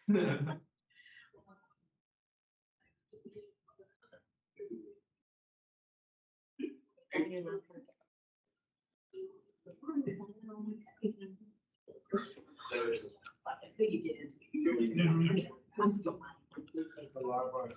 There's Who you get into. I'm still. a lot of our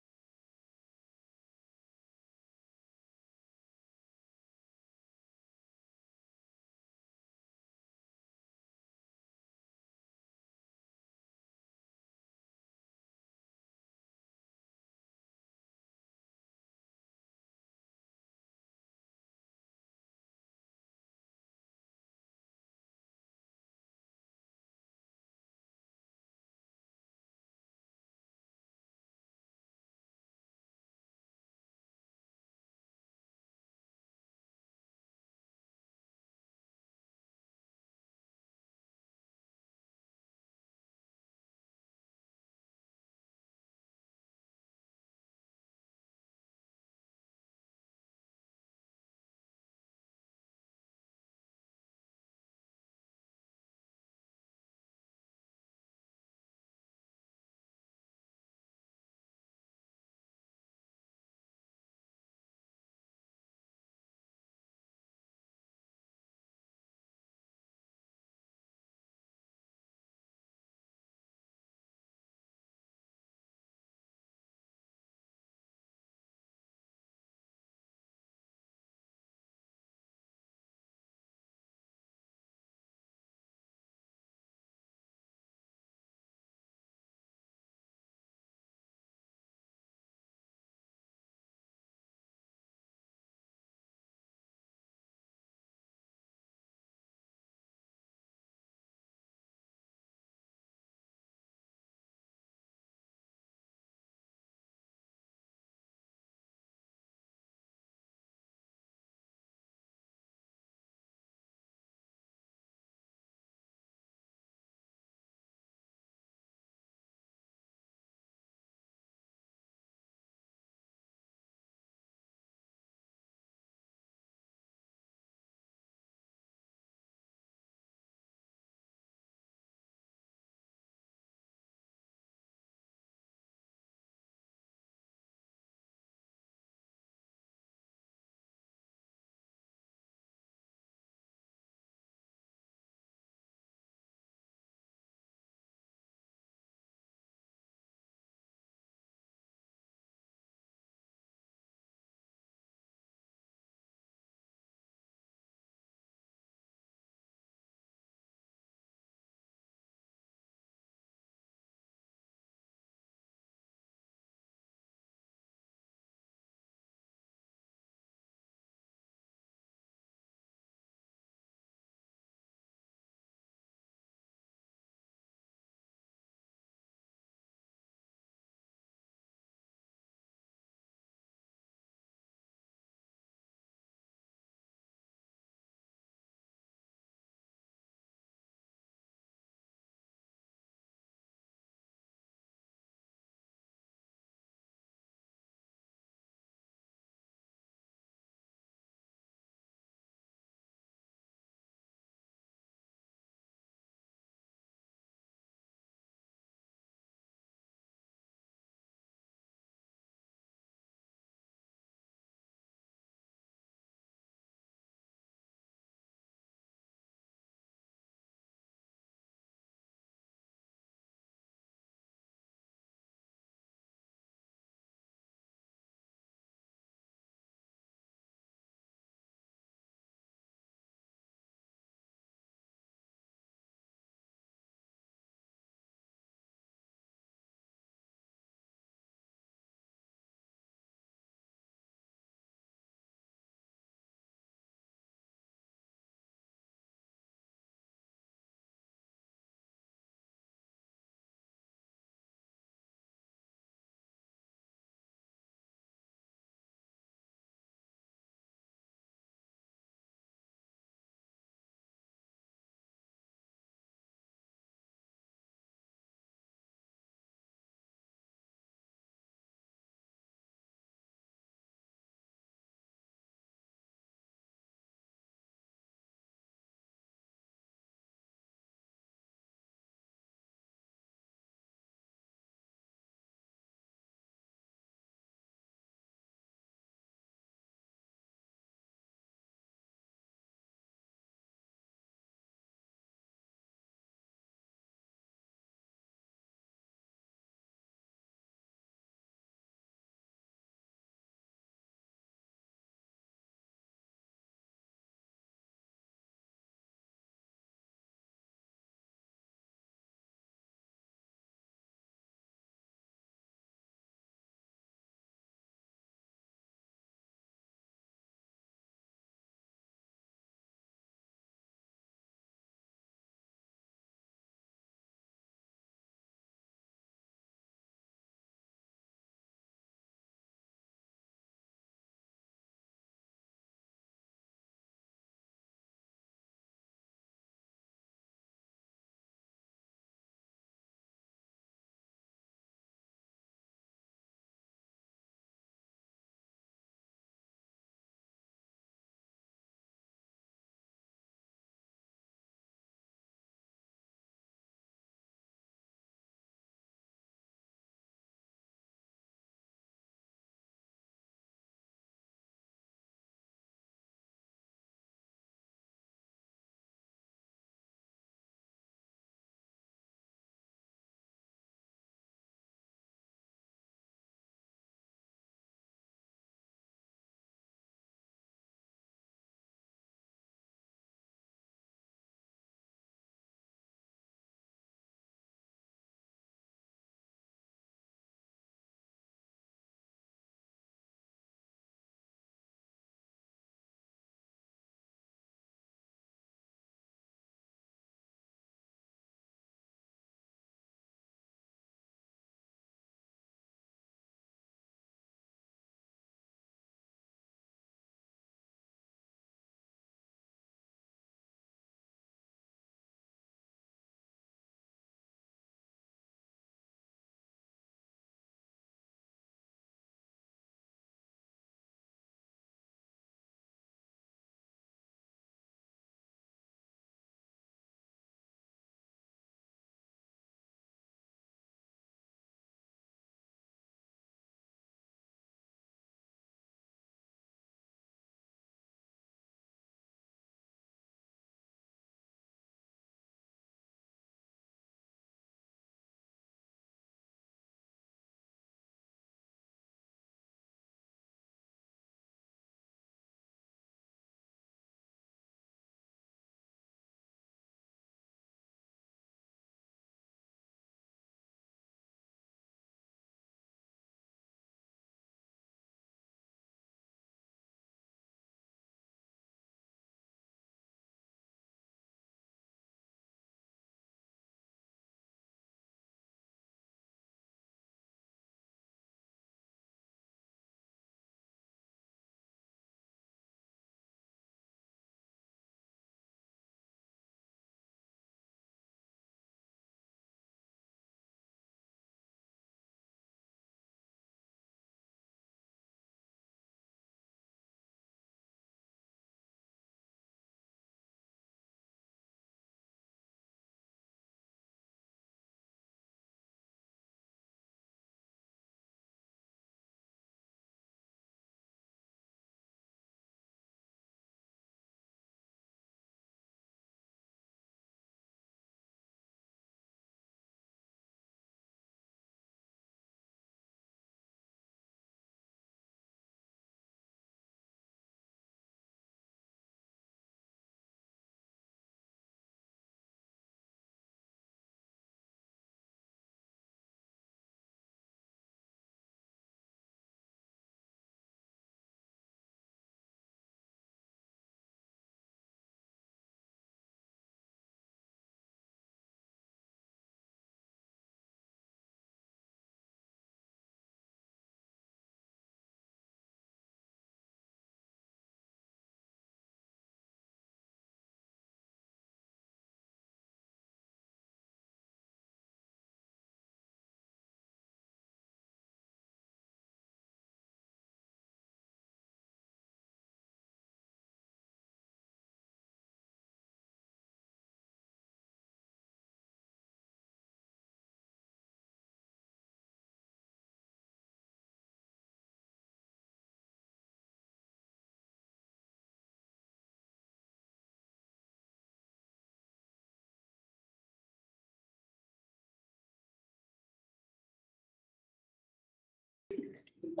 Good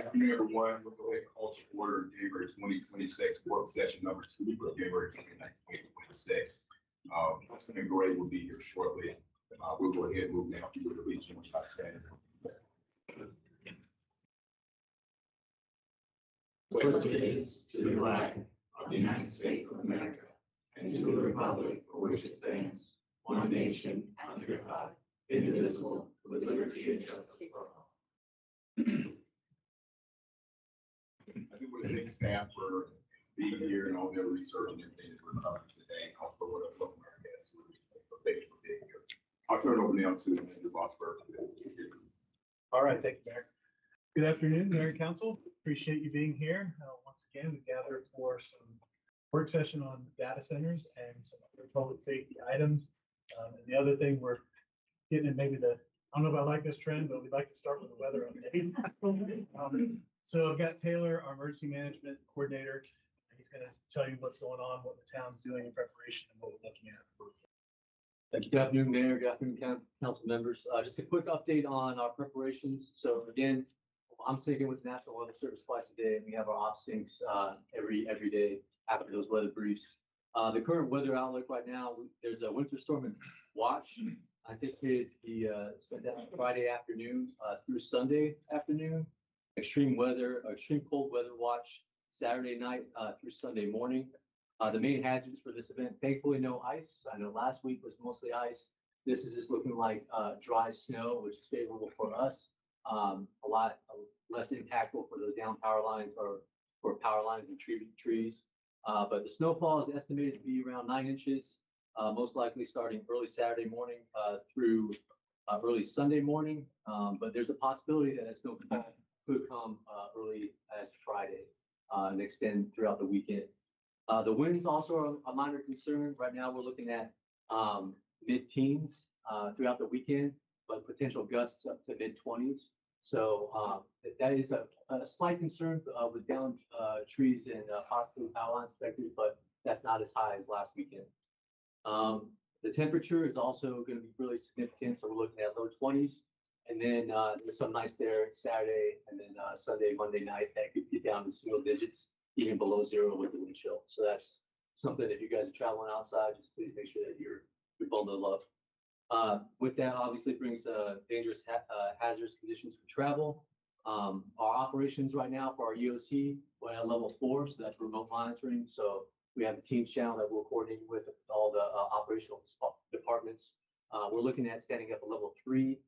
afternoon, everyone. Let's go ahead and call to order January 2026 work session number 2 for January 29th, 2026. Councilman Gray will be here shortly. We'll go ahead and move now to the region, which I said. With allegiance to the flag of the United States of America and to the republic for which it stands, one nation, under God, indivisible, with liberty and justice for all. I do want to thank staff for being here and all their research and everything that we're covering today. Also, what I love our guests for basically being here. I'll turn it over now to Mr. Bosberg. All right, thank you, Mayor. Good afternoon, Mayor and Council. Appreciate you being here. Once again, we gathered for some work session on data centers and some other public safety items. And the other thing we're getting in maybe I don't know if I like this trend, but we'd like to start with the weather update. So I've got Taylor, our emergency management coordinator. He's going to tell you what's going on, what the town's doing in preparation, and what we're looking at. Thank you. Good afternoon, Mayor. Good afternoon, council members. Just a quick update on our preparations. So again, I'm syncing with the National Weather Service twice a day, and we have our off syncs every day after those weather briefs. The current weather outlook right now, there's a winter storm in watch anticipated to be spent out Friday afternoon through Sunday afternoon. Extreme cold weather watch Saturday night through Sunday morning. The main hazards for this event, thankfully no ice. I know last week was mostly ice. This is just looking like dry snow, which is favorable for us. A lot less impactful for those down power lines or for power lines and trees. But the snowfall is estimated to be around 9 inches, most likely starting early Saturday morning through early Sunday morning. But there's a possibility that snowfall could come early as Friday and extend throughout the weekend. The winds also are a minor concern. Right now, we're looking at mid-teens throughout the weekend, but potential gusts up to mid-20s. So that is a slight concern with down trees and possibly power lines affected, but that's not as high as last weekend. The temperature is also going to be really significant. So we're looking at low 20s. And then there's some nights there Saturday and then Sunday, Monday night that could get down to single digits, even below 0 with the wind chill. So that's something if you guys are traveling outside, just please make sure that you're bundled up. With that, obviously brings dangerous hazardous conditions for travel. Our operations right now for our EOC, we're at level 4, so that's remote monitoring. So we have a Teams channel that we're coordinating with all the operational departments. We're looking at standing up a level 3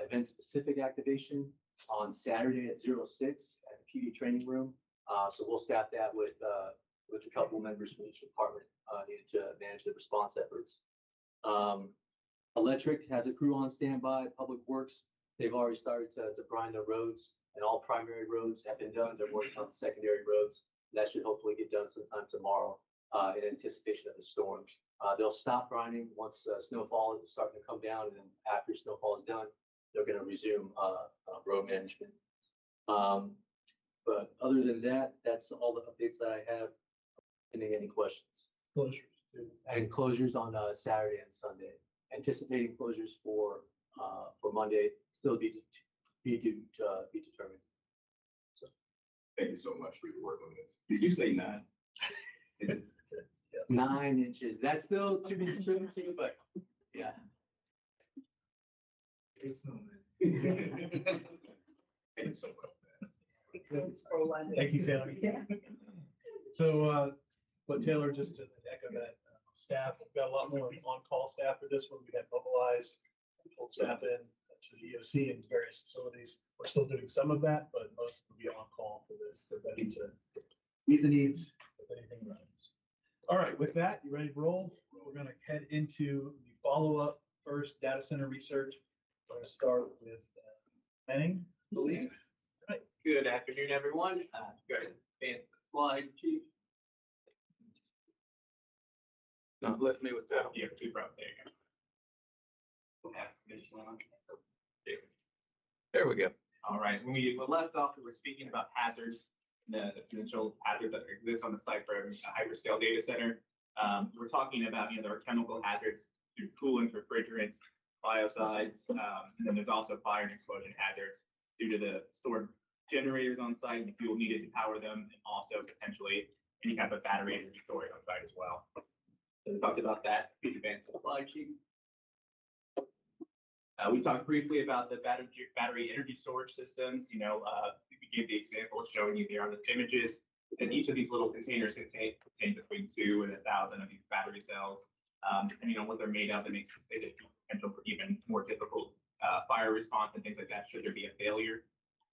event-specific activation on Saturday at 06 at the PD training room. So we'll staff that with a couple members from each department needed to manage the response efforts. Electric has a crew on standby. Public Works, they've already started to brine the roads, and all primary roads have been done. They're working on secondary roads. That should hopefully get done sometime tomorrow in anticipation of the storm. They'll stop brining once snowfall is starting to come down, and then after snowfall is done, they're going to resume road management. But other than that, that's all the updates that I have. Any questions? Closures. And closures on Saturday and Sunday. Anticipating closures for Monday, still be determined. So Thank you so much for your work on this. Did you say 9? 9 inches. That's still to be determined too, but yeah. Thank you so much. Thank you, Taylor. Yeah. So, but Taylor, just to echo that, staff, we've got a lot more on-call staff for this one. We have mobilized, pulled staff in to the EOC and various facilities. We're still doing some of that, but most will be on call for this. They're ready to meet the needs if anything runs. All right, with that, you ready to roll? We're going to head into the follow-up first data center research. We're going to start with Manning, I believe. Right. Good afternoon, everyone. Go ahead and advance the slide, Chief. Not let me with that. Yeah, keep right there. You go. Have permission on. There. There we go. All right, when we left off, we were speaking about hazards, the potential hazards that exist on the site for a hyperscale data center. We're talking about, there are chemical hazards through coolant, refrigerants, biocides, and then there's also fire and explosion hazards due to the stored generators on site and the fuel needed to power them, and also potentially any type of battery energy storage on site as well. So we talked about that. Please advance the slide sheet. We talked briefly about the battery energy storage systems. We gave the example showing you there on the images. And each of these little containers contain between 2 and 1,000 of these battery cells. Depending on what they're made of, it makes it potential for even more difficult fire response and things like that should there be a failure.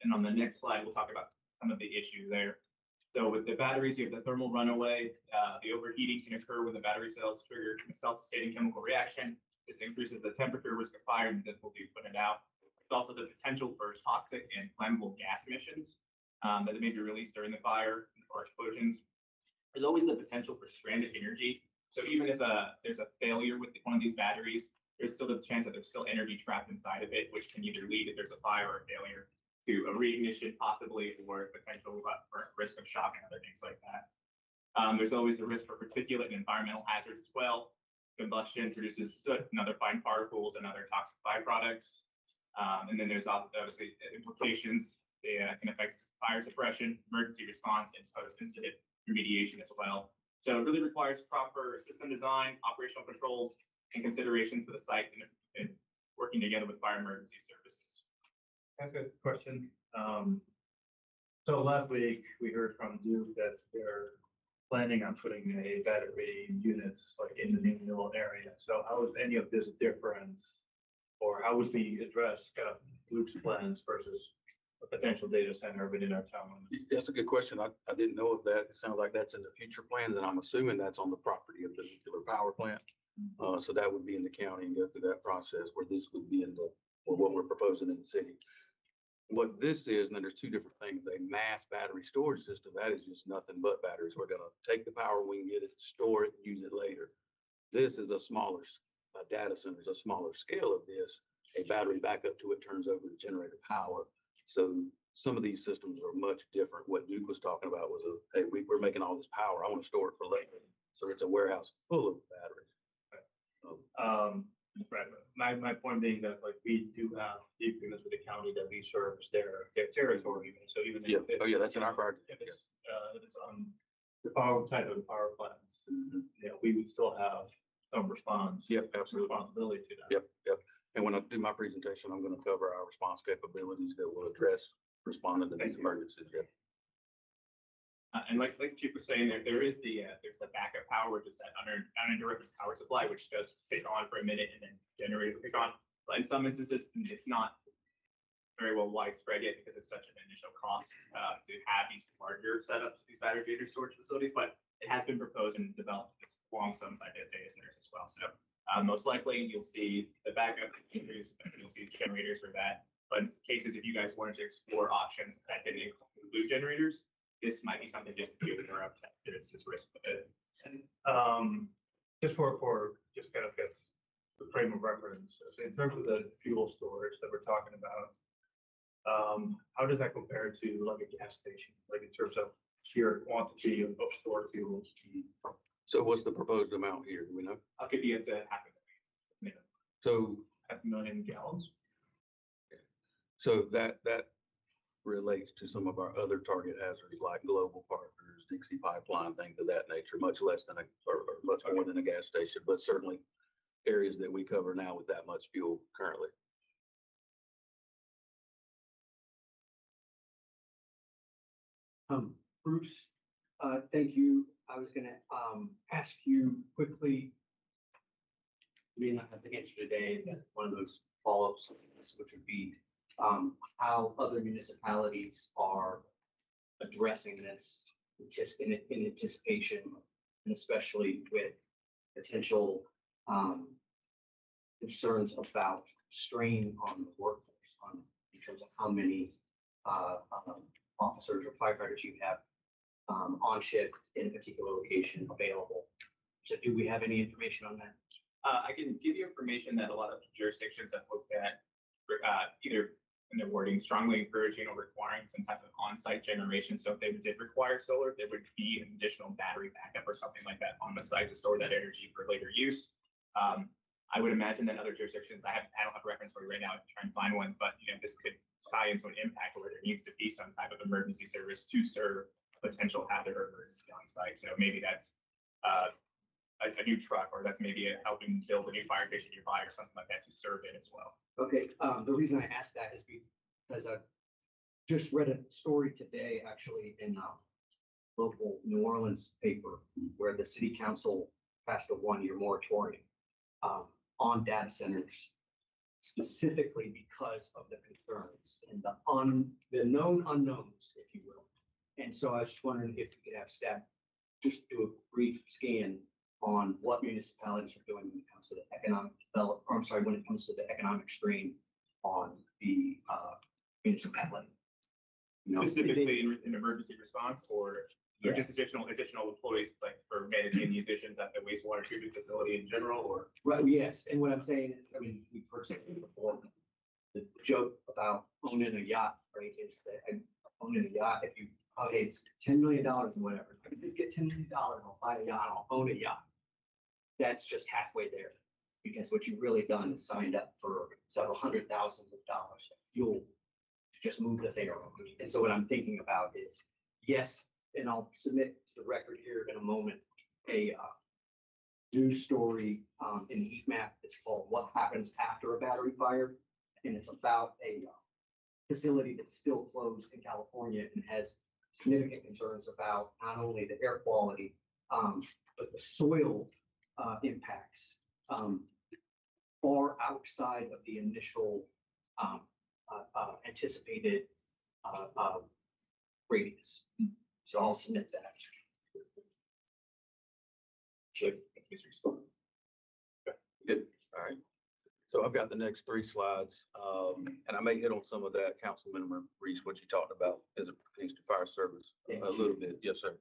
And on the next slide, we'll talk about some of the issues there. So with the batteries, you have the thermal runaway. The overheating can occur when the battery cells trigger a self-sustaining chemical reaction. This increases the temperature, risk of fire, and difficulty putting it out. There's also the potential for toxic and flammable gas emissions that may be released during the fire or explosions. There's always the potential for stranded energy. So even if there's a failure with one of these batteries, there's still the chance that there's still energy trapped inside of it, which can either lead, if there's a fire or a failure, to a reignition possibly, or potential for risk of shock and other things like that. There's always the risk for particulate and environmental hazards as well. Combustion produces soot and other fine particles and other toxic byproducts. And then there's obviously implications. They can affect fire suppression, emergency response, and post-incident remediation as well. So it really requires proper system design, operational controls, and considerations for the site and working together with fire emergency services. That's a question. So last week, we heard from Duke that they're planning on putting a battery units like in the Newell area. So how is any of this different? Or how would we address kind of Duke's plans versus a potential data center within our town? That's a good question. I didn't know of that. It sounds like that's in the future plans, and I'm assuming that's on the property of the nuclear power plant. So that would be in the county and go through that process, where this would be in or what we're proposing in the city. What this is, and then there's two different things, a mass battery storage system, that is just nothing but batteries. We're gonna take the power, we can get it, store it, and use it later. This is a smaller, data center is a smaller scale of this. A battery backup to it turns over to generator power. So some of these systems are much different. What Duke was talking about was, hey, we're making all this power, I want to store it for later. So it's a warehouse full of batteries. Right. My point being that like we do have the agreements with the county that we service their territory. So even Yeah, that's in our project. If it's on the power side of the power plants, we would still have some response. Yep, absolutely. Responsibility to that. Yep. And when I do my presentation, I'm going to cover our response capabilities that will address responding to these emergencies. Yep. And like Chief was saying, there's the backup power, which is that uninterrupted power supply, which does kick on for a minute and then generator will kick on. But in some instances, it's not very well widespread yet because it's such an initial cost to have these larger setups, these battery data storage facilities. But it has been proposed and developed along some side data centers as well. So most likely you'll see the backup, you'll see generators for that. But in cases, if you guys wanted to explore options that didn't include generators, this might be something just to be aware of. There's this risk with it. Just for just kind of gets the frame of reference. So in terms of the fuel storage that we're talking about, how does that compare to like a gas station, like in terms of sheer quantity of stored fuels? So what's the proposed amount here? Do we know? I'll give you up to half of it. So 500,000 gallons. So that relates to some of our other target hazards like Global Partners, Dixie Pipeline, things of that nature, much less than or much more than a gas station, but certainly areas that we cover now with that much fuel currently. Bruce, thank you. I was gonna ask you quickly. We may not have the answer today, but one of those follow-ups, which would be how other municipalities are addressing this just in anticipation, and especially with potential concerns about strain on the workforce in terms of how many officers or firefighters you have on shift in a particular location available. So do we have any information on that? I can give you information that a lot of jurisdictions have looked at, either in their wording, strongly encouraging or requiring some type of on-site generation. So if they did require solar, there would be an additional battery backup or something like that on the site to store that energy for later use. I would imagine that other jurisdictions, I don't have a reference for you right now, I can try and find one, but this could tie into an impact where there needs to be some type of emergency service to serve potential hazard or emergency on site. So maybe that's a new truck, or that's maybe helping build a new fire station nearby or something like that to serve it as well. Okay, the reason I asked that is because I just read a story today, actually, in a local New Orleans paper, where the city council passed a one-year moratorium on data centers, specifically because of the concerns and the known unknowns, if you will. And so I was just wondering if you could have staff just do a brief scan on what municipalities are doing when it comes to the economic development, or I'm sorry, when it comes to the economic strain on the municipality. Specifically in emergency response, or just additional employees, like for managing the additions at the wastewater treatment facility in general, or? Right, yes, and what I'm saying is, I mean, we've heard something before, the joke about owning a yacht, right, is that owning a yacht, if you, okay, it's $10 million or whatever, if you get $10 million, I'll buy a yacht, I'll own a yacht. That's just halfway there, because what you've really done is signed up for several $100,000s of fuel to just move the thing around. And so what I'm thinking about is, yes, and I'll submit to the record here in a moment, a news story in the heat map. It's called What Happens After a Battery Fire. And it's about a facility that's still closed in California and has significant concerns about not only the air quality, but the soil impacts far outside of the initial anticipated radius. So I'll submit that. Good. All right. So I've got the next three slides, and I may hit on some of that, Councilmember Reese, what you talked about as it pertains to fire service a little bit. Yes, sir.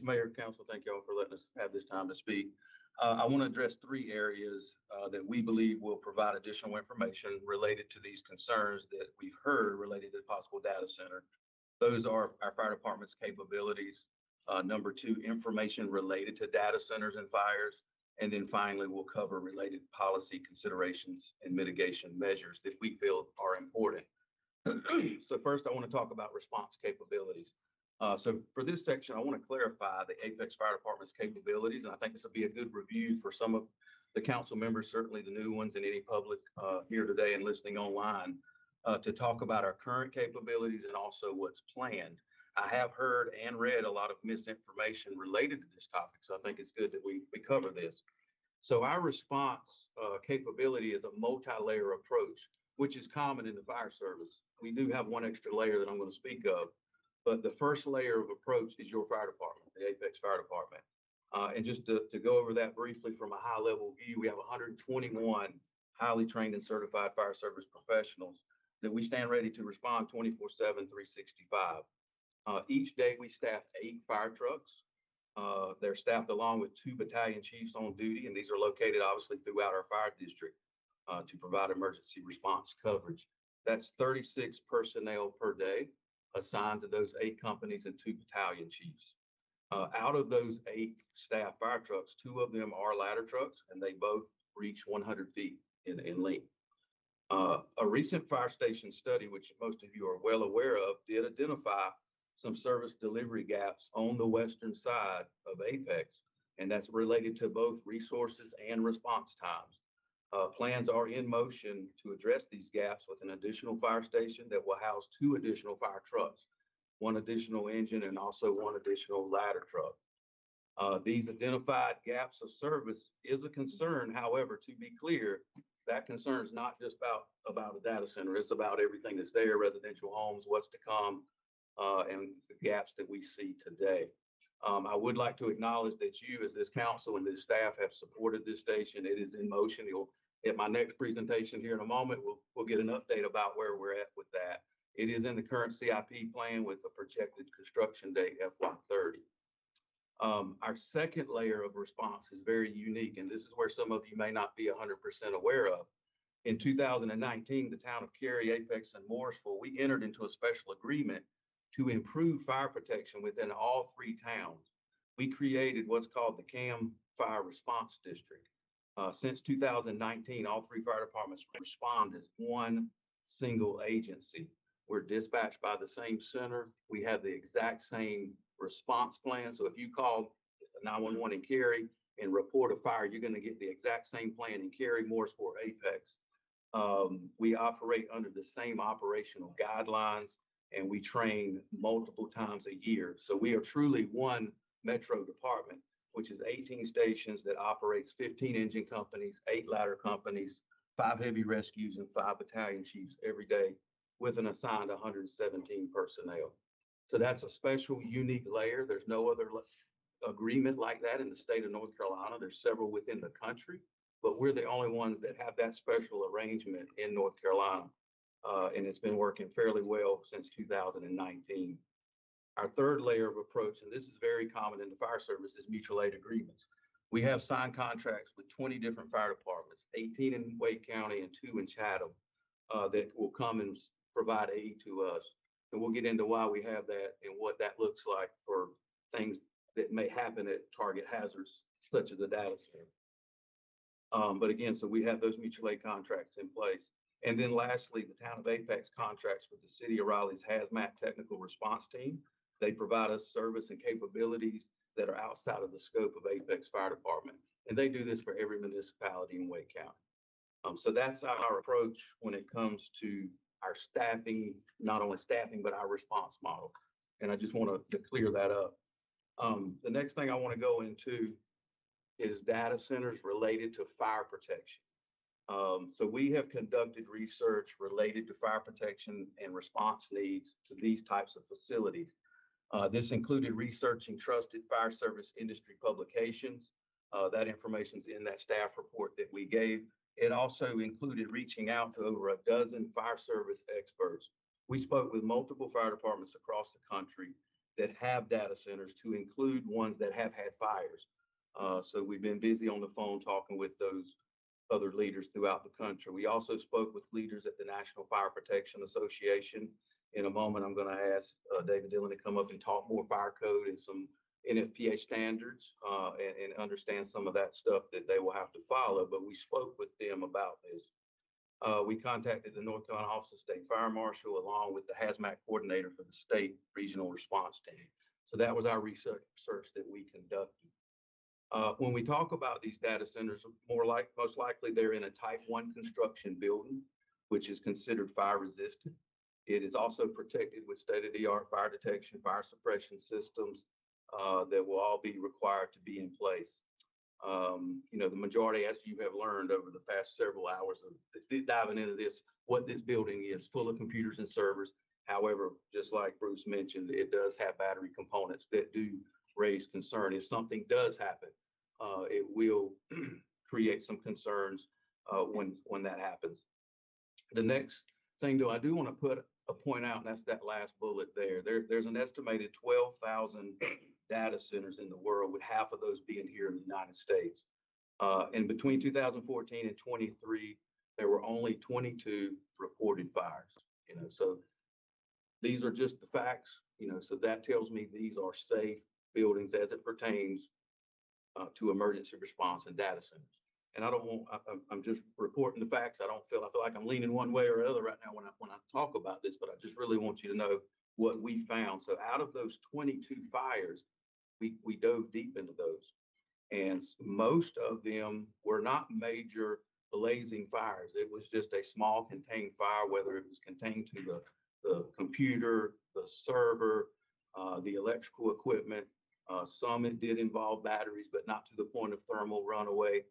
Mayor, Council, thank you all for letting us have this time to speak. I want to address three areas that we believe will provide additional information related to these concerns that we've heard related to the possible data center. Those are our fire department's capabilities. Number two, information related to data centers and fires. And then finally, we'll cover related policy considerations and mitigation measures that we feel are important. So first, I want to talk about response capabilities. So for this section, I want to clarify the Apex Fire Department's capabilities, and I think this will be a good review for some of the council members, certainly the new ones, and any public here today and listening online, to talk about our current capabilities and also what's planned. I have heard and read a lot of misinformation related to this topic, so I think it's good that we cover this. So our response capability is a multi-layer approach, which is common in the fire service. We do have one extra layer that I'm going to speak of, but the first layer of approach is your fire department, the Apex Fire Department. And just to go over that briefly from a high-level view, we have 121 highly trained and certified fire service professionals that we stand ready to respond 24/7, 365. Each day we staff 8 fire trucks. They're staffed along with 2 battalion chiefs on duty, and these are located obviously throughout our fire district to provide emergency response coverage. That's 36 personnel per day assigned to those 8 companies and 2 battalion chiefs. Out of those 8 staff fire trucks, 2 of them are ladder trucks, and they both reach 100 feet in length. A recent fire station study, which most of you are well aware of, did identify some service delivery gaps on the western side of Apex, and that's related to both resources and response times. Plans are in motion to address these gaps with an additional fire station that will house 2 additional fire trucks, 1 additional engine, and also 1 additional ladder truck. These identified gaps of service is a concern. However, to be clear, that concern is not just about a data center. It's about everything that's there, residential homes, what's to come, and the gaps that we see today. I would like to acknowledge that you, as this council and this staff, have supported this station. It is in motion. At my next presentation here in a moment, we'll get an update about where we're at with that. It is in the current CIP plan with a projected construction date FY30. Our second layer of response is very unique, and this is where some of you may not be 100% aware of. In 2019, the town of Cary, Apex, and Morrisville, we entered into a special agreement to improve fire protection within all three towns. We created what's called the CAM Fire Response District. Since 2019, all three fire departments respond as one single agency. We're dispatched by the same center. We have the exact same response plan. So if you call 911 in Cary and report a fire, you're going to get the exact same plan in Cary, Morrisville, or Apex. We operate under the same operational guidelines, and we train multiple times a year. So we are truly one metro department, which is 18 stations that operates 15 engine companies, 8 ladder companies, 5 heavy rescues, and 5 battalion chiefs every day with an assigned 117 personnel. So that's a special, unique layer. There's no other agreement like that in the state of North Carolina. There's several within the country, but we're the only ones that have that special arrangement in North Carolina. And it's been working fairly well since 2019. Our third layer of approach, and this is very common in the fire service, is mutual aid agreements. We have signed contracts with 20 different fire departments, 18 in Wake County and 2 in Chatham, that will come and provide aid to us. And we'll get into why we have that and what that looks like for things that may happen at target hazards, such as a data center. But again, so we have those mutual aid contracts in place. And then lastly, the town of Apex contracts with the city of Raleigh's hazmat technical response team. They provide us service and capabilities that are outside of the scope of Apex Fire Department. And they do this for every municipality in Wake County. So that's our approach when it comes to our staffing, not only staffing, but our response model. And I just want to clear that up. The next thing I want to go into is data centers related to fire protection. So we have conducted research related to fire protection and response needs to these types of facilities. This included researching trusted fire service industry publications. That information's in that staff report that we gave. It also included reaching out to over a dozen fire service experts. We spoke with multiple fire departments across the country that have data centers, to include ones that have had fires. So we've been busy on the phone talking with those other leaders throughout the country. We also spoke with leaders at the National Fire Protection Association. In a moment, I'm going to ask David Dillon to come up and talk more fire code and some NFPA standards and understand some of that stuff that they will have to follow. But we spoke with them about this. We contacted the North Carolina Office of State Fire Marshal along with the hazmat coordinator for the state regional response team. So that was our research that we conducted. When we talk about these data centers, most likely they're in a type 1 construction building, which is considered fire resistant. It is also protected with state-of-the-art fire detection, fire suppression systems that will all be required to be in place. The majority, as you have learned over the past several hours of diving into this, what this building is full of computers and servers. However, just like Bruce mentioned, it does have battery components that do raise concern. If something does happen, it will create some concerns when that happens. The next thing, though, I do want to put a point out, and that's that last bullet there. There's an estimated 12,000 data centers in the world, with half of those being here in the United States. And between 2014 and 23, there were only 22 reported fires. So these are just the facts. So that tells me these are safe buildings as it pertains to emergency response and data centers. And I'm just reporting the facts. I feel like I'm leaning one way or the other right now when I talk about this, but I just really want you to know what we found. So out of those 22 fires, we dove deep into those. And most of them were not major blazing fires. It was just a small contained fire, whether it was contained to the computer, the server, the electrical equipment. Some it did involve batteries, but not to the point of thermal runaway.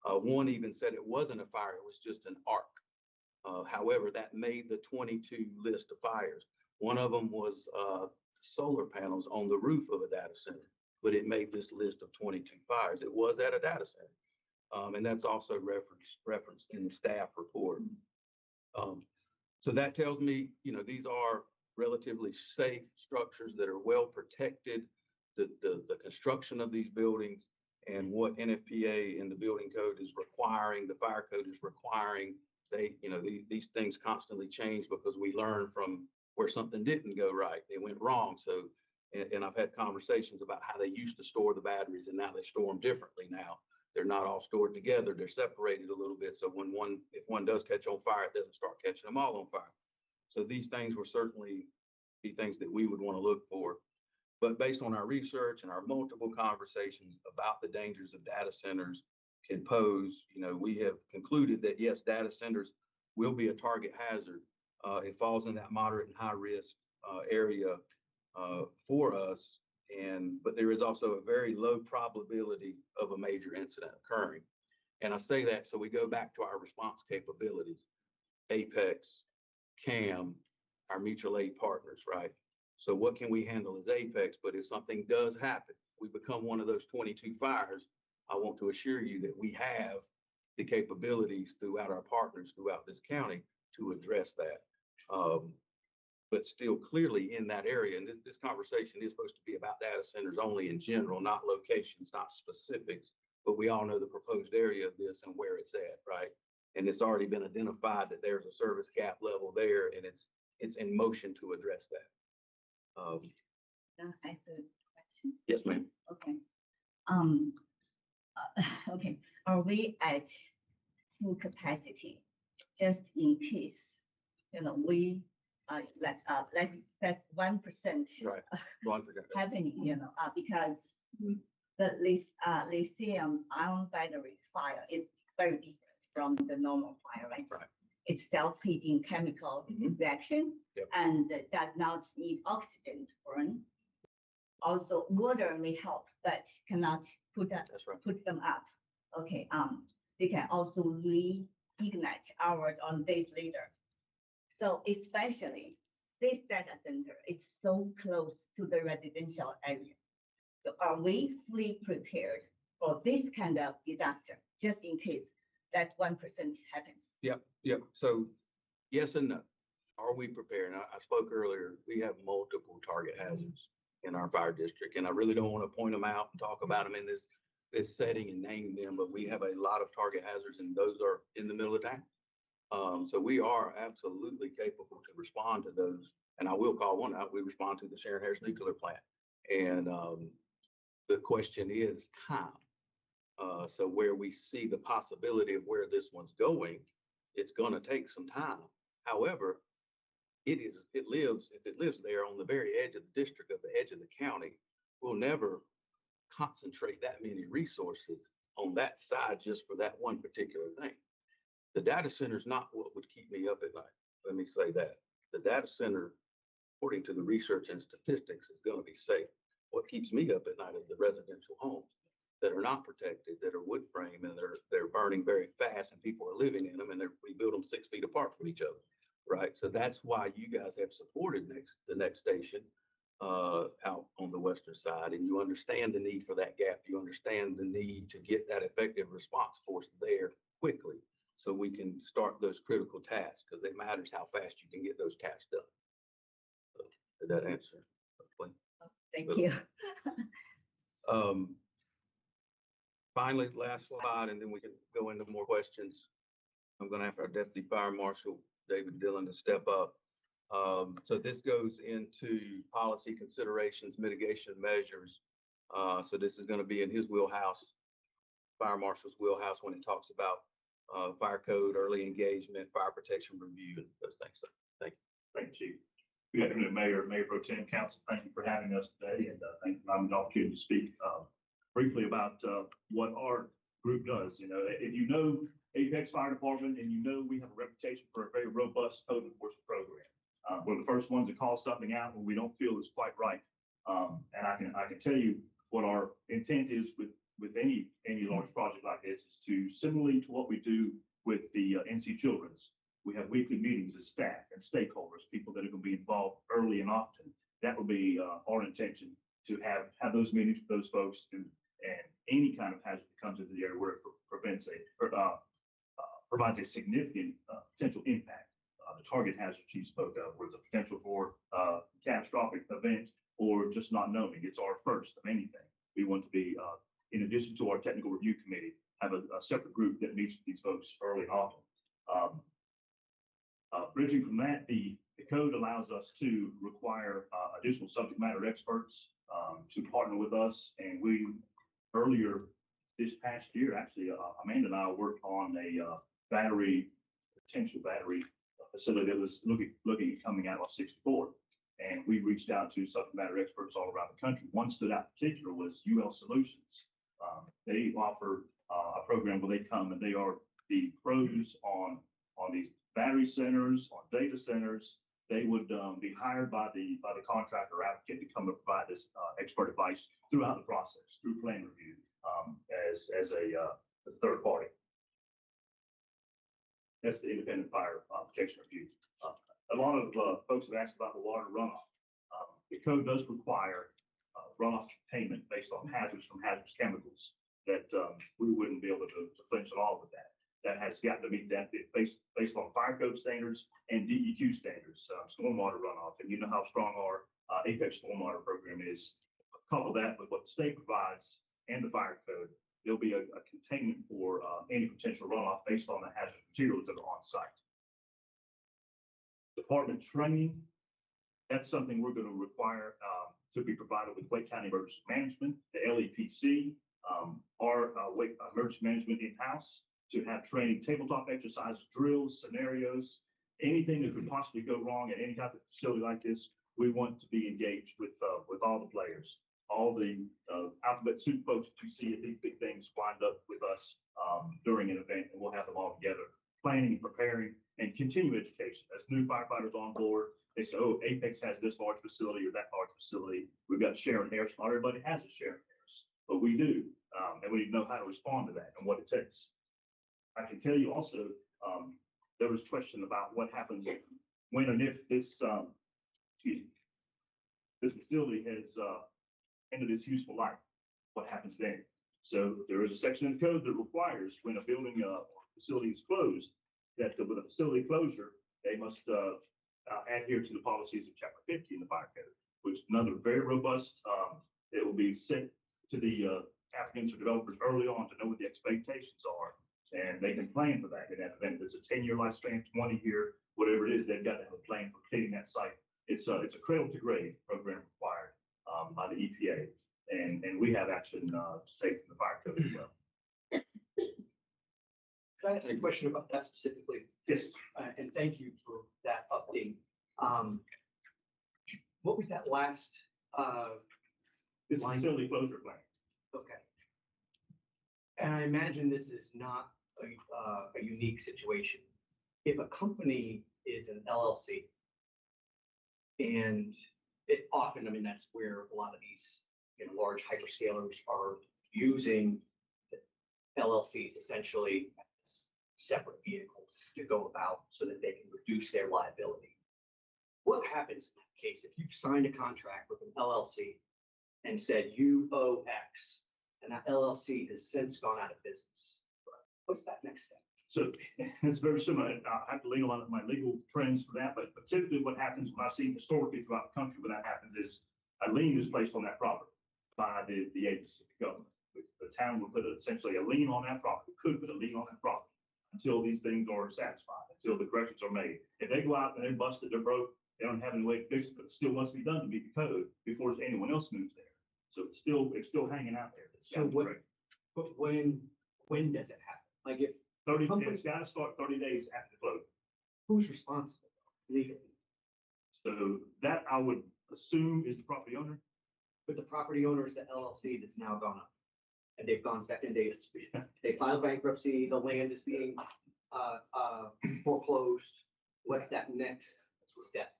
One even said it wasn't a fire, it was just an arc. However, that made the 22 list of fires. One of them was solar panels on the roof of a data center, but it made this list of 22 fires. It was at a data center. And that's also referenced in the staff report. So that tells me, these are relatively safe structures that are well protected. The construction of these buildings and what NFPA and the building code is requiring, the fire code is requiring They, these things constantly change because we learn from where something didn't go right. It went wrong. So, and I've had conversations about how they used to store the batteries and now they store them differently now. They're not all stored together. They're separated a little bit. So if one does catch on fire, it doesn't start catching them all on fire. So these things will certainly be things that we would want to look for. But based on our research and our multiple conversations about the dangers of data centers can pose, we have concluded that yes, data centers will be a target hazard. It falls in that moderate and high risk area for us. But there is also a very low probability of a major incident occurring. And I say that so we go back to our response capabilities, Apex, CAM, our mutual aid partners, right? So what can we handle as Apex? But if something does happen, we become one of those 22 fires, I want to assure you that we have the capabilities throughout our partners throughout this county to address that. But still clearly in that area, and this conversation is supposed to be about data centers only in general, not locations, not specifics, but we all know the proposed area of this and where it's at, right? And it's already been identified that there's a service gap level there, and it's in motion to address that. I have a question. Yes, ma'am. Okay. Okay. Are we at full capacity just in case, we that's 1% Right. 1%. happening, because the lithium ion battery fire is very different from the normal fire, right? Right. It's self-heating chemical reaction Yep. and does not need oxygen to burn. Also, water may help, but cannot put them up. Okay. They can also reignite hours or days later. So especially this data center is so close to the residential area. So are we fully prepared for this kind of disaster, just in case that 1% happens? Yep. So yes and no. Are we prepared? And I spoke earlier, we have multiple target hazards in our fire district, and I really don't want to point them out and talk about them in this setting and name them, but we have a lot of target hazards, and those are in the middle of town. So we are absolutely capable to respond to those. And I will call one out. We respond to the Sharon Harris nuclear plant. And the question is time. So where we see the possibility of where this one's going, it's going to take some time. However, if it lives there on the very edge of the district, of the edge of the county, we'll never concentrate that many resources on that side just for that one particular thing. The data center is not what would keep me up at night. Let me say that. The data center, according to the research and statistics, is going to be safe. What keeps me up at night is the residential homes that are not protected, that are wood frame, and they're burning very fast, and people are living in them, and we build them 6 feet apart from each other, right? So that's why you guys have supported the next station out on the western side, and you understand the need for that gap. You understand the need to get that effective response force there quickly, so we can start those critical tasks, because it matters how fast you can get those tasks done. So, did that answer? Thank you. Finally, last slide, and then we can go into more questions. I'm going to have our Deputy Fire Marshal, David Dillon, to step up. So this goes into policy considerations, mitigation measures. So this is going to be in his wheelhouse, Fire Marshal's wheelhouse, when it talks about fire code, early engagement, fire protection review, and those things. So, thank you. Thank you, Chief. Good afternoon, Mayor Pro Tem Council. Thank you for having us today, and thank you for having the opportunity to speak briefly about what our group does. If you know Apex Fire Department, and we have a reputation for a very robust code enforcement program. We're the first ones to call something out when we don't feel it's quite right. And I can tell you what our intent is with any large project like this is to, similarly to what we do with the NC Children's, we have weekly meetings with staff and stakeholders, people that are going to be involved early and often. That will be our intention, to have those meetings with those folks, and any kind of hazard that comes into the area where it provides a significant potential impact. The target hazard Chief spoke of was a potential for catastrophic event, or just not knowing. It's our first of anything. We want to be, in addition to our technical review committee, have a separate group that meets with these folks early and often. Bridging from that, the code allows us to require additional subject matter experts to partner with us. And we, earlier this past year, actually, Amanda and I worked on a potential battery facility that was looking at coming out of 64. And we reached out to subject matter experts all around the country. One stood out in particular was UL Solutions. They offer a program where they come and they are the pros on these battery centers, on data centers. They would be hired by the contractor or applicant to come and provide this expert advice throughout the process, through plan review, as a third party. That's the independent fire protection review. A lot of folks have asked about the water runoff. The code does require runoff containment based on hazards from hazardous chemicals that we wouldn't be able to flinch at all with that. That has got to meet that based on fire code standards and DEQ standards, stormwater runoff. And you know how strong our Apex stormwater program is. Couple that with what the state provides and the fire code, there'll be a containment for any potential runoff based on the hazardous materials that are on site. Department training, that's something we're going to require to be provided with Wake County Emergency Management, the LEPC, our Wake Emergency Management in-house, to have training, tabletop exercises, drills, scenarios, anything that could possibly go wrong at any type of facility like this. We want to be engaged with all the players, all the alphabet soup folks that you see at these big things wind up with us during an event, and we'll have them all together, planning, preparing, and continue education. As new firefighters on board, they say, oh, Apex has this large facility or that large facility. We've got Sharon Harris. Not everybody has a Sharon Harris, but we do. And we need to know how to respond to that and what it takes. I can tell you also, there was a question about what happens when and if this facility has ended its useful life. What happens then? So there is a section in the code that requires when a building or facility is closed, that with a facility closure, they must adhere to the policies of Chapter 50 in the fire code, which is another very robust. It will be sent to the applicants or developers early on to know what the expectations are. And they can plan for that in that event. If it's a 10-year lifespan, 20-year, whatever it is, they've got to have a plan for cleaning that site. It's a cradle to grave program required by the EPA. And we have action to take from the fire code as well. Can I ask a question about that specifically? Yes. And thank you for that update. What was that last? It's a facility closure plan. Okay. And I imagine this is not a unique situation. If a company is an LLC, and it often, I mean, that's where a lot of these large hyperscalers are using LLCs essentially as separate vehicles to go about so that they can reduce their liability. What happens in that case if you've signed a contract with an LLC and said you owe X, and that LLC has since gone out of business? What's that next step? So it's very similar. I have to lean on my legal trends for that, but typically what happens when I've seen historically throughout the country when that happens is a lien is placed on that property by the agency, the government. The town will put essentially a lien on that property, could put a lien on that property until these things are satisfied, until the corrections are made. If they go out and they're busted, they're broke, they don't have any way to fix it, but it still must be done to meet the code before anyone else moves there. So it's still hanging out there. So but when does it happen? Like if 30, it's got to start 30 days after the close. Who's responsible legally? So that I would assume is the property owner. But the property owner is the LLC that's now gone up. And they've gone back and they filed bankruptcy, the land is being foreclosed. What's that next step?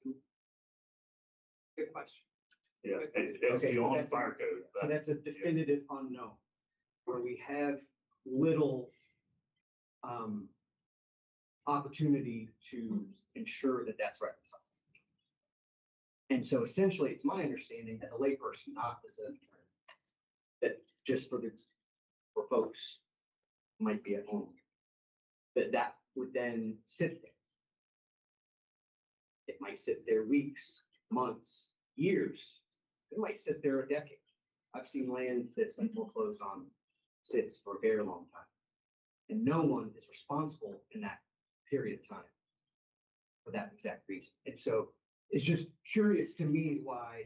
Good question. Yeah, it's Okay, beyond that's fire code. So that's a definitive unknown, where we have little opportunity to ensure that that's reconciled. And so essentially, it's my understanding as a layperson, not as an attorney, that just for folks who might be at home, that would then sit there. It might sit there weeks, months, years. It might sit there a decade. I've seen land that's been foreclosed on sits for a very long time. And no one is responsible in that period of time. for that exact reason. And so it's just curious to me why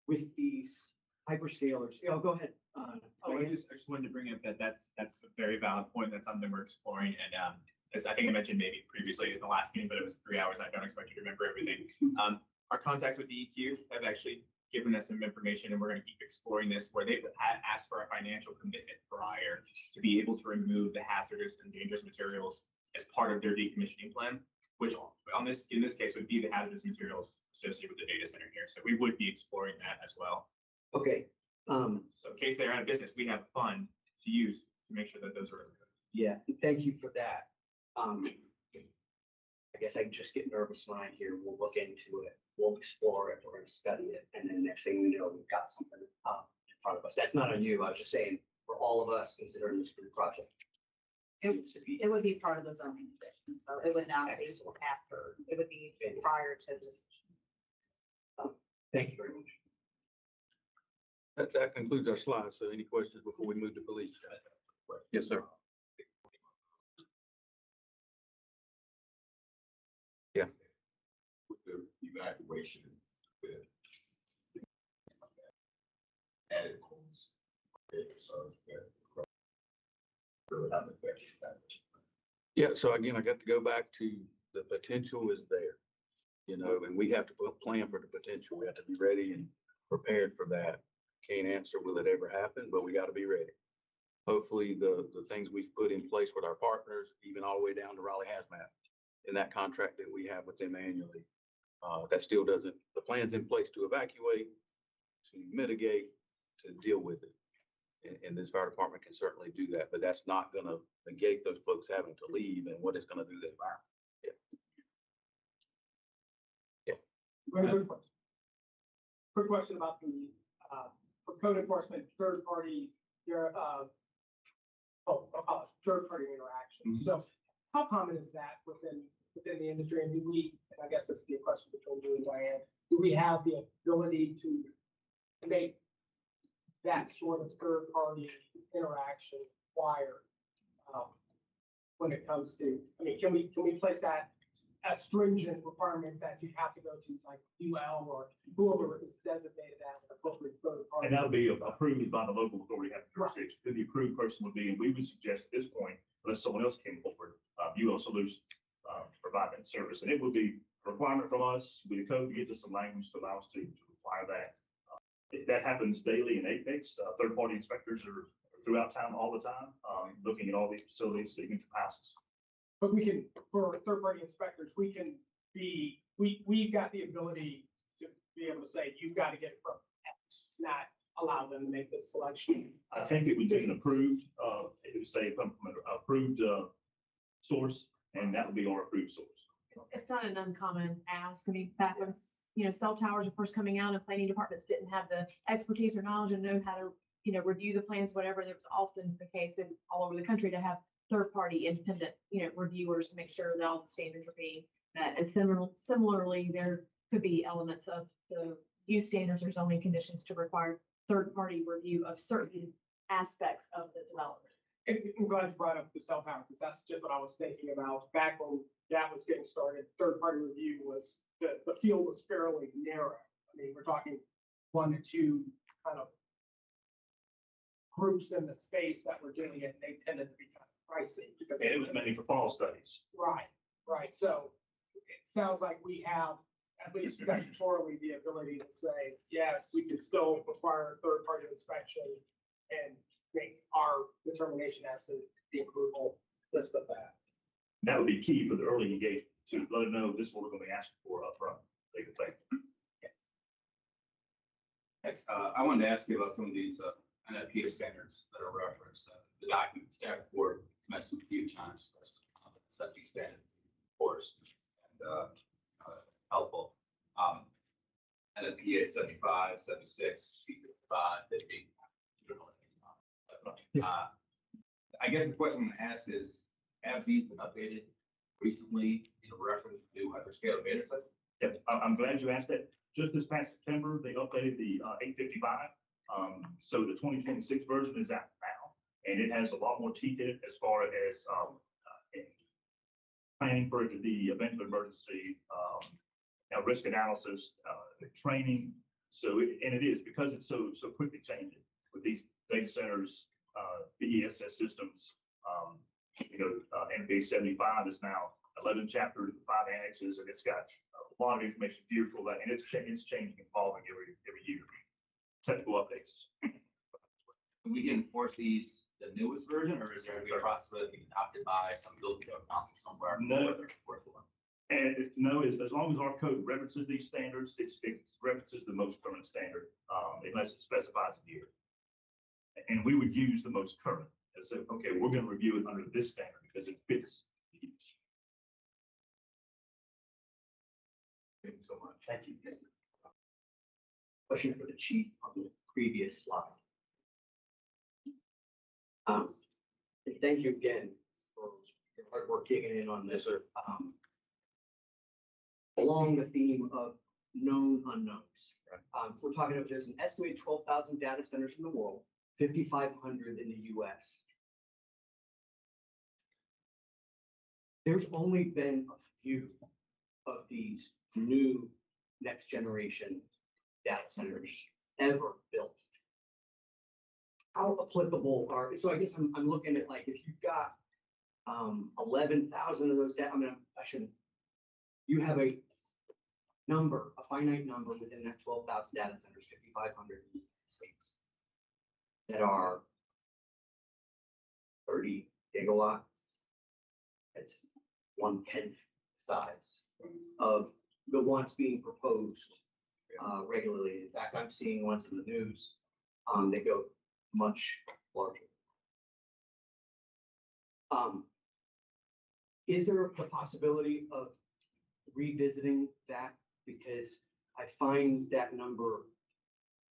with these hyperscalers, go ahead. I just wanted to bring up that's a very valid point. That's something we're exploring. And as I think I mentioned maybe previously at the last meeting, but it was 3 hours. I don't expect you to remember everything. Our contacts with DEQ have actually given us some information, and we're going to keep exploring this, where they've asked for a financial commitment prior to be able to remove the hazardous and dangerous materials as part of their decommissioning plan, which in this case would be the hazardous materials associated with the data center here. So we would be exploring that as well. Okay. So in case they're out of business, we have a fund to use to make sure that those are. Yeah, thank you for that. I guess I can just get nervous when I hear we'll look into it, we'll explore it, we're going to study it, and then next thing we know, we've got something in front of us. That's not on you. I was just saying for all of us considering this group project. Seems to be. It would be part of the zoning condition, so it would not be Excellent. after, it would be prior to this. Thank you very much. That concludes our slides. So any questions before we move to police? Yes, sir. Yeah. With the evacuation, with added homes. So that really have affected that. Yeah, so again, I got to go back to the potential is there, and we have to plan for the potential. We have to be ready and prepared for that. Can't answer will it ever happen, but we got to be ready. Hopefully the things we've put in place with our partners, even all the way down to Raleigh Hazmat, in that contract that we have with them annually, that still doesn't, the plan's in place to evacuate, to mitigate, to deal with it. And this fire department can certainly do that, but that's not gonna negate those folks having to leave and what it's gonna do to the environment. Yeah. Very good question. Quick question about the, for code enforcement, third party, third-party interaction. So how common is that within the industry? And do we, and I guess this would be a question between you and Diane, do we have the ability to make that sort of third-party interaction required when it comes to, I mean, can we place that as stringent requirement that you have to go to like UL or whoever is designated as an appropriate third party? And that'll be approved by the local authority having jurisdiction. Who the approved person would be, and we would suggest at this point, unless someone else came forward, UL Solutions provide that service. And it would be a requirement from us with the code to get us some language to allow us to require that. That happens daily in Apex. Third-party inspectors are throughout town all the time, looking at all these facilities, seeking passes. But we can, for third-party inspectors, we can be, we've got the ability to be able to say, you've got to get it from X, not allow them to make this selection. I think it would be an approved, it would say from an approved source, and that would be our approved source. It's not an uncommon ask. I mean, back when, cell towers were first coming out and planning departments didn't have the expertise or knowledge and know how to, review the plans, whatever. There was often the case in all over the country to have third-party independent, reviewers to make sure that all the standards are being met. And similarly, there could be elements of the use standards or zoning conditions to require third-party review of certain aspects of the development. I'm glad you brought up the cell tower, because that's just what I was thinking about. Back when that was getting started, third-party review was, the field was fairly narrow. I mean, we're talking 1 to 2 kind of groups in the space that were doing it, and they tended to be kind of pricey. Because And it was mainly for fall studies. Right. So it sounds like we have, at least statutorily, the ability to say, yes, we could still require third-party inspection and make our determination as to the approval list of that. That would be key for the early engagement to let them know this is what we're going to be asking for upfront. They could think. Next, I wanted to ask you about some of these NFPA standards that are referenced. The document staff report mentioned a few times, set these standard reports and helpful. NFPA 75, 76, 55, 50. I guess the question I'm going to ask is, have these been updated recently in reference to hyperscale data set? Yep, I'm glad you asked that. Just this past September, they updated the 855. So the 2026 version is out now, and it has a lot more teeth in it as far as planning for the event of emergency, risk analysis, training. So, and it is because it's so quickly changing with these data centers, BESS systems. NBA 75 is now 11 chapters, 5 annexes, and it's got a lot of information here for that, and it's changing, evolving every year. Technical updates. We can enforce these, the newest version, or is there a process that being adopted by some building code council somewhere? No. And as long as our code references these standards, it references the most current standard, unless it specifies a year. And we would use the most current and say, okay, we're going to review it under this standard because it fits the use. Thank you so much. Thank you. Question for the chief on the previous slide. And thank you again for your hard work digging in on this. Along the theme of known unknowns. We're talking about there's an estimated 12,000 data centers in the world, 5,500 in the US. There's only been a few of these new next generation data centers ever built. How applicable are, so I guess I'm looking at, like, if you've got 11,000 of those, you have a finite number within that 12,000 data centers, 5,500 in the United States, that are 30 gigawatts. That's 1/10 size of the ones being proposed regularly. In fact, I'm seeing ones in the news, they go much larger. Is there a possibility of revisiting that? Because I find that number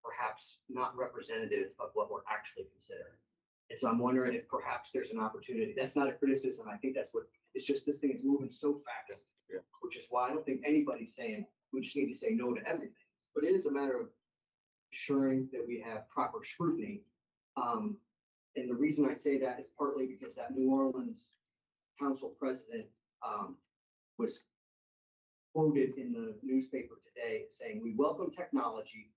perhaps not representative of what we're actually considering. And so I'm wondering if perhaps there's an opportunity. That's not a criticism. I think that's what, it's just this thing is moving so fast, which is why I don't think anybody's saying we just need to say no to everything. But it is a matter of ensuring that we have proper scrutiny. And the reason I say that is partly because that New Orleans council president was quoted in the newspaper today saying, "We welcome technology,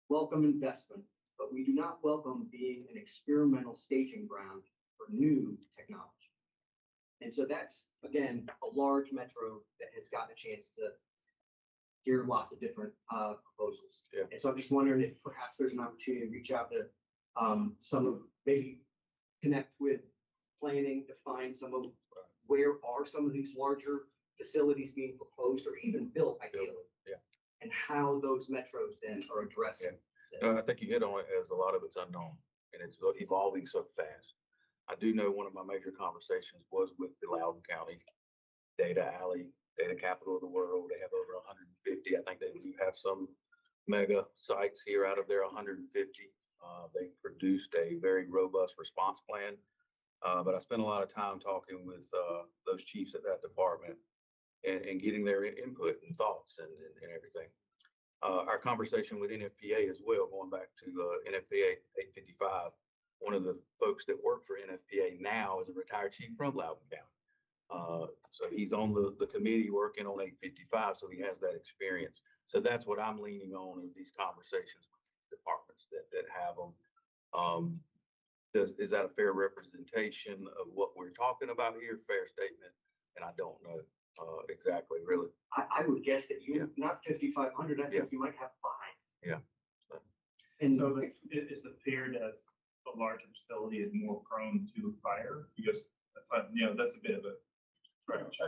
welcome investment, but we do not welcome being an experimental staging ground for new technology." And so that's, again, a large metro that has gotten a chance to hear lots of different proposals. Yeah. And so I'm just wondering if perhaps there's an opportunity to reach out to some of, maybe connect with planning to find some of where are some of these larger facilities being proposed or even built ideally. Yeah. And how those metros then are addressing. No, I think you hit on it, as a lot of it's unknown and it's evolving so fast. I do know one of my major conversations was with the Loudoun County Data Alley, data capital of the world. They have over 150. I think they do have some mega sites here out of their 150. They've produced a very robust response plan. But I spent a lot of time talking with those chiefs at that department and getting their input and thoughts and everything. Our conversation with NFPA as well, going back to NFPA 855, one of the folks that work for NFPA now is a retired chief from Loudoun County. So he's on the committee working on 855, so he has that experience. So that's what I'm leaning on in these conversations with departments that have them. Is that a fair representation of what we're talking about here? Fair statement. And I don't know exactly, really. I would guess that you, not 5,500, I think you might have 5. Yeah. And So is the fear that a larger facility is more prone to fire? Because, that's a bit of a stretch.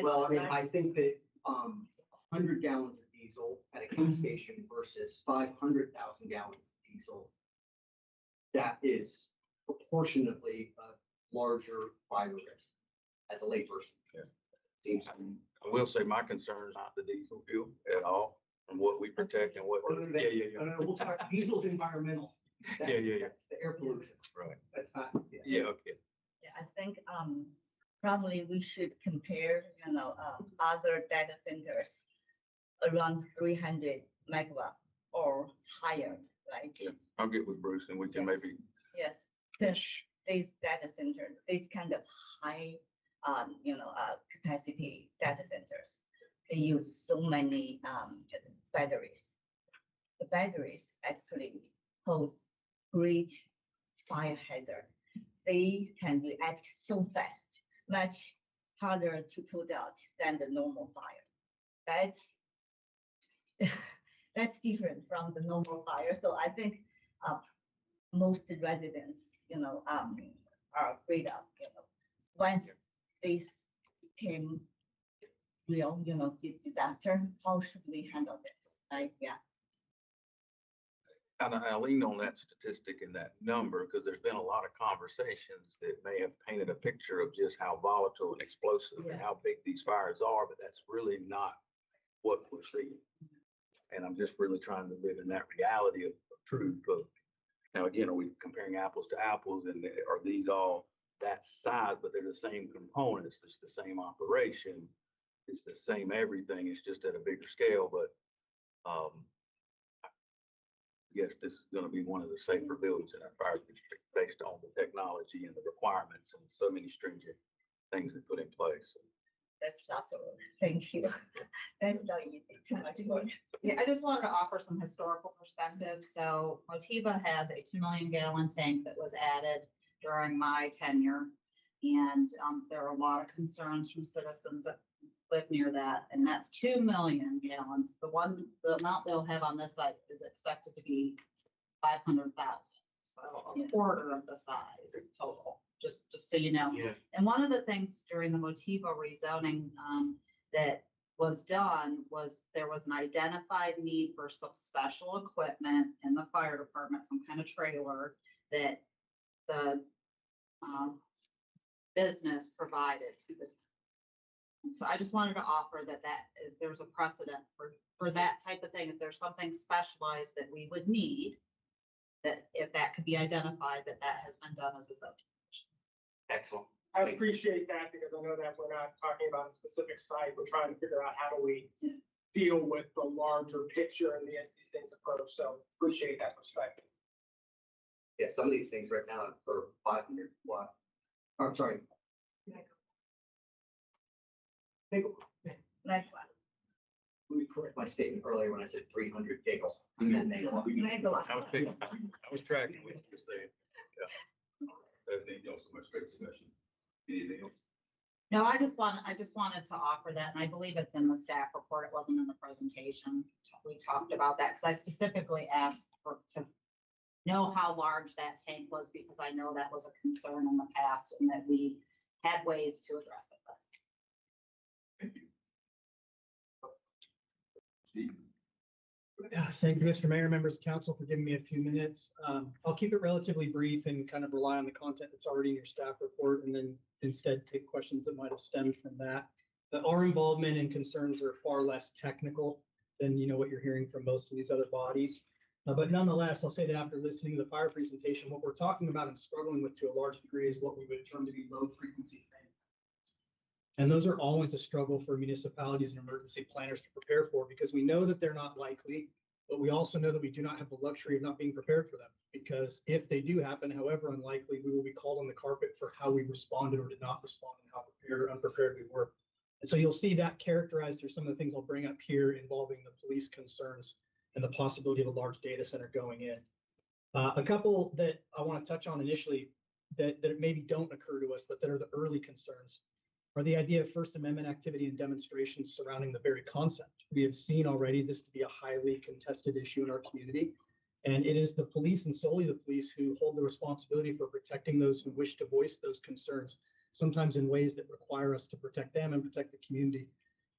well, I mean, I think that 100 gallons of diesel at a gas station versus 500,000 gallons of diesel, that is proportionately a larger fire risk as a layperson. Yeah. Seems. I will say my concern is not the diesel fuel at all, and what we protect and what. No, we'll talk, diesel's environmental. That's, Yeah. That's the air pollution. Right. That's not. Yeah, okay. Yeah, I think probably we should compare, other data centers around 300 megawatt or higher, right? Yeah. I'll get with Bruce and we can Yes. maybe. Yes, these data centers, this kind of high capacity data centers. They use so many batteries. The batteries actually pose great fire hazard. They can react so fast, much harder to put out than the normal fire. That's different from the normal fire. So I think most residents, are afraid of, once this became real, disaster, how should we handle this? Right? Yeah. And I leaned on that statistic and that number because there's been a lot of conversations that may have painted a picture of just how volatile and explosive and how big these fires are, but that's really not what we're seeing. And I'm just really trying to live in that reality of truth. Of, now, again, are we comparing apples to apples, and are these all that size, but they're the same components, it's the same operation, it's the same everything, it's just at a bigger scale, but yes, this is going to be one of the safer buildings in our fire district based on the technology and the requirements and so many stringent things that put in place. That's lots of work. Thank you. That's not easy. Too much work. Yeah, I just wanted to offer some historical perspective. So Motiva has a 2 million gallon tank that was added during my tenure. And there are a lot of concerns from citizens that live near that. And that's 2 million gallons. The amount they'll have on this site is expected to be 500,000. So a quarter of the size total, just so you know. Yeah. And one of the things during the Motiva rezoning that was done was there was an identified need for some special equipment in the fire department, some kind of trailer that the business provided to the town. And so I just wanted to offer that there's a precedent for that type of thing. If there's something specialized that we would need, that if that could be identified, that has been done as a subdivision. Excellent. I appreciate that because I know that we're not talking about a specific site. We're trying to figure out how do we deal with the larger picture and these things approach. So appreciate that perspective. Yeah, some of these things right now are 500 watt. I'm sorry. Like Let me correct my statement earlier when I said 300 gigawatt. I meant megawatt. megawatt. I was tracking what you were saying. Thank you all so much for the discussion. Anything else? No, I just wanted to offer that, and I believe it's in the staff report. It wasn't in the presentation. We talked about that because I specifically asked to know how large that tank was because I know that was a concern in the past and that we had ways to address it. Thank you. Steve? Yeah, thank you, Mr. Mayor, members of council, for giving me a few minutes. I'll keep it relatively brief and kind of rely on the content that's already in your staff report and then instead take questions that might have stemmed from that. Our involvement and concerns are far less technical than what you're hearing from most of these other bodies. But nonetheless, I'll say that after listening to the fire presentation, what we're talking about and struggling with to a large degree is what we would term to be low frequency things. And those are always a struggle for municipalities and emergency planners to prepare for because we know that they're not likely, but we also know that we do not have the luxury of not being prepared for them. Because if they do happen, however unlikely, we will be called on the carpet for how we responded or did not respond and how prepared or unprepared we were. And so you'll see that characterized through some of the things I'll bring up here involving the police concerns and the possibility of a large data center going in. A couple that I want to touch on initially that maybe don't occur to us, but that are the early concerns are the idea of First Amendment activity and demonstrations surrounding the very concept. We have seen already this to be a highly contested issue in our community. And it is the police and solely the police who hold the responsibility for protecting those who wish to voice those concerns, sometimes in ways that require us to protect them and protect the community.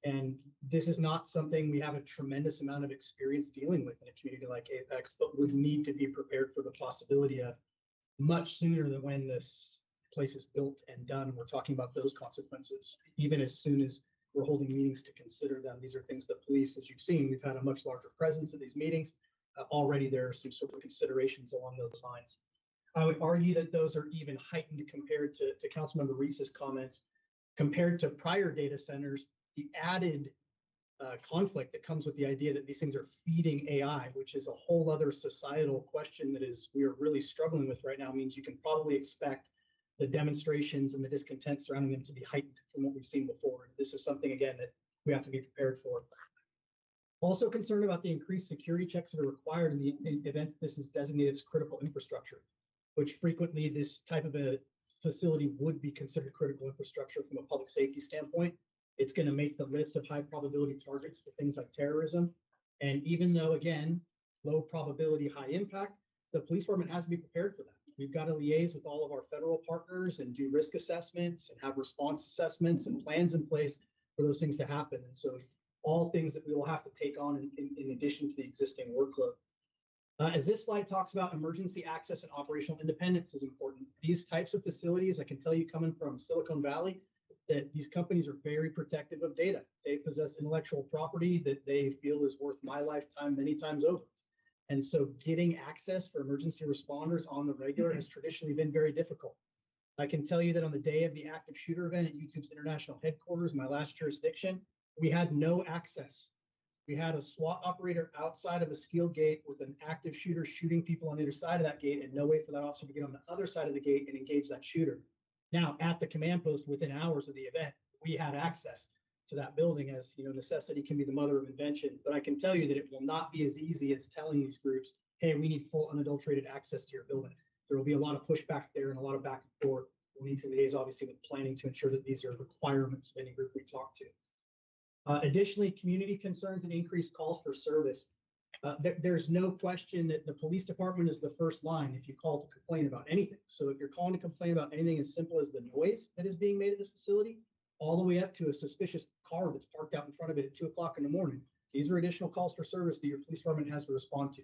And this is not something we have a tremendous amount of experience dealing with in a community like Apex, but would need to be prepared for the possibility of much sooner than when this place is built and done. We're talking about those consequences, even as soon as we're holding meetings to consider them. These are things that police, as you've seen, we've had a much larger presence at these meetings. Already there are some sort of considerations along those lines. I would argue that those are even heightened compared to Councilmember Reese's comments. Compared to prior data centers, the added conflict that comes with the idea that these things are feeding AI, which is a whole other societal question that we are really struggling with right now, means you can probably expect the demonstrations and the discontent surrounding them to be heightened from what we've seen before. This is something, again, that we have to be prepared for. Also concerned about the increased security checks that are required in the event that this is designated as critical infrastructure, which frequently this type of a facility would be considered critical infrastructure from a public safety standpoint. It's going to make the list of high probability targets for things like terrorism. And even though, again, low probability, high impact, the police department has to be prepared for that. We've got to liaise with all of our federal partners and do risk assessments and have response assessments and plans in place for those things to happen. And so all things that we will have to take on in addition to the existing workload. As this slide talks about, emergency access and operational independence is important. These types of facilities, I can tell you coming from Silicon Valley, that these companies are very protective of data. They possess intellectual property that they feel is worth my lifetime many times over. And so getting access for emergency responders on the regular has traditionally been very difficult. I can tell you that on the day of the active shooter event at YouTube's international headquarters, my last jurisdiction, we had no access. We had a SWAT operator outside of a steel gate with an active shooter shooting people on the other side of that gate and no way for that officer to get on the other side of the gate and engage that shooter. Now, at the command post within hours of the event, we had access to that building. As you know, necessity can be the mother of invention, but I can tell you that it will not be as easy as telling these groups, hey, we need full unadulterated access to your building. There will be a lot of pushback there and a lot of back and forth. We'll need to liaise obviously with planning to ensure that these are requirements of any group we talk to. Additionally, community concerns and increased calls for service. There's no question that the police department is the first line if you call to complain about anything. So if you're calling to complain about anything as simple as the noise that is being made at this facility, all the way up to a suspicious car that's parked out in front of it at 2 o'clock in the morning, these are additional calls for service that your police department has to respond to.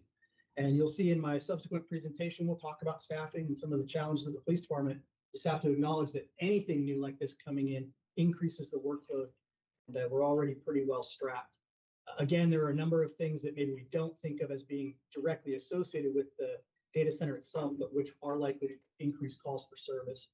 And you'll see in my subsequent presentation, we'll talk about staffing and some of the challenges of the police department. Just have to acknowledge that anything new like this coming in increases the workload, and we're already pretty well strapped. Again, there are a number of things that maybe we don't think of as being directly associated with the data center itself, but which are likely to increase calls for service.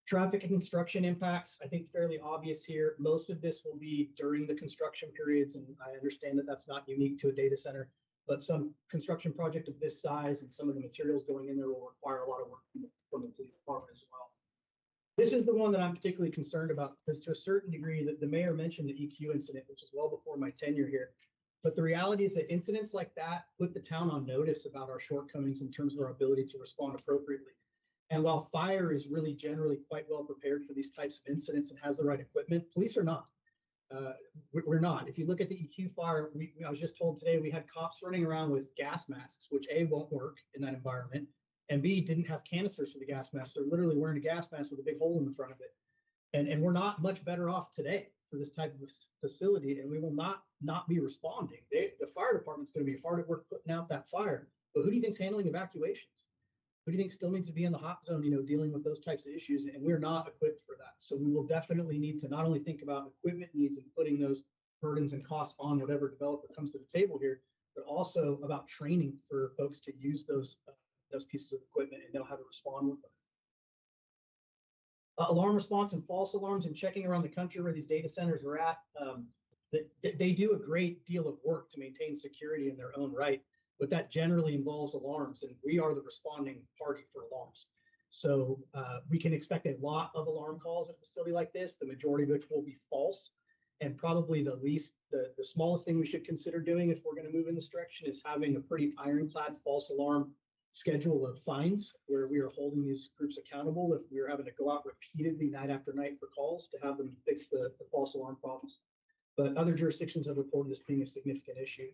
Traffic and construction impacts, I think fairly obvious here. Most of this will be during the construction periods, and I understand that that's not unique to a data center, but some construction project of this size and some of the materials going in there will require a lot of work from the police department as well. This is the one that I'm particularly concerned about, because to a certain degree that the mayor mentioned the EQ incident, which is well before my tenure here. But the reality is that incidents like that put the town on notice about our shortcomings in terms of our ability to respond appropriately. And while fire is really generally quite well prepared for these types of incidents and has the right equipment, police are not. We're not. If you look at the EQ fire, I was just told today we had cops running around with gas masks, which A, won't work in that environment, and B, didn't have canisters for the gas mask. They're literally wearing a gas mask with a big hole in the front of it. And we're not much better off today for this type of facility, and we will not be responding. The fire department's going to be hard at work putting out that fire. But who do you think's handling evacuations? Who do you think still needs to be in the hot zone, dealing with those types of issues? And we're not equipped for that. So we will definitely need to not only think about equipment needs and putting those burdens and costs on whatever developer comes to the table here, but also about training for folks to use those pieces of equipment and know how to respond with them. Alarm response and false alarms and checking around the country where these data centers are at. They do a great deal of work to maintain security in their own right, but that generally involves alarms, and we are the responding party for alarms. So we can expect a lot of alarm calls at a facility like this, the majority of which will be false. And probably the smallest thing we should consider doing if we're going to move in this direction is having a pretty ironclad false alarm schedule of fines where we are holding these groups accountable if we're having to go out repeatedly night after night for calls to have them fix the false alarm problems. But other jurisdictions have reported this being a significant issue.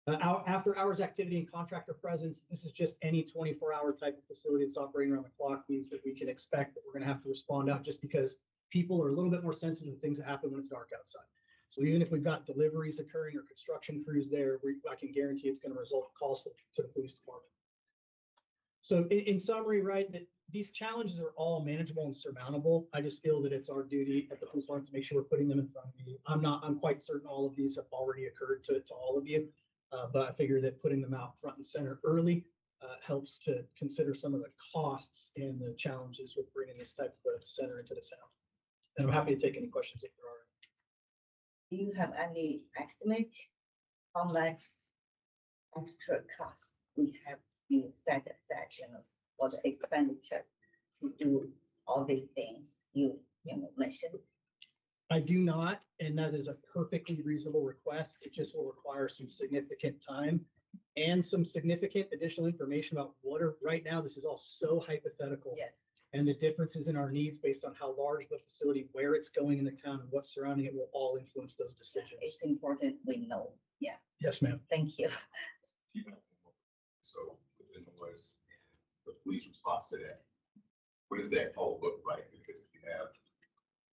After hours activity and contractor presence, this is just any 24-hour type of facility that's operating around the clock, means that we can expect that we're going to have to respond out just because people are a little bit more sensitive to things that happen when it's dark outside. So even if we've got deliveries occurring or construction crews there, I can guarantee it's going to result in calls to the police department. So in summary, right, that these challenges are all manageable and surmountable. I just feel that it's our duty at the police department to make sure we're putting them in front of you. I'm quite certain all of these have already occurred to all of you, but I figure that putting them out front and center early helps to consider some of the costs and the challenges with bringing this type of center into the town. And I'm happy to take any questions if there are. Do you have any estimate how much extra cost we have been set aside for the expenditure to do all these things you mentioned? I do not, and that is a perfectly reasonable request. It just will require some significant time and some significant additional information about what are, right now, this is all so hypothetical. Yes. And the differences in our needs based on how large the facility, where it's going in the town and what's surrounding it will all influence those decisions. It's important we know. Yeah, Yes, ma'am. thank you. So the noise and the police response to that. What does that all look like? Because if you have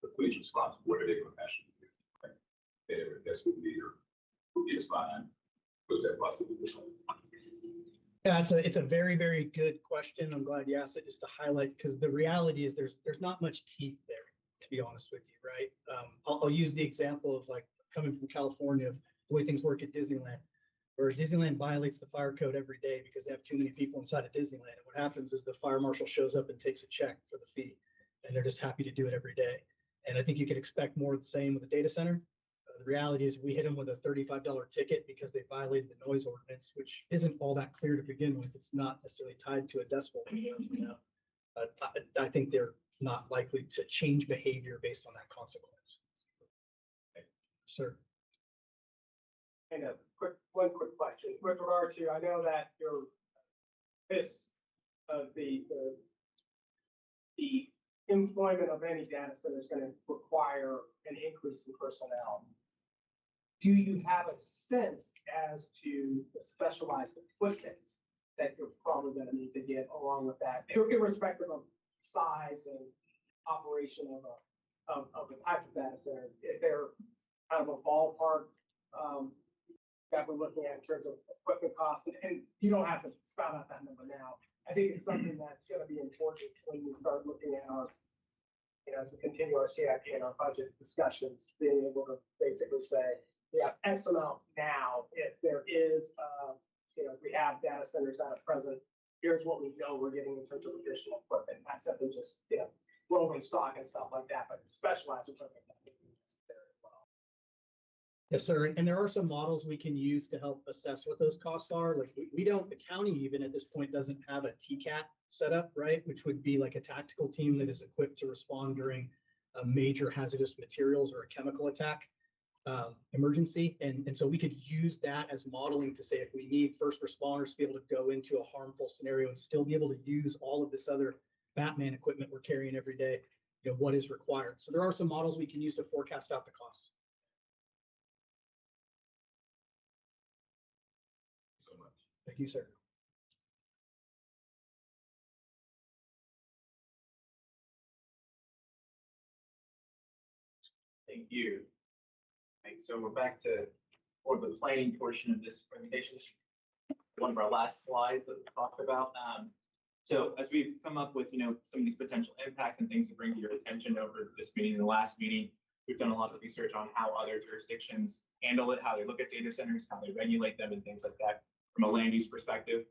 the police response, what are they going to actually do? Like, that's what leader who gets fined, put that bus in position. Yeah, it's a very, very good question. I'm glad you asked it just to highlight, because the reality is there's not much teeth there, to be honest with you, right? I'll use the example of like coming from California, of the way things work at Disneyland, where Disneyland violates the fire code every day because they have too many people inside of Disneyland. And what happens is the fire marshal shows up and takes a check for the fee, and they're just happy to do it every day. And I think you could expect more of the same with a data center. The reality is we hit them with a $35 ticket because they violated the noise ordinance, which isn't all that clear to begin with. It's not necessarily tied to a decibel. But I think they're not likely to change behavior based on that consequence. Sir. And one quick question with regard to, I know that your this of the employment of any data center is going to require an increase in personnel. Do you have a sense as to the specialized equipment that you're probably going to need to get along with that, irrespective of size and operation of the type of data center? Is there kind of a ballpark that we're looking at in terms of equipment costs? And you don't have to spout out that number now. I think it's something that's going to be important when we start looking at our, as we continue our CIP and our budget discussions, being able to basically say, we have X amount now. If there is, we have data centers that are present, here's what we know we're getting in terms of additional equipment. Not simply just, rolling stock and stuff like that, but specialized equipment that may be necessary as well. Yes, sir. And there are some models we can use to help assess what those costs are. Like we don't, the county even at this point doesn't have a TCAT set up, right? Which would be like a tactical team that is equipped to respond during a major hazardous materials or a chemical attack emergency. And so we could use that as modeling to say, if we need first responders to be able to go into a harmful scenario and still be able to use all of this other Batman equipment we're carrying every day, what is required. So there are some models we can use to forecast out the costs. So much. Thank you, sir. Thank you. So we're back to more of the planning portion of this presentation. One of our last slides that we talked about. So as we've come up with, some of these potential impacts and things to bring to your attention over this meeting and the last meeting, we've done a lot of research on how other jurisdictions handle it, how they look at data centers, how they regulate them and things like that from a land use perspective.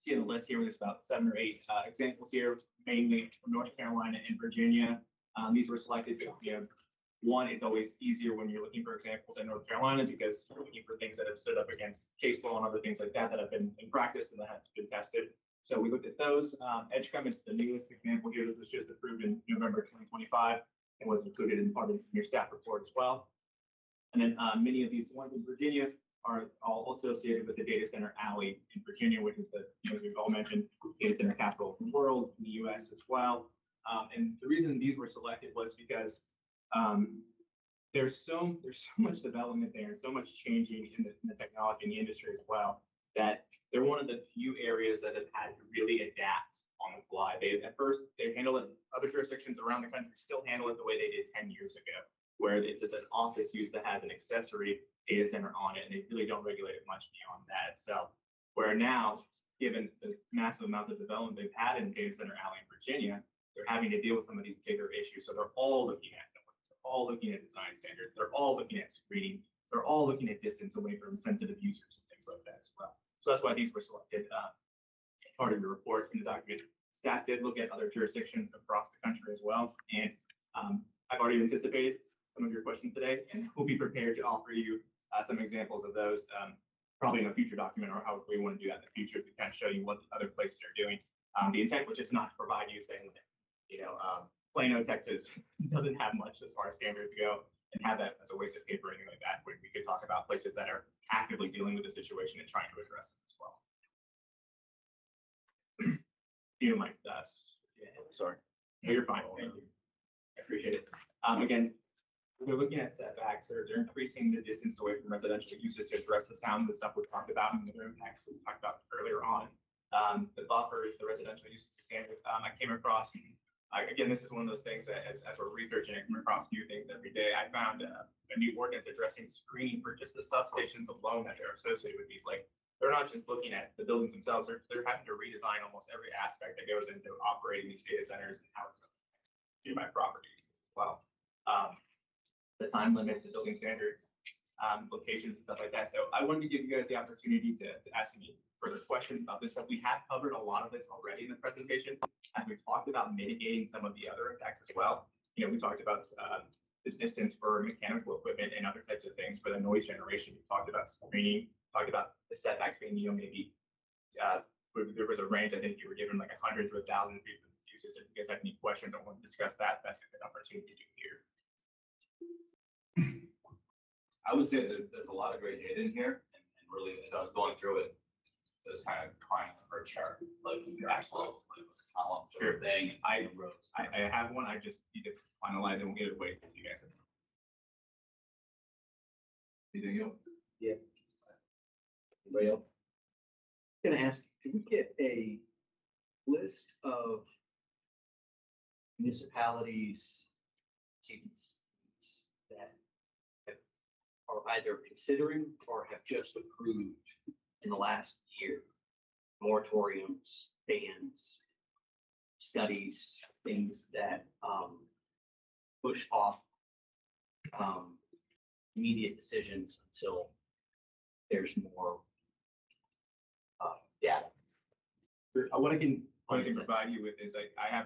See on the list here, there's about 7 or 8 examples here, mainly from North Carolina and Virginia. These were selected, one, it's always easier when you're looking for examples in North Carolina because you're looking for things that have stood up against case law and other things like that that have been in practice and that have been tested. So we looked at those. Edgecombe is the newest example here that was just approved in November 2025 and was included in part of your staff report as well. And then many of these ones in Virginia are all associated with the data center alley in Virginia, which is the, we've all mentioned, data center capital of the world, in the US as well. And the reason these were selected was because there's so much development there and so much changing in the technology in the industry as well, that they're one of the few areas that have had to really adapt on the fly. At first, they handle it, other jurisdictions around the country still handle it the way they did 10 years ago, where it's just an office use that has an accessory data center on it, and they really don't regulate it much beyond that itself. Where now, given the massive amounts of development they've had in data center alley in Virginia, they're having to deal with some of these bigger issues. So they're all looking at noise, they're all looking at design standards, they're all looking at screening, they're all looking at distance away from sensitive users and things like that as well. So that's why these were selected. Part of the report in the document, staff did look at other jurisdictions across the country as well. And I've already anticipated some of your questions today, and we'll be prepared to offer you some examples of those, probably in a future document or however we want to do that in the future to kind of show you what other places are doing. The intent was just not to provide you saying, Plano, Texas doesn't have much as far as standards go, and have that as a waste of paper or anything like that, when we could talk about places that are actively dealing with the situation and trying to address them as well. You might, Sorry. no, you're fine. Thank you. I appreciate it. Again, we're looking at setbacks. They're increasing the distance away from residential uses to address the sound, the stuff we talked about in the impacts we talked about earlier on. The buffers, the residential uses standards. I came across, again, this is one of those things that as we're researching, I come across new things every day. I found a new ordinance addressing screening for just the substations alone that are associated with these. Like, they're not just looking at the buildings themselves, they're having to redesign almost every aspect that goes into operating these data centers and how it's going to do my property as well. The time limits, the building standards, locations, and stuff like that. So I wanted to give you guys the opportunity to ask me further questions about this stuff. We have covered a lot of this already in the presentation, and we've talked about mitigating some of the other impacts as well. We talked about the distance for mechanical equipment and other types of things for the noise generation. We talked about screening, talked about the setbacks being, maybe there was a range, I think you were given like 100 to 1,000 feet for these uses. If you guys have any questions or want to discuss that, that's a good opportunity to do here. I would say there's a lot of great data in here, and really, as I was going through it, it was kind of crying on her chart, like your actual column sort of thing. I have one. I just need to finalize it. We'll get it away to you guys. Anything else? Yeah. Anybody else? Gonna ask, can we get a list of municipalities, cities that are either considering or have just approved in the last year moratoriums, bans, studies, things that push off immediate decisions until there's more data. What I can provide you with is I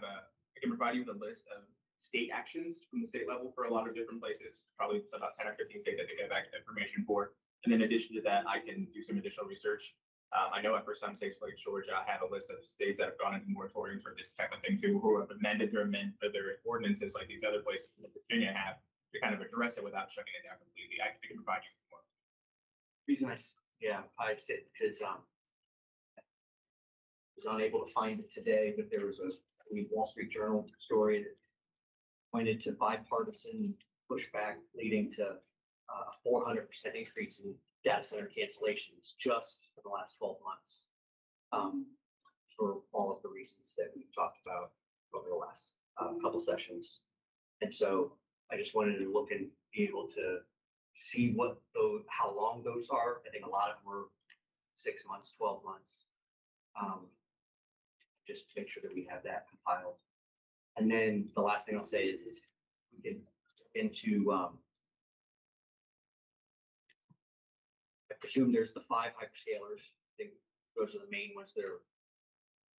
can provide you with a list of state actions from the state level for a lot of different places. Probably it's about 10 or 15 states that they get back information for. And then in addition to that, I can do some additional research. I know for some states like Georgia, I have a list of states that have gone into moratoriums for this type of thing too, who have amended their ordinances like these other places in Virginia have to kind of address it without shutting it down completely. I can provide you with more. Reason I said because was unable to find it today, but there was a Wall Street Journal story that pointed to bipartisan pushback leading to 400% increase in data center cancellations just in the last 12 months. For all of the reasons that we've talked about over the last couple sessions. And so I just wanted to look and be able to see how long those are. I think a lot of them were 6 months, 12 months. Just to make sure that we have that compiled. And then the last thing I'll say is we get into, I presume there's the 5 hyperscalers. I think those are the main ones that are,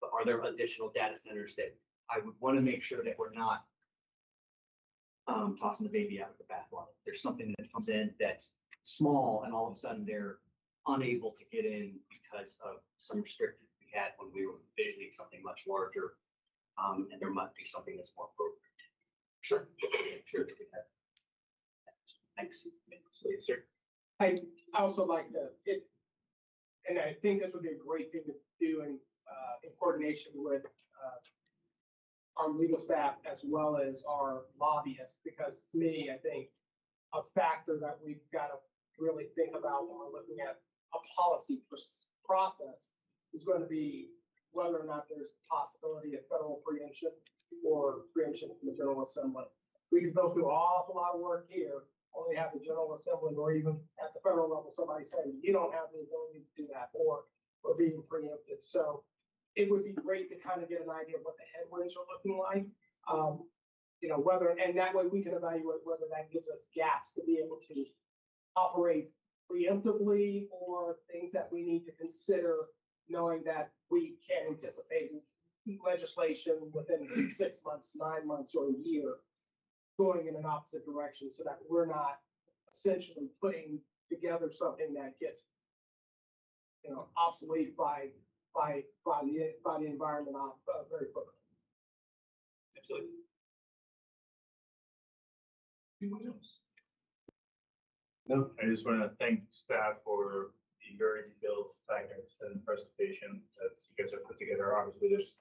but are there additional data centers that I would want to make sure that we're not tossing the baby out of the bathwater? There's something that comes in that's small and all of a sudden they're unable to get in because of some restrictions we had when we were envisioning something much larger. And there might be something that's more appropriate. Sure. Sure that we have. Thanks. Yes, sir. I also like and I think this would be a great thing to do in coordination with our legal staff as well as our lobbyists, because to me, I think a factor that we've got to really think about when we're looking at a policy process is going to be whether or not there's possibility of federal preemption or preemption from the General Assembly. We could go through an awful lot of work here, only have the General Assembly or even at the federal level, somebody saying, you don't have the ability to do that or being preempted. So it would be great to kind of get an idea of what the headwinds are looking like. And that way we can evaluate whether that gives us gaps to be able to operate preemptively or things that we need to consider, knowing that we can't anticipate legislation within 6 months, 9 months, or a year going in an opposite direction, so that we're not essentially putting together something that gets obsolete by by the environment very quickly. Absolutely. Anyone else? No, I just want to thank staff for the very detailed packets and presentation that you guys have put together. Obviously, there's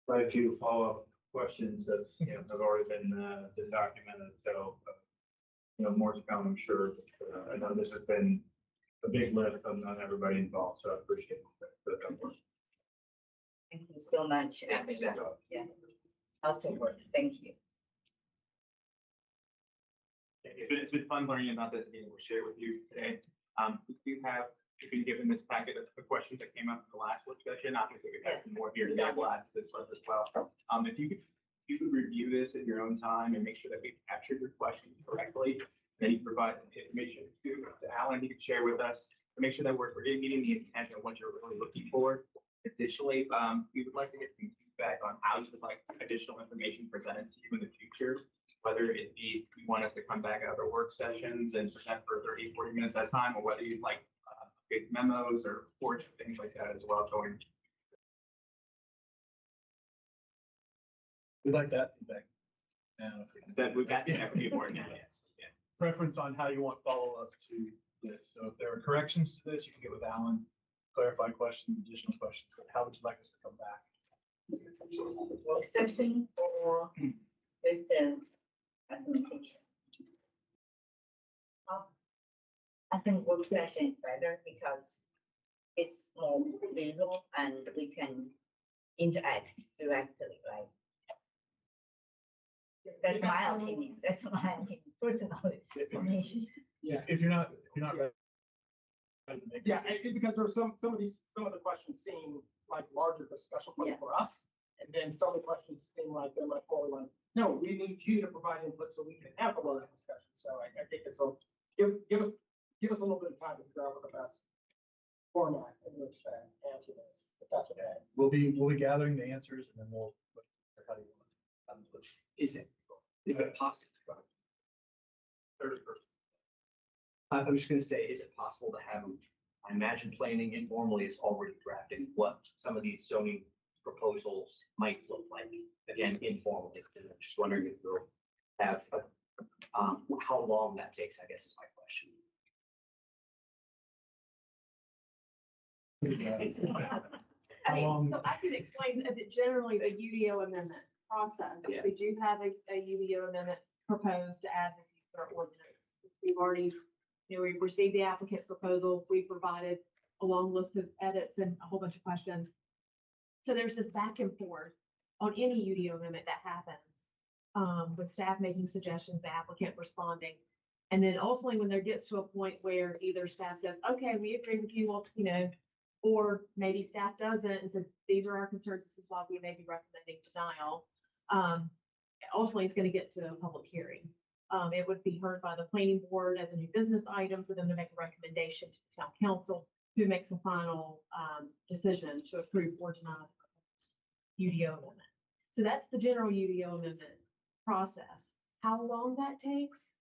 quite a few follow-up questions that's, have already been documented. So, more to come, I'm sure. I know this has been a big lift on everybody involved, so I appreciate that. Thank you so much. Yes. Also, thank you. It's been fun learning about this and being able to share with you today. We do have, if you've given this packet of the questions that came up in the last work session, obviously we have some more here today. We'll add to this list as well. If you could review this at your own time and make sure that we've captured your questions correctly, then you provide information to Alan, he could share with us to make sure that we're meeting the intent of what you're really looking for. Additionally, we would like to get some feedback on how you would like additional information presented to you in the future, whether it be you want us to come back at other work sessions and present for 30, 40 minutes at a time, or whether you'd like big memos or reports, things like that as well going. We like that feedback. That would be important. Yes. Yeah. Preference on how you want follow-up to this. So if there are corrections to this, you can get with Alan, clarify questions, additional questions. How would you like us to come back? Work session or there's a presentation? I think work session is better because it's more visual and we can interact directly, right? That's my opinion. That's my opinion, personally. For me. Yeah. If you're not ready. to make a Yeah, decision. because there's some of the questions seem like larger discussion points for us. And then some of the questions seem like they're much more like, no, we need you to provide input so we can have a larger discussion. So I think it's give us a little bit of time to figure out what the best format in which to answer this, if that's okay. We'll be gathering the answers and then we'll, how do you want to? Is it possible? I'm just gonna say, is it possible to have, I imagine planning informally is already drafting what some of these zoning proposals might look like, again, informally. And I'm just wondering if you'll have, how long that takes, I guess is my question. I mean, so I can explain that generally the UDO amendment process, Yeah. we do have a UDO amendment proposed to add this to our ordinance. We've already, we received the applicant's proposal, we provided a long list of edits and a whole bunch of questions. So there's this back and forth on any UDO amendment that happens, with staff making suggestions, the applicant responding. And then ultimately, when there gets to a point where either staff says, okay, we agree with you, well, or maybe staff doesn't and says, these are our concerns, this is why we may be recommending denial. Ultimately, it's going to get to a public hearing. It would be heard by the planning board as a new business item for them to make a recommendation to the town council, who makes a final decision to approve or deny the UDO amendment. So that's the general UDO amendment process. How long that takes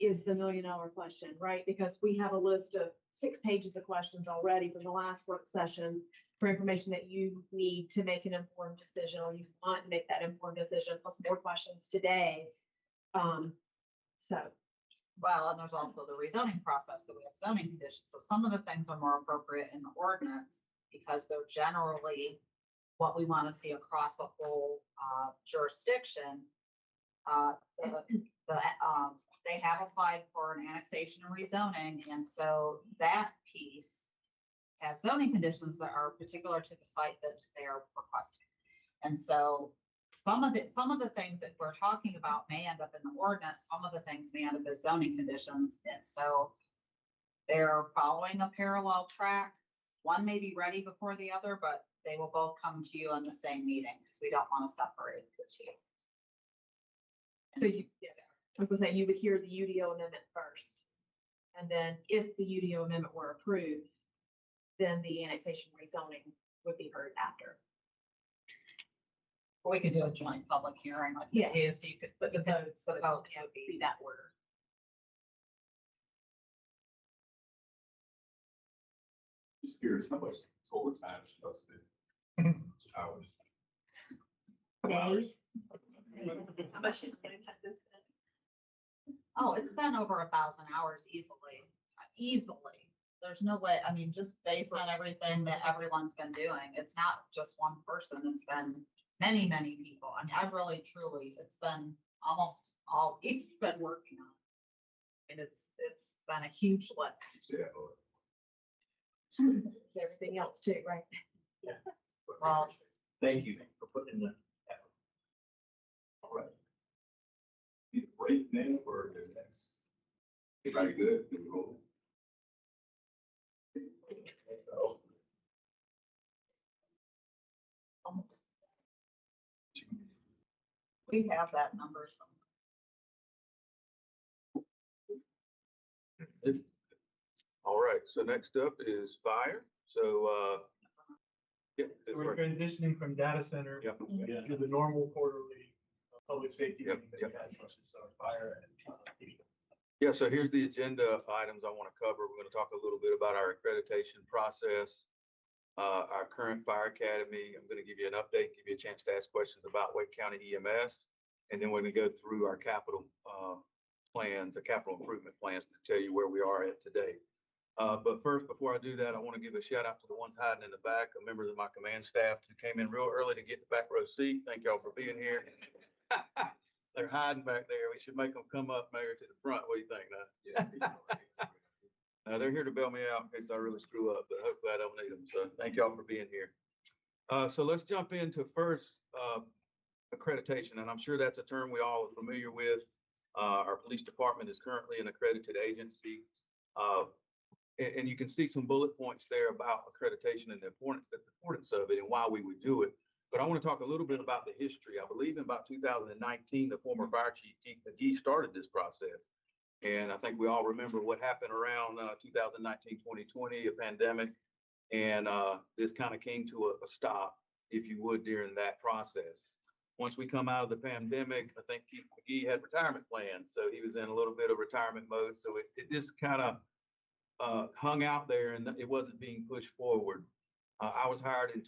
is the $1 million question, right? Because we have a list of 6 pages of questions already from the last work session for information that you need to make an informed decision, or you want to make that informed decision, plus more questions today. Well, and there's also the rezoning process. So we have zoning conditions. So some of the things are more appropriate in the ordinance because they're generally what we want to see across the whole jurisdiction. They have applied for an annexation and rezoning, and so that piece has zoning conditions that are particular to the site that they are requesting. And so some of the things that we're talking about may end up in the ordinance, some of the things may end up as zoning conditions. And so they're following a parallel track. One may be ready before the other, but they will both come to you on the same meeting because we don't want to separate the two. So I was gonna say, you would hear the UDO amendment first. And then if the UDO amendment were approved, then the annexation rezoning would be heard after. We could do a joint public hearing. Like so you could put the votes would be that order. Just curious, how much total time posted. Hours. Days. How much? Oh, it's been over 1,000 hours easily, easily. There's no way, I mean, just based on everything that everyone's been doing, it's not just one person, it's been many, many people. I mean, I've really, truly, it's been almost all we've been working on. And it's been a huge lift. Yeah. Everything else too, right? Well, Thank you for putting in the effort. All right. Need a break now or the next? Everybody good? Good roll. we have that number somewhere. All right, so next up is fire. So, yeah. So we're transitioning from data center Yep. to the normal quarterly public safety Yep, meeting that yep. we had, so fire and. Yeah, so here's the agenda items I want to cover. We're going to talk a little bit about our accreditation process, our current fire academy. I'm going to give you an update, give you a chance to ask questions about Wake County EMS. And then we're going to go through our capital plans, the capital improvement plans to tell you where we are at today. But first, before I do that, I want to give a shout out to the ones hiding in the back, members of my command staff who came in real early to get the back row seat. Thank y'all for being here. They're hiding back there. We should make them come up, Mayor, to the front. What do you think now? They're here to bail me out in case I really screw up, but hopefully I don't need them. So thank y'all for being here. So let's jump into first accreditation, and I'm sure that's a term we all are familiar with. Our police department is currently an accredited agency. And you can see some bullet points there about accreditation and the importance of it and why we would do it. But I want to talk a little bit about the history. I believe in about 2019, the former fire chief, Keith McGee, started this process. And I think we all remember what happened around 2019, 2020, a pandemic. And this kind of came to a stop, if you would, during that process. Once we come out of the pandemic, I think Keith McGee had retirement plans. So he was in a little bit of retirement mode. So it just kind of hung out there and it wasn't being pushed forward. I was hired in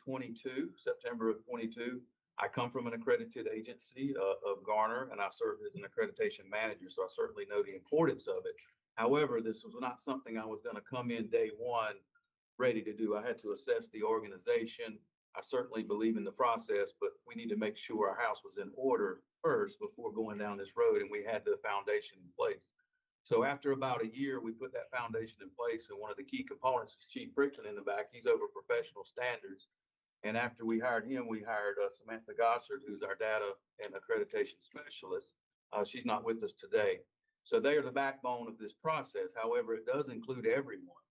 September of 22. I come from an accredited agency of Garner, and I served as an accreditation manager, so I certainly know the importance of it. However, this was not something I was going to come in day one ready to do. I had to assess the organization. I certainly believe in the process, but we need to make sure our house was in order first before going down this road, and we had the foundation in place. So after about a year, we put that foundation in place, and one of the key components is Chief Frickson in the back. He's over professional standards. And after we hired him, we hired Samantha Gossard, who's our data and accreditation specialist. She's not with us today. So they are the backbone of this process. However, it does include everyone.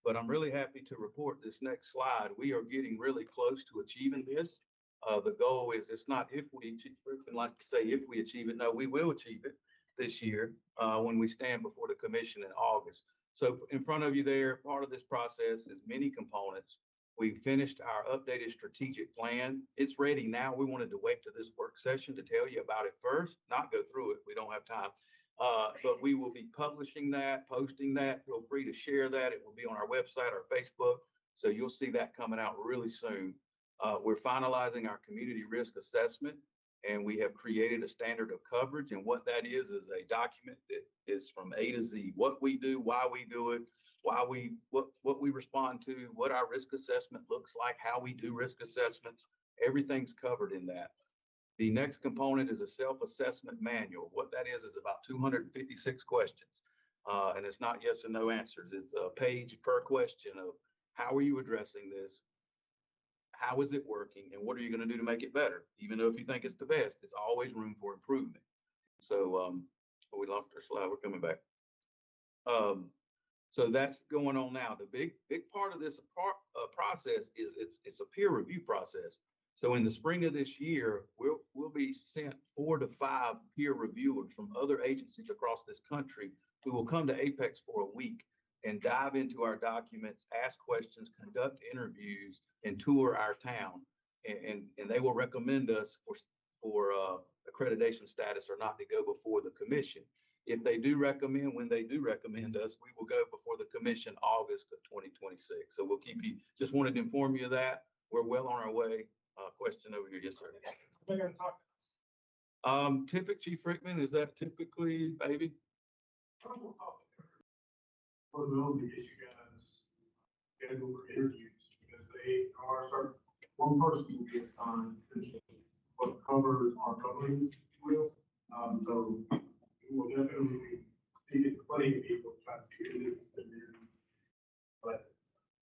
But I'm really happy to report this next slide. We are getting really close to achieving this. The goal is it's not if we, Chief Frickson likes to say if we achieve it. No, we will achieve it this year when we stand before the commission in August. So in front of you there, part of this process is many components. We finished our updated strategic plan. It's ready now. We wanted to wait to this work session to tell you about it first, not go through it. We don't have time. But we will be publishing that, posting that. Feel free to share that. It will be on our website, our Facebook. So you'll see that coming out really soon. We're finalizing our community risk assessment, and we have created a standard of coverage. And what that is a document that is from A to Z, what we do, why we do it, what we respond to, what our risk assessment looks like, how we do risk assessments, everything's covered in that. The next component is a self-assessment manual. What that is about 256 questions. And it's not yes or no answers. It's a page per question of how are you addressing this? How is it working? And what are you going to do to make it better? Even though if you think it's the best, it's always room for improvement. So we lost our slide. We're coming back. So that's going on now. The big part of this process is it's a peer review process. So in the spring of this year, we'll be sent 4 to 5 peer reviewers from other agencies across this country who will come to Apex for a week and dive into our documents, ask questions, conduct interviews, and tour our town. And they will recommend us for accreditation status or not to go before the commission. If they do recommend, when they do recommend us, we will go before the commission August of 2026. So we'll keep you, just wanted to inform you of that. We're well on our way. Question over here. Yes, sir. They're gonna talk. Chief Rickman, is that typically, baby? For those, because you guys schedule for interviews, because they are, sort of- one person will be assigned to what covers our governing will. So we will definitely be speaking to plenty of people, trying to see who it is. But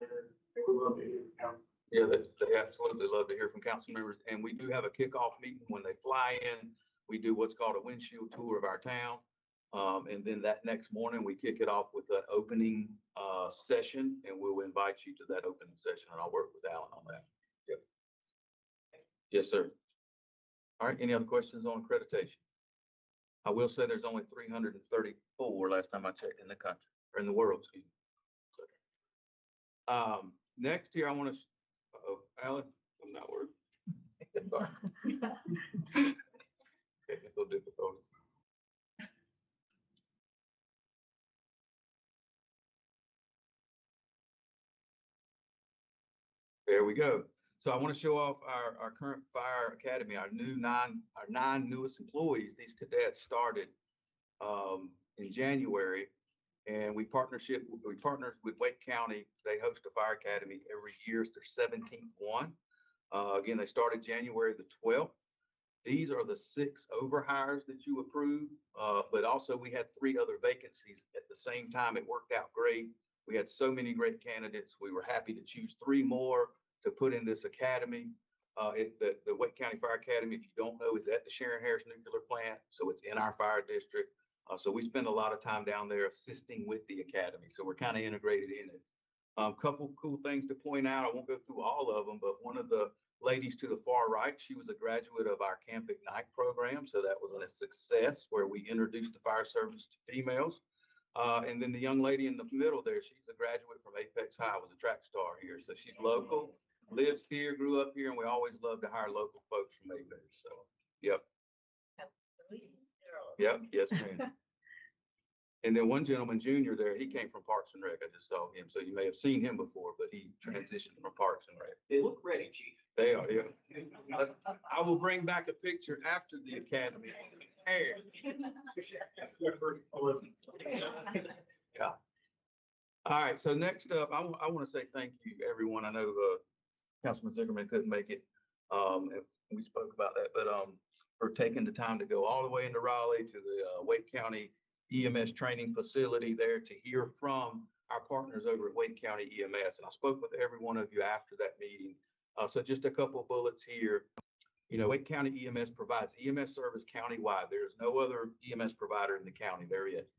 they would love to hear from council. Yeah, they absolutely love to hear from council members. And we do have a kickoff meeting when they fly in. We do what's called a windshield tour of our town. And then that next morning, we kick it off with an opening session, and we'll invite you to that opening session, and I'll work with Alan on that. Yep. Yes, sir. All right, any other questions on accreditation? I will say there's only 334 last time I checked in the country, or in the world, excuse me. Next here, I want to, Alan, I'm not worried. Technical difficulties. There we go. So I want to show off our current fire academy, our nine newest employees. These cadets started in January, and we partnered with Wake County. They host a fire academy every year. It's their 17th one. Again, they started January the 12th. These are the 6 overhires that you approved, but also we had 3 other vacancies at the same time. It worked out great. We had so many great candidates. We were happy to choose 3 more to put in this academy. The Wake County Fire Academy, if you don't know, is at the Sharon Harris Nuclear Plant. So it's in our fire district. So we spend a lot of time down there assisting with the academy. So we're kind of integrated in it. Couple cool things to point out. I won't go through all of them, but one of the ladies to the far right, she was a graduate of our Camp Ignite program. So that was a success where we introduced the fire service to females. And then the young lady in the middle there, she's a graduate from Apex High, was a track star here. So she's local, lives here, grew up here, and we always love to hire local folks from Apex. So, yep. Yep, yes, ma'am. And then one gentleman, Junior there, he came from Parks and Rec. I just saw him. So you may have seen him before, but he transitioned from Parks and Rec. They look ready, Chief. They are, yeah. I will bring back a picture after the academy. Yeah. All right, so next up, I want to say thank you, everyone. I know Councilman Zuckerman couldn't make it. And we spoke about that, but for taking the time to go all the way into Raleigh to the Wake County EMS training facility there to hear from our partners over at Wake County EMS. And I spoke with every one of you after that meeting. So just a couple of bullets here. You know, Wake County EMS provides EMS service countywide. There's no other EMS provider in the county. They're it.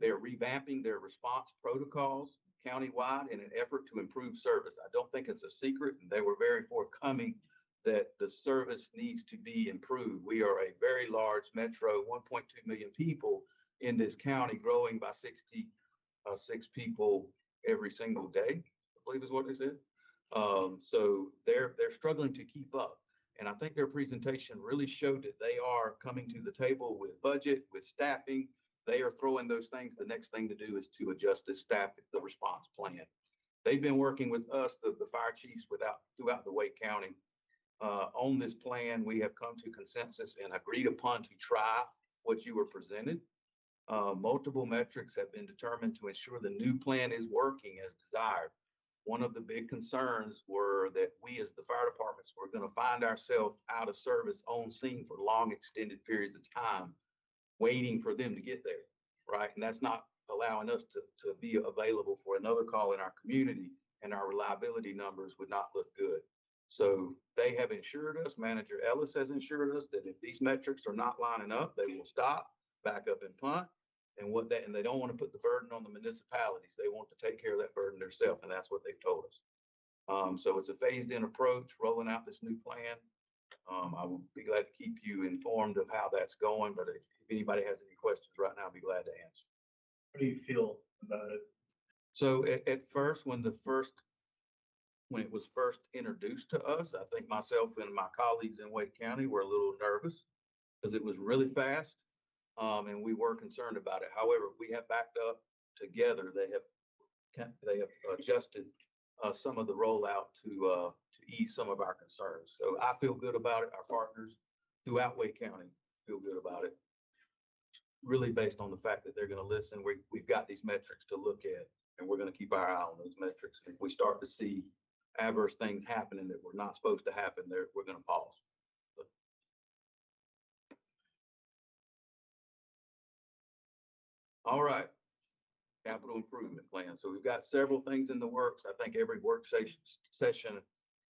They're revamping their response protocols countywide in an effort to improve service. I don't think it's a secret, and they were very forthcoming that the service needs to be improved. We are a very large metro, 1.2 million people in this county, growing by 66 people every single day, I believe is what they said. So they're struggling to keep up. And I think their presentation really showed that they are coming to the table with budget, with staffing. They are throwing those things. The next thing to do is to adjust the staff, the response plan. They've been working with us, the fire chiefs throughout the Wake County on this plan. We have come to consensus and agreed upon to try what you were presented. Multiple metrics have been determined to ensure the new plan is working as desired. One of the big concerns were that we as the fire departments were going to find ourselves out of service on scene for long extended periods of time, waiting for them to get there, right? And that's not allowing us to be available for another call in our community, and our reliability numbers would not look good. So they have assured us, Manager Ellis has assured us that if these metrics are not lining up, they will stop, back up and punt. And they don't want to put the burden on the municipalities. They want to take care of that burden themselves, and that's what they've told us. So it's a phased-in approach, rolling out this new plan. I will be glad to keep you informed of how that's going, but if anybody has any questions right now, I'll be glad to answer. How do you feel about it? So at first, when it was first introduced to us, I think myself and my colleagues in Wake County were a little nervous because it was really fast. And we were concerned about it. However, we have backed up together. They have adjusted some of the rollout to ease some of our concerns. So I feel good about it. Our partners throughout Wake County feel good about it. Really based on the fact that they're going to listen. We've got these metrics to look at, and we're going to keep our eye on those metrics. If we start to see adverse things happening that were not supposed to happen, we're going to pause. All right. Capital improvement plan. So we've got several things in the works. I think every work session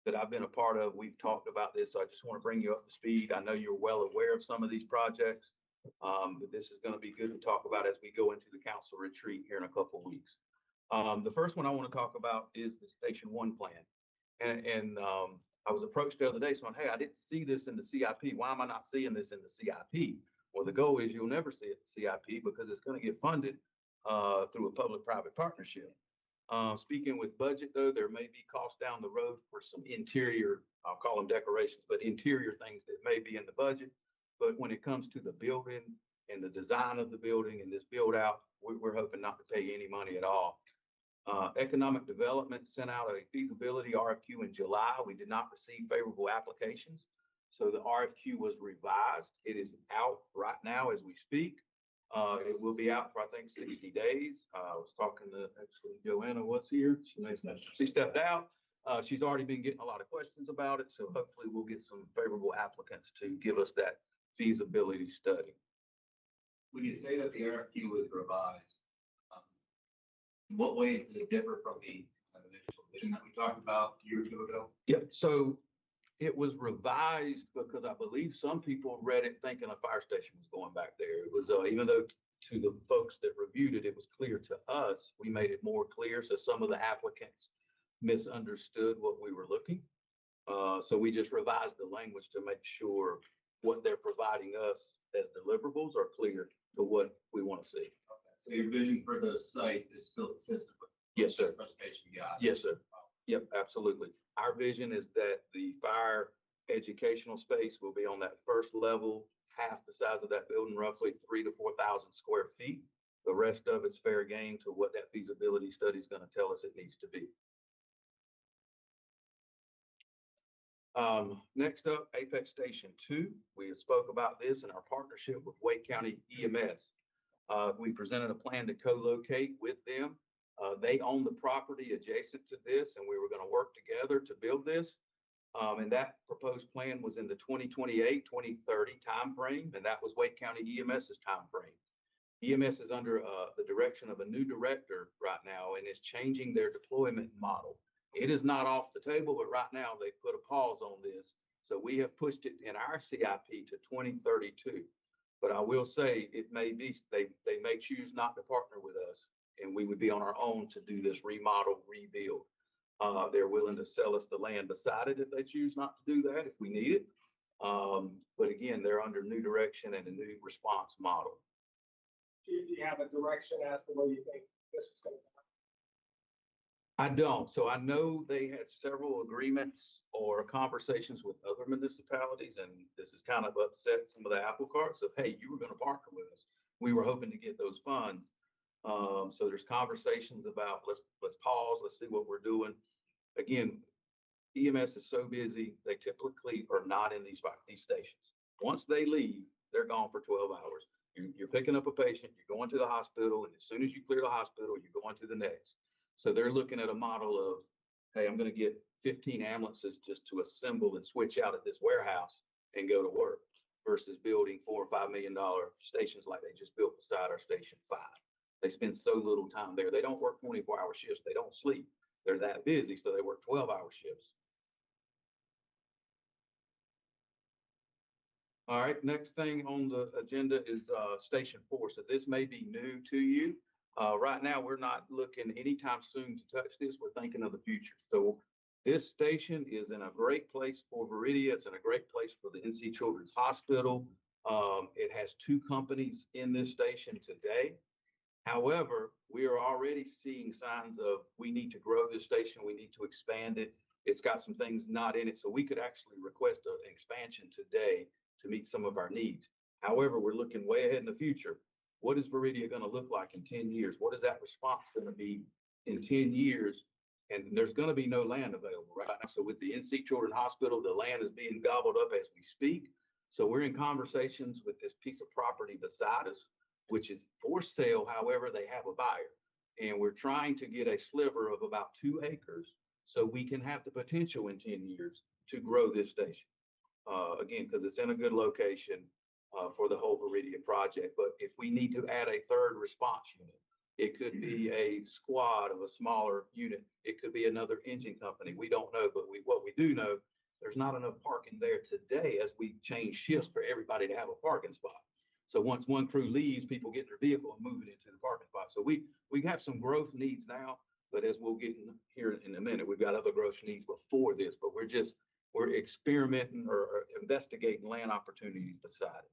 that I've been a part of, we've talked about this. So I just want to bring you up to speed. I know you're well aware of some of these projects, but this is going to be good to talk about as we go into the council retreat here in a couple of weeks. The first one I want to talk about is the Station 1 plan. And I was approached the other day saying, hey, I didn't see this in the CIP. Why am I not seeing this in the CIP? Well, the goal is you'll never see it in the CIP because it's going to get funded through a public-private partnership. Speaking with budget, though, there may be costs down the road for some interior, I'll call them decorations, but interior things that may be in the budget. But when it comes to the building and the design of the building and this build out, we're hoping not to pay any money at all. Economic Development sent out a feasibility RFQ in July. We did not receive favorable applications. So the RFQ was revised. It is out right now as we speak. It will be out for, I think, 60 days. I was talking to actually Joanna was here. She stepped out. She's already been getting a lot of questions about it. So hopefully we'll get some favorable applicants to give us that feasibility study. When you say that the RFQ was revised, in what ways did it differ from the initial vision that we talked about years ago? Yep. So it was revised because I believe some people read it thinking a fire station was going back there. It was, even though to the folks that reviewed it, it was clear to us, we made it more clear. So some of the applicants misunderstood what we were looking. So we just revised the language to make sure what they're providing us as deliverables are clear to what we want to see. Okay. So your vision for the site is still consistent with yes, sir. The specification you got? Yes, sir. Yep, absolutely. Our vision is that the fire educational space will be on that first level, half the size of that building, roughly 3,000 to 4,000 square feet. The rest of it's fair game to what that feasibility study is going to tell us it needs to be. Next up, Apex Station 2. We had spoke about this in our partnership with Wake County EMS. We presented a plan to co-locate with them. They own the property adjacent to this, and we were going to work together to build this. And that proposed plan was in the 2028, 2030 timeframe, and that was Wake County EMS's timeframe. EMS is under the direction of a new director right now and is changing their deployment model. It is not off the table, but right now they put a pause on this. So we have pushed it in our CIP to 2032. But I will say it may be, they may choose not to partner with us, and we would be on our own to do this remodel, rebuild. They're willing to sell us the land beside it if they choose not to do that, if we need it. But again, they're under new direction and a new response model. Do you have a direction as to where you think this is going to go? I don't. So I know they had several agreements or conversations with other municipalities, and this has kind of upset some of the apple carts of, hey, you were going to partner with us. We were hoping to get those funds. So there's conversations about let's pause, let's see what we're doing. Again, EMS is so busy, they typically are not in these stations. Once they leave, they're gone for 12 hours. You're picking up a patient, you're going to the hospital, and as soon as you clear the hospital, you're going to the next. So they're looking at a model of, hey, I'm going to get 15 ambulances just to assemble and switch out at this warehouse and go to work versus building $4 or $5 million stations like they just built beside our Station 5. They spend so little time there. They don't work 24-hour shifts. They don't sleep. They're that busy, so they work 12-hour shifts. All right, next thing on the agenda is Station 4. So this may be new to you. Right now, we're not looking anytime soon to touch this. We're thinking of the future. So this station is in a great place for Veridia. It's in a great place for the NC Children's Hospital. It has 2 companies in this station today. However, we are already seeing signs of we need to grow this station. We need to expand it. It's got some things not in it. So we could actually request an expansion today to meet some of our needs. However, we're looking way ahead in the future. What is Veridia gonna look like in 10 years? What is that response gonna be in 10 years? And there's gonna be no land available right now. So with the NC Children's Hospital, the land is being gobbled up as we speak. So we're in conversations with this piece of property beside us, which is for sale. However, they have a buyer. And we're trying to get a sliver of about 2 acres so we can have the potential in 10 years to grow this station. Again, because it's in a good location for the whole Veridia project. But if we need to add a third response unit, it could be a squad of a smaller unit. It could be another engine company. We don't know, but what we do know, there's not enough parking there today as we change shifts for everybody to have a parking spot. So once one crew leaves, people get in their vehicle and move it into the parking spot. So we have some growth needs now, but as we'll get in here in a minute, we've got other growth needs before this, but we're experimenting or investigating land opportunities beside it.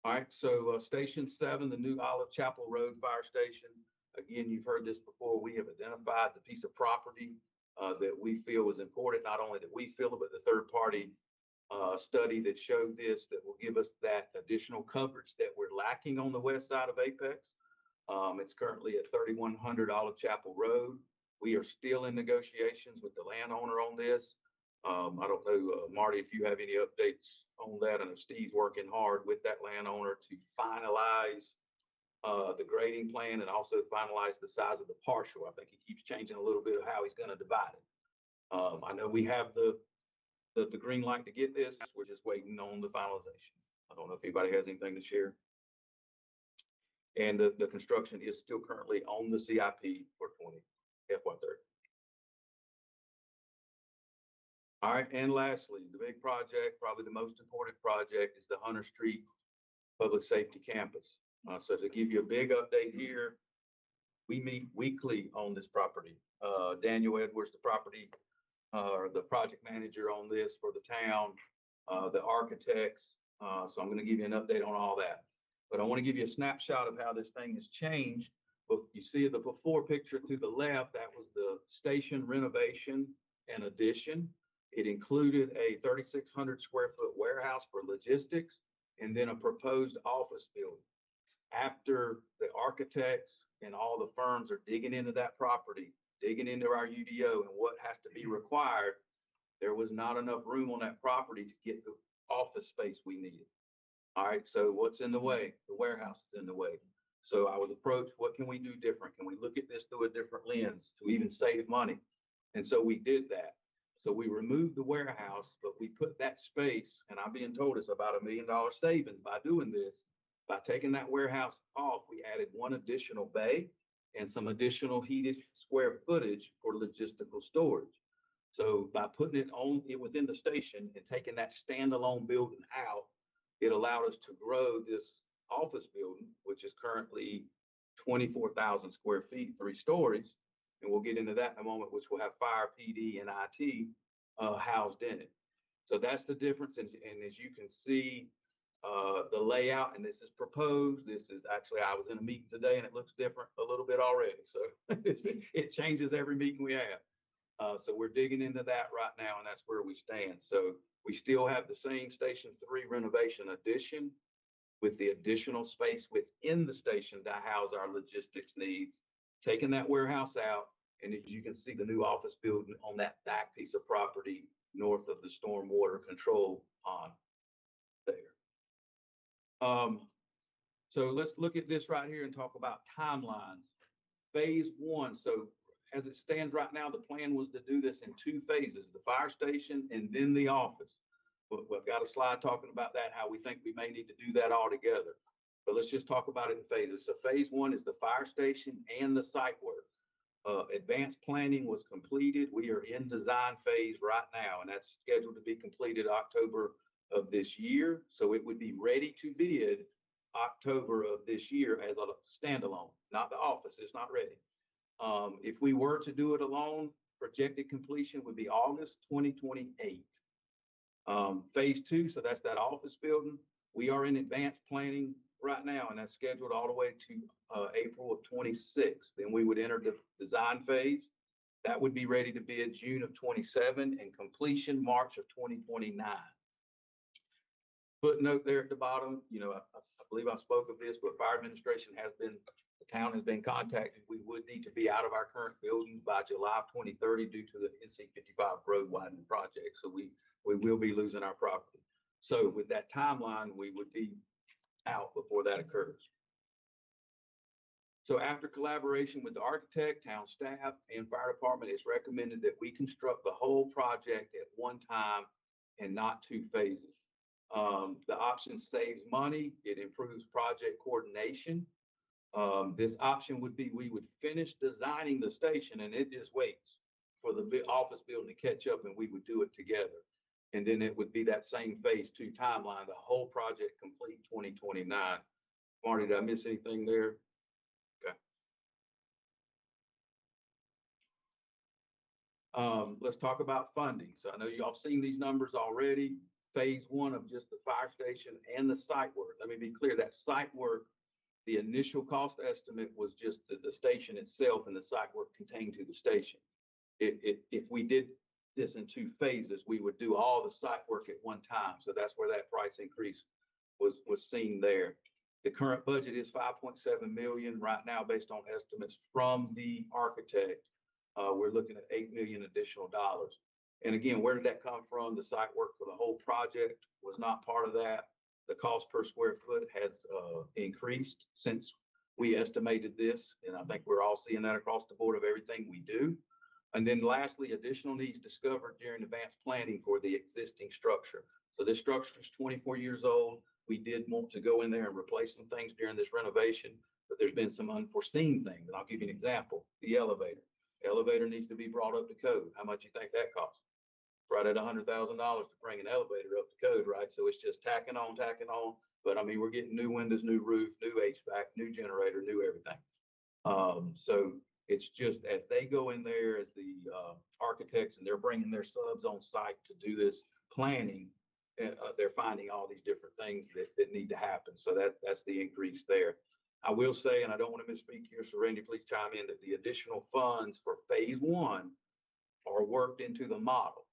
All right, so Station 7, the new Olive Chapel Road Fire Station. Again, you've heard this before. We have identified the piece of property that we feel is important. Not only that we feel it, but the third-party study that showed this, that will give us that additional coverage that we're lacking on the west side of Apex. It's currently at 3100 Olive Chapel Road. We are still in negotiations with the landowner on this. I don't know, Marty, if you have any updates on that. I know Steve's working hard with that landowner to finalize the grading plan and also finalize the size of the partial. I think he keeps changing a little bit of how he's going to divide it. I know we have the green light to get this. We're just waiting on the finalization. I don't know if anybody has anything to share. And the construction is still currently on the CIP for FY30. All right, and lastly, the big project, probably the most important project, is the Hunter Street Public Safety Campus. So to give you a big update here, we meet weekly on this property. Daniel Edwards, the project manager on this for the town, the architects. So I'm going to give you an update on all that. But I want to give you a snapshot of how this thing has changed. But you see the before picture to the left, that was the station renovation and addition. It included a 3,600 square foot warehouse for logistics and then a proposed office building. After the architects and all the firms are digging into that property, digging into our UDO and what has to be required, there was not enough room on that property to get the office space we needed. All right, so what's in the way? The warehouse is in the way. So I was approached, what can we do different? Can we look at this through a different lens to even save money? And so we did that. So we removed the warehouse, but we put that space, and I'm being told it's about $1 million savings by doing this. By taking that warehouse off, we added one additional bay and some additional heated square footage for logistical storage. So by putting it within the station and taking that standalone building out, it allowed us to grow this office building, which is currently 24,000 square feet, 3 stories. And we'll get into that in a moment, which will have fire, PD, and IT housed in it. So that's the difference. And as you can see, the layout, and this is proposed. This is actually, I was in a meeting today and it looks different a little bit already. So it changes every meeting we have. So we're digging into that right now, and that's where we stand. So we still have the same Station 3 renovation addition with the additional space within the station to house our logistics needs, taking that warehouse out. And as you can see, the new office building on that back piece of property north of the stormwater control pond there. So let's look at this right here and talk about timelines. Phase 1. So as it stands right now, the plan was to do this in 2 phases, the fire station and then the office. But we've got a slide talking about that, how we think we may need to do that all together. But let's just talk about it in phases. So phase 1 is the fire station and the site work. Advanced planning was completed. We are in design phase right now, and that's scheduled to be completed October of this year. So it would be ready to bid October of this year as a standalone, not the office. It's not ready. If we were to do it alone, projected completion would be August 2028. Phase 2, so that's that office building. We are in advanced planning right now, and that's scheduled all the way to April of 26. Then we would enter the design phase. That would be ready to bid June of 27 and completion March of 2029. footnote there at the bottom, you know, I believe I spoke of this, but fire administration has been, the town has been contacted. We would need to be out of our current building by July of 2030 due to the NC 55 road widening project. So we will be losing our property. So with that timeline, we would be out before that occurs. So after collaboration with the architect, town staff, and fire department, it's recommended that we construct the whole project at one time and not two phases. The option saves money. It improves project coordination. This option would be, we would finish designing the station and it just waits for the big office building to catch up and we would do it together. And then it would be that same phase 2 timeline, the whole project complete 2029. Marty, did I miss anything there? Okay. Let's talk about funding. So I know y'all seen these numbers already. Phase 1 of just the fire station and the site work. Let me be clear, that site work, the initial cost estimate was just the station itself and the site work contained to the station. If we did this in 2 phases, we would do all the site work at one time. So that's where that price increase was seen there. The current budget is 5.7 million right now, based on estimates from the architect. We're looking at $8 million additional dollars. And again, where did that come from? The site work for the whole project was not part of that. The cost per square foot has increased since we estimated this. And I think we're all seeing that across the board of everything we do. And then lastly, additional needs discovered during advanced planning for the existing structure. So this structure is 24 years old. We did want to go in there and replace some things during this renovation, but there's been some unforeseen things. And I'll give you an example. The elevator. Elevator needs to be brought up to code. How much do you think that costs? Right at $100,000 to bring an elevator up to code, right? So it's just tacking on. But I mean, we're getting new windows, new roof, new HVAC, new generator, new everything. So it's just as they go in there as the architects and they're bringing their subs on site to do this planning, they're finding all these different things that need to happen. So that's the increase there. I will say, and I don't want to misspeak here, so Randy, please chime in, that the additional funds for phase 1 are worked into the model.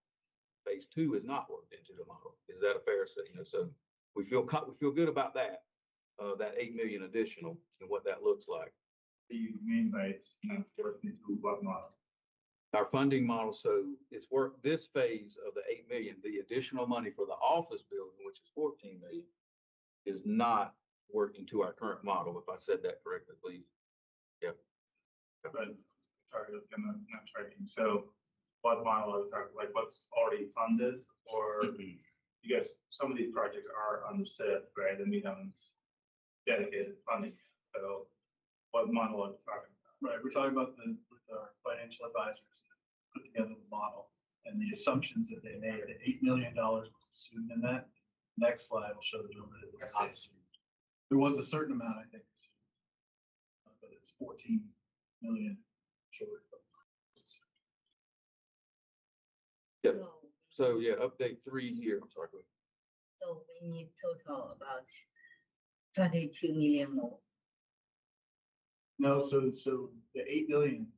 Phase 2 is not worked into the model. Is that a fair statement? So we feel good about that, that 8 million additional and what that looks like. What do you mean by it's not worked into what model? Our funding model, so it's worked this phase of the 8 million, the additional money for the office building, which is 14 million, is not worked into our current model. If I said that correctly, please. Yep. But not targeting. So what model are we talking, like what's already funded, or you guys, some of these projects are under SIP, right? And we haven't dedicated funding. So what model are we talking about? Right, we're talking about with our financial advisors, put together the model and the assumptions that they made. $8 million was assumed in that. Next slide will show the number that was not assumed. There was a certain amount, I think, but it's 14 million short. Yep. So yeah, update 3 here. I'm sorry. So we need total about 22 million more. No, so the 8 million,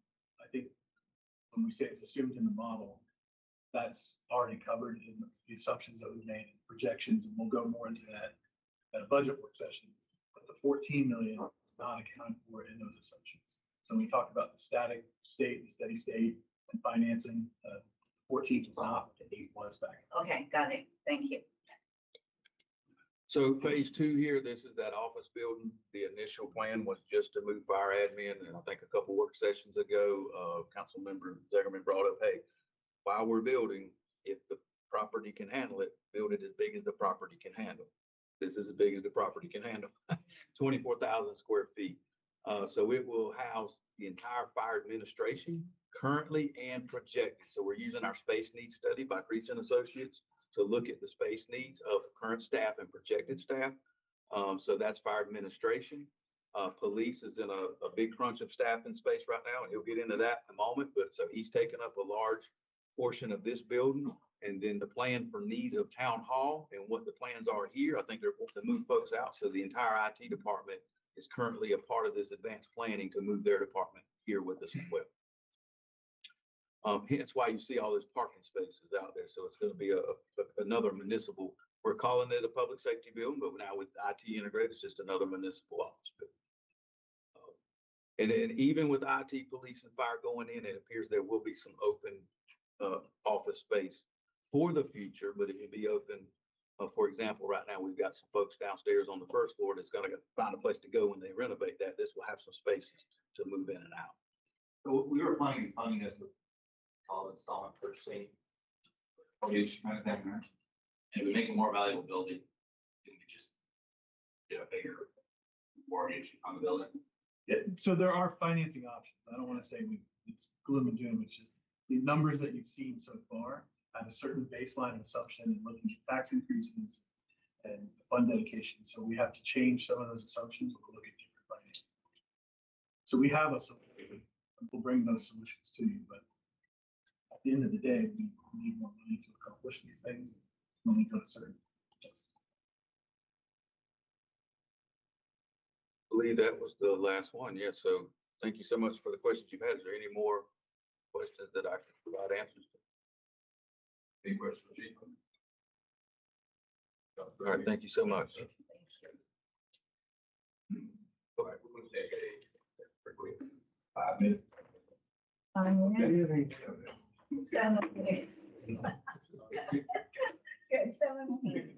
I think, when we say it's assumed in the model, that's already covered in the assumptions that we made, projections, and we'll go more into that at a budget work session. But the 14 million is not accounted for in those assumptions. So when we talked about the static state, the steady state, and financing, 14 was not, the 8 was back. Okay, got it. Thank you. So phase 2 here, this is that office building. The initial plan was just to move fire admin. And I think a couple work sessions ago, Council Member Zegerman brought up, hey, while we're building, if the property can handle it, build it as big as the property can handle. This is as big as the property can handle, 24,000 square feet. So it will house the entire fire administration currently and projected. So we're using our space needs study by Creech and Associates to look at the space needs of current staff and projected staff. So that's fire administration. Police is in a big crunch of staff and space right now, and he'll get into that in a moment. But so he's taken up a large portion of this building. And then the plan for needs of town hall and what the plans are here, I think they're to move folks out. So the entire IT department is currently a part of this advanced planning to move their department here with us as well. Hence why you see all those parking spaces out there. So it's going to be another municipal, we're calling it a public safety building, but now with IT integrated, it's just another municipal office building. And then even with IT, police and fire going in, it appears there will be some open office space for the future, but it will be open. For example, right now, we've got some folks downstairs on the first floor that's gonna find a place to go when they renovate that. This will have some spaces to move in and out. So we were planning on funding this with all installment purchasing. Mortgage kind of thing, right? And we make a more valuable building. We could just get a bigger mortgage on the building. Yeah, so there are financing options. I don't want to say it's gloom and doom. It's just the numbers that you've seen so far have a certain baseline assumption and looking at tax increases and fund dedication. So we have to change some of those assumptions. We'll look at different financing. So we have a solution. We'll bring those solutions to you, but at the end of the day, we need more money to accomplish these things when we go to certain. I believe that was the last one. Yes, so thank you so much for the questions you've had. Is there any more questions that I can provide answers to? Any questions, Chief? All right, thank you so much. All right, we're gonna take a quick 5 minutes. 7 minutes. Good, 7 minutes.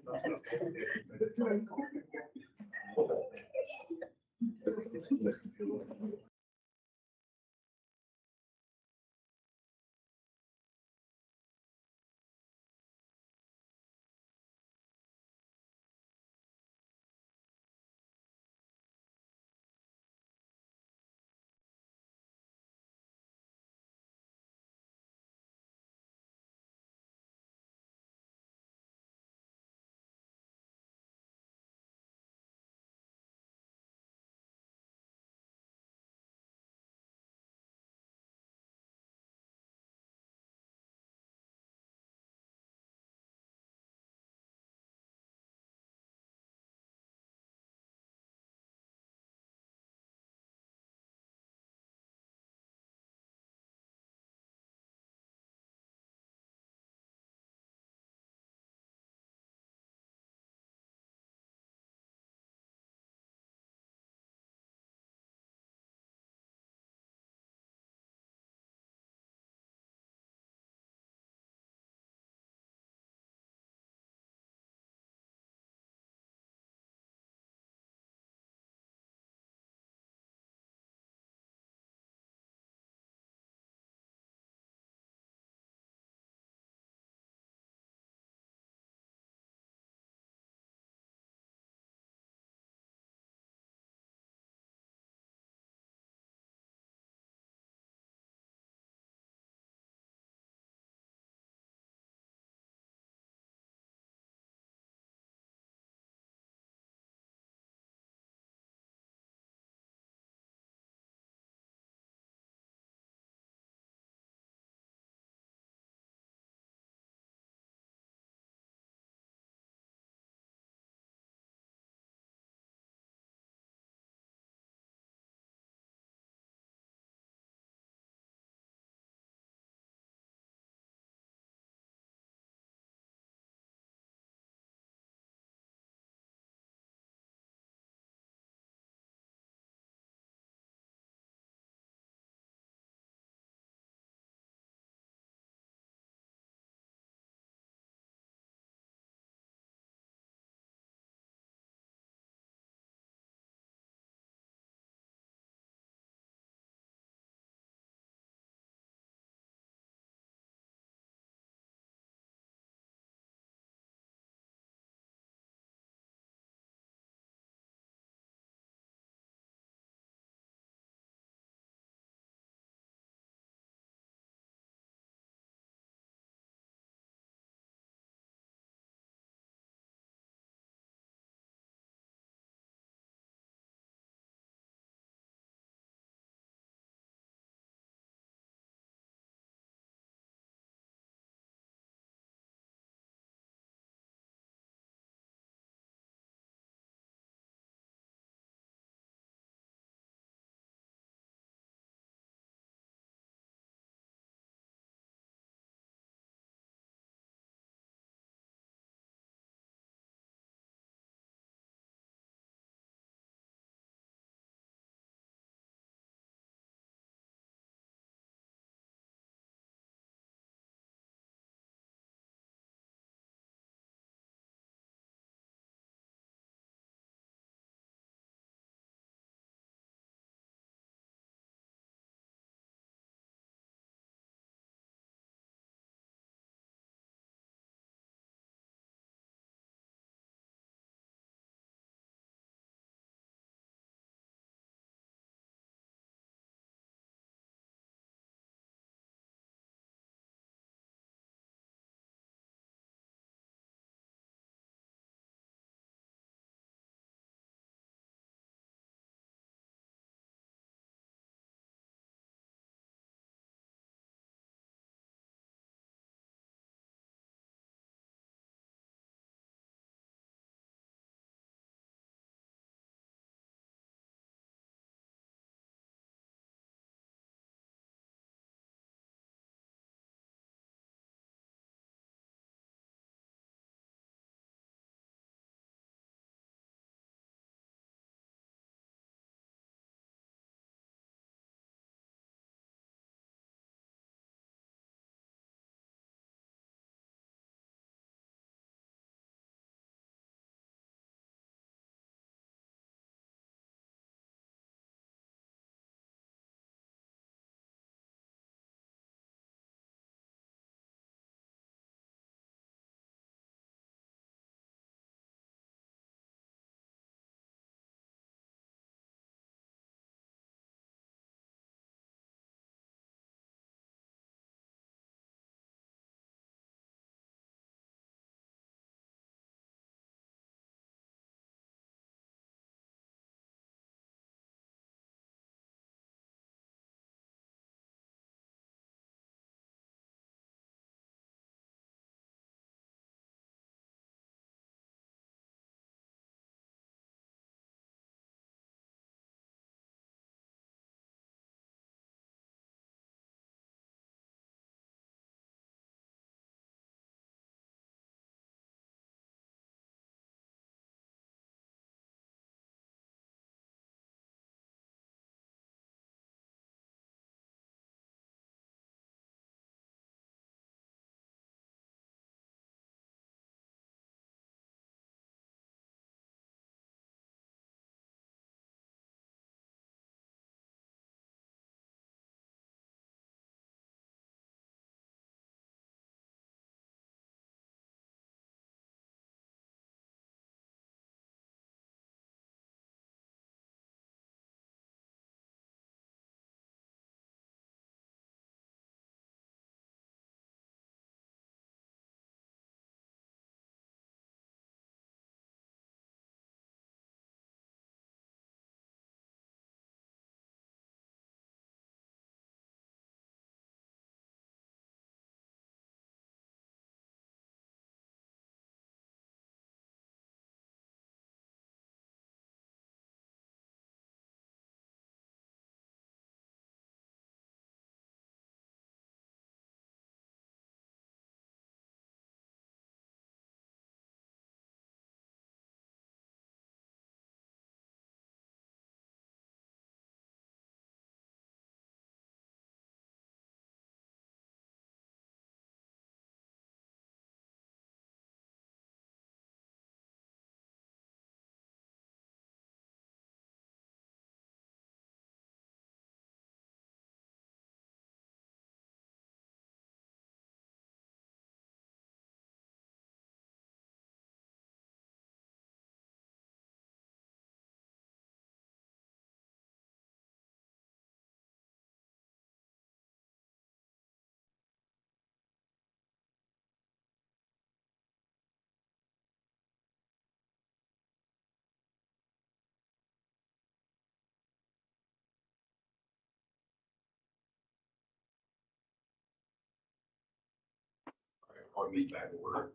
I'll meet back order.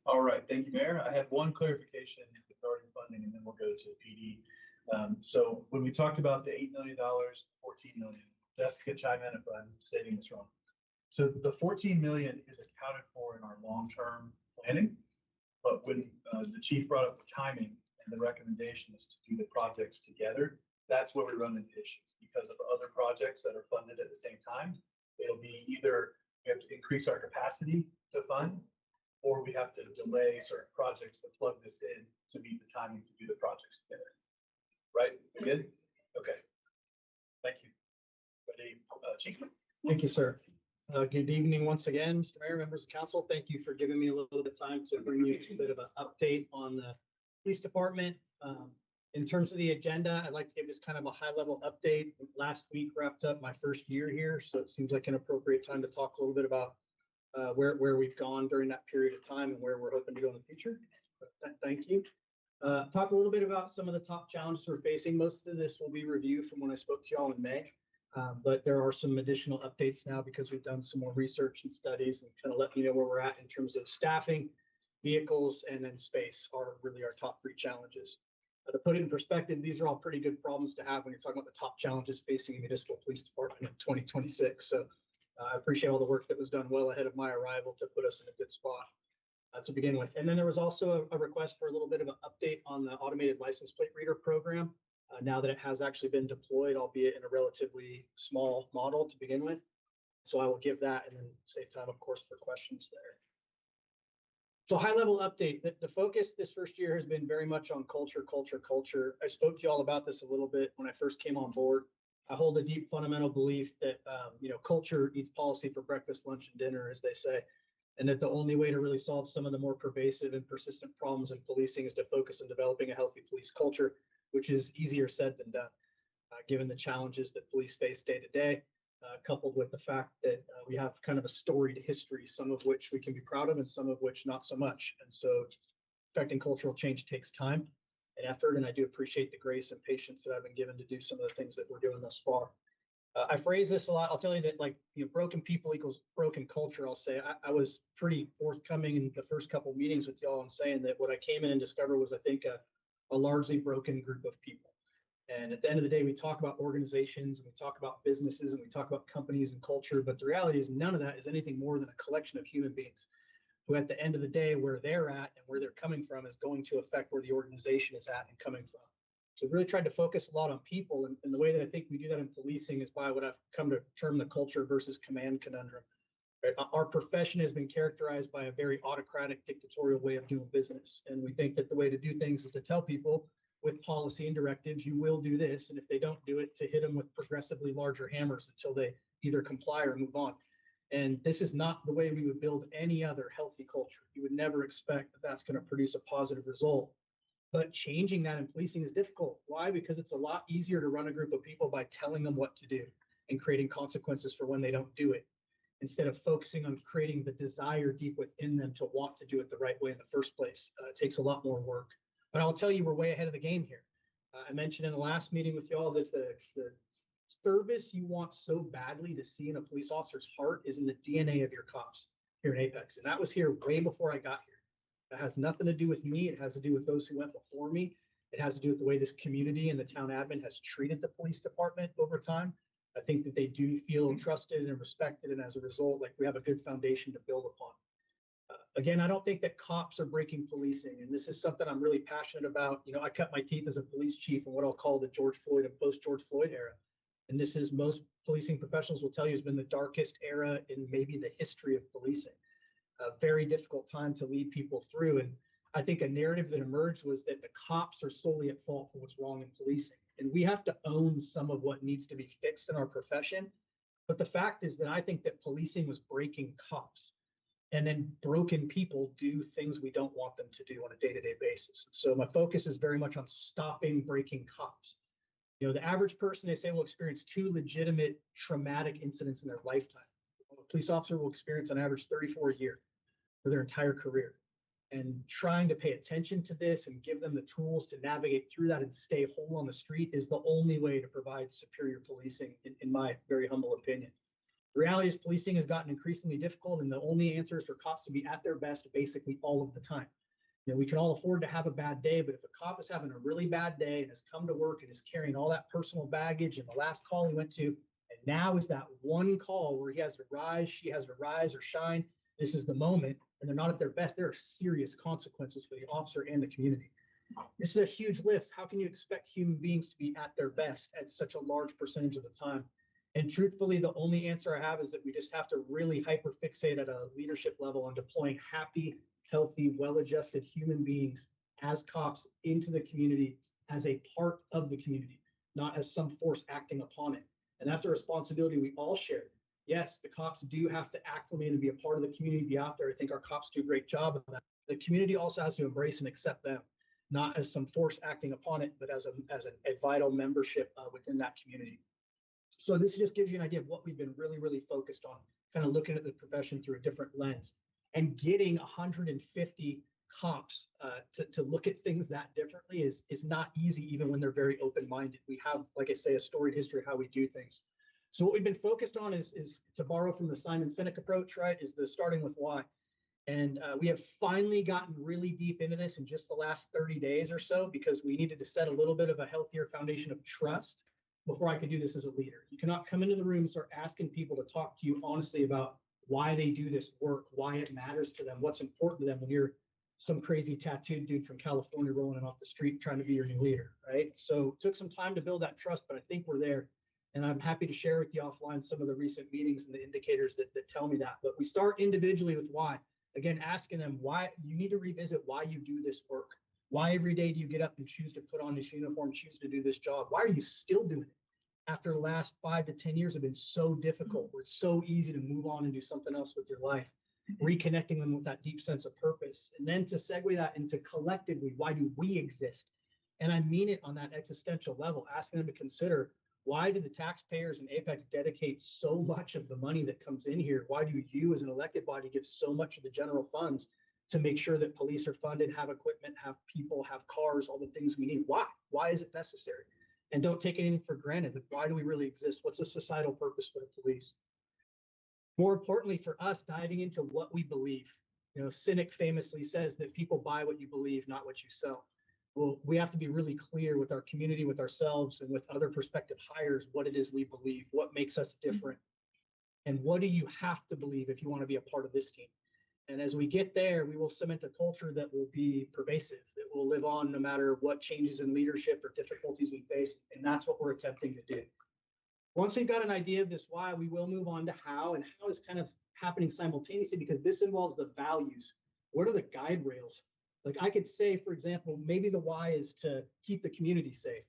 All right, thank you, Mayor. I have one clarification regarding funding, and then we'll go to PD. So when we talked about the $8 million, 14 million, Jessica, chime in if I'm stating this wrong. So the 14 million is accounted for in our long-term planning, but when the chief brought up the timing and the recommendation is to do the projects together, that's where we run into issues because of other projects that are funded at the same time. It'll be either we have to increase our capacity to fund, or we have to delay certain projects to plug this in to meet the timing to do the projects together. Right? We good? Okay. Thank you. Ready, Chief? Thank you, sir. Good evening once again, Mr. Mayor, members of council. Thank you for giving me a little bit of time to bring you a bit of an update on the police department. In terms of the agenda, I'd like to give just kind of a high level update. Last week wrapped up my first year here, so it seems like an appropriate time to talk a little bit about where we've gone during that period of time and where we're hoping to go in the future. Thank you. Talk a little bit about some of the top challenges we're facing. Most of this will be review from when I spoke to y'all in May. But there are some additional updates now because we've done some more research and studies and kind of let you know where we're at in terms of staffing, vehicles, and then space are really our top three challenges. To put it in perspective, these are all pretty good problems to have when you're talking about the top challenges facing a municipal police department in 2026. So I appreciate all the work that was done well ahead of my arrival to put us in a good spot to begin with. And then there was also a request for a little bit of an update on the automated license plate reader program. Now that it has actually been deployed, albeit in a relatively small model to begin with. So I will give that and then save time, of course, for questions there. So high level update, the focus this first year has been very much on culture. I spoke to you all about this a little bit when I first came on board. I hold a deep fundamental belief that, culture eats policy for breakfast, lunch, and dinner, as they say. And that the only way to really solve some of the more pervasive and persistent problems in policing is to focus on developing a healthy police culture, which is easier said than done, given the challenges that police face day to day, coupled with the fact that we have kind of a storied history, some of which we can be proud of and some of which not so much. And so affecting cultural change takes time and effort, and I do appreciate the grace and patience that I've been given to do some of the things that we're doing thus far. I phrase this a lot. I'll tell you that broken people equals broken culture. I'll say I was pretty forthcoming in the first couple of meetings with y'all and saying that what I came in and discovered was, I think, a largely broken group of people. And at the end of the day, we talk about organizations and we talk about businesses and we talk about companies and culture, but the reality is none of that is anything more than a collection of human beings who at the end of the day, where they're at and where they're coming from is going to affect where the organization is at and coming from. So really tried to focus a lot on people. And the way that I think we do that in policing is by what I've come to term the culture versus command conundrum. Right? Our profession has been characterized by a very autocratic, dictatorial way of doing business. And we think that the way to do things is to tell people with policy and directives, you will do this. And if they don't do it, to hit them with progressively larger hammers until they either comply or move on. And this is not the way we would build any other healthy culture. You would never expect that that's going to produce a positive result. But changing that in policing is difficult. Why? Because it's a lot easier to run a group of people by telling them what to do and creating consequences for when they don't do it, instead of focusing on creating the desire deep within them to want to do it the right way in the first place. It takes a lot more work. But I'll tell you, we're way ahead of the game here. I mentioned in the last meeting with y'all that the service you want so badly to see in a police officer's heart is in the DNA of your cops here in Apex. And that was here way before I got here. That has nothing to do with me. It has to do with those who went before me. It has to do with the way this community and the town admin has treated the police department over time. I think that they do feel trusted and respected. And as a result, we have a good foundation to build upon. Again, I don't think that cops are breaking policing. And this is something I'm really passionate about. I cut my teeth as a police chief in what I'll call the George Floyd and post George Floyd era. And this is, most policing professionals will tell you, has been the darkest era in maybe the history of policing. A very difficult time to lead people through. And I think a narrative that emerged was that the cops are solely at fault for what's wrong in policing. And we have to own some of what needs to be fixed in our profession. But the fact is that I think that policing was breaking cops. And then broken people do things we don't want them to do on a day-to-day basis. So my focus is very much on stopping breaking cops. The average person, they say, will experience 2 legitimate traumatic incidents in their lifetime. A police officer will experience on average 34 a year for their entire career. And trying to pay attention to this and give them the tools to navigate through that and stay whole on the street is the only way to provide superior policing, in my very humble opinion. The reality is policing has gotten increasingly difficult, and the only answer is for cops to be at their best basically all of the time. You know, we can all afford to have a bad day, but if a cop is having a really bad day and has come to work and is carrying all that personal baggage and the last call he went to, and now is that one call where he has to rise, she has to rise or shine, this is the moment, and they're not at their best, there are serious consequences for the officer and the community. This is a huge lift. How can you expect human beings to be at their best at such a large percentage of the time? And truthfully, the only answer I have is that we just have to really hyper fixate at a leadership level on deploying happy, healthy, well-adjusted human beings as cops into the community as a part of the community, not as some force acting upon it. And that's a responsibility we all share. Yes, the cops do have to acclimate and be a part of the community, be out there. I think our cops do a great job of that. The community also has to embrace and accept them, not as some force acting upon it, but as a vital membership within that community. So this just gives you an idea of what we've been really, really focused on, kind of looking at the profession through a different lens. And getting 150 cops to look at things that differently is not easy, even when they're very open-minded. We have, like I say, a storied history of how we do things. So what we've been focused on is to borrow from the Simon Sinek approach, right, is the starting with why. And we have finally gotten really deep into this in just the last 30 days or so, because we needed to set a little bit of a healthier foundation of trust before I could do this as a leader. You cannot come into the room and start asking people to talk to you honestly about why they do this work, why it matters to them, what's important to them when you're some crazy tattooed dude from California rolling in off the street trying to be your new leader, right? So it took some time to build that trust, but I think we're there. And I'm happy to share with you offline some of the recent meetings and the indicators that tell me that. But we start individually with why. Again, asking them why you need to revisit why you do this work. Why every day do you get up and choose to put on this uniform, choose to do this job? Why are you still doing it? After the last 5 to 10 years have been so difficult, where it's so easy to move on and do something else with your life, reconnecting them with that deep sense of purpose. And then to segue that into collectively, why do we exist? And I mean it on that existential level, asking them to consider, why do the taxpayers and Apex dedicate so much of the money that comes in here? Why do you as an elected body give so much of the general funds to make sure that police are funded, have equipment, have people, have cars, all the things we need? Why? Why is it necessary? And don't take anything for granted. Like, why do we really exist? What's the societal purpose for the police? More importantly for us, diving into what we believe. You know, Sinek famously says that people buy what you believe, not what you sell. Well, we have to be really clear with our community, with ourselves, and with other prospective hires, what it is we believe, what makes us different, and what do you have to believe if you want to be a part of this team. And as we get there, we will cement a culture that will be pervasive. It will live on no matter what changes in leadership or difficulties we face. And that's what we're attempting to do. Once we've got an idea of this why, we will move on to how, and how is kind of happening simultaneously, because this involves the values. What are the guide rails? Like I could say, for example, maybe the why is to keep the community safe.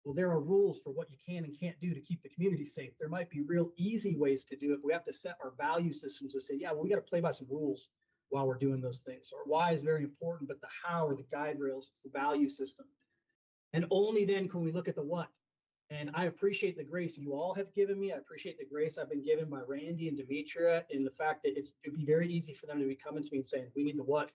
Well, there are rules for what you can and can't do to keep the community safe. There might be real easy ways to do it. We have to set our value systems to say, yeah, well, we got to play by some rules while we're doing those things. Or why is very important, but the how or the guide rails, it's the value system. And only then can we look at the what. And I appreciate the grace you all have given me. I appreciate the grace I've been given by Randy and Demetria in the fact that it'd be very easy for them to be coming to me and saying, we need the what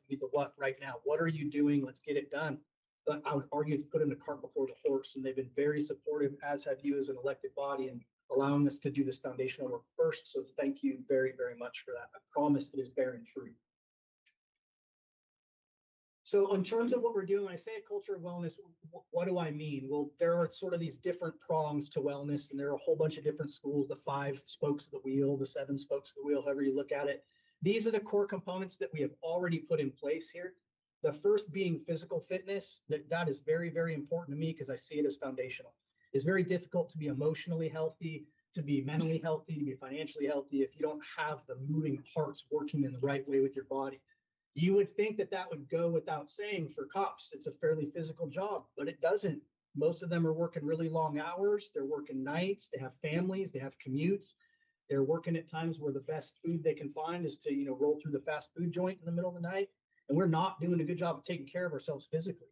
right now. What are you doing? Let's get it done. But I would argue it's putting the cart before the horse, and they've been very supportive, as have you as an elected body, and allowing us to do this foundational work first. So thank you very, very much for that. I promise it is bearing fruit. So in terms of what we're doing, when I say a culture of wellness, what do I mean? Well, there are sort of these different prongs to wellness, and there are a whole bunch of different schools, the 5 spokes of the wheel, the 7 spokes of the wheel, however you look at it. These are the core components that we have already put in place here. The first being physical fitness, that is very, very important to me because I see it as foundational. It's very difficult to be emotionally healthy, to be mentally healthy, to be financially healthy if you don't have the moving parts working in the right way with your body. You would think that that would go without saying for cops. It's a fairly physical job, but it doesn't. Most of them are working really long hours. They're working nights. They have families. They have commutes. They're working at times where the best food they can find is to, roll through the fast food joint in the middle of the night. And we're not doing a good job of taking care of ourselves physically,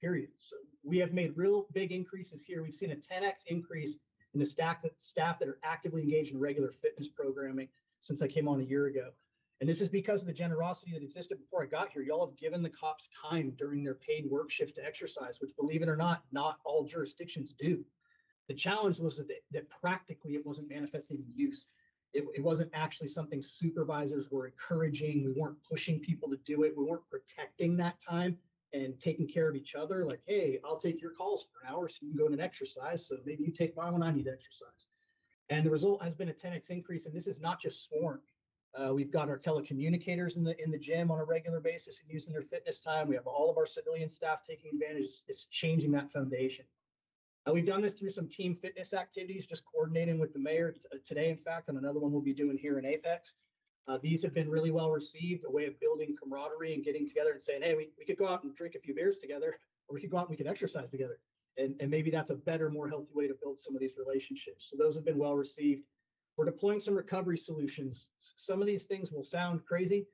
period. So we have made real big increases here. We've seen a 10x increase in the staff that are actively engaged in regular fitness programming since I came on a year ago. And this is because of the generosity that existed before I got here. Y'all have given the cops time during their paid work shift to exercise, which, believe it or not all jurisdictions do. The challenge was that practically it wasn't manifesting in use. It wasn't actually something supervisors were encouraging. We weren't pushing people to do it. We weren't protecting that time and taking care of each other. Like, hey, I'll take your calls for an hour so you can go in and exercise. So maybe you take mine when I need exercise. And the result has been a 10x increase. And this is not just sworn. We've got our telecommunicators in the gym on a regular basis and using their fitness time. We have all of our civilian staff taking advantage. It's changing that foundation. We've done this through some team fitness activities, just coordinating with the mayor today, in fact, and another one we'll be doing here in Apex. These have been really well received, a way of building camaraderie and getting together and saying, hey, we could go out and drink a few beers together, or we could go out and we could exercise together. And maybe that's a better, more healthy way to build some of these relationships. So those have been well received. We're deploying some recovery solutions. Some of these things will sound crazy,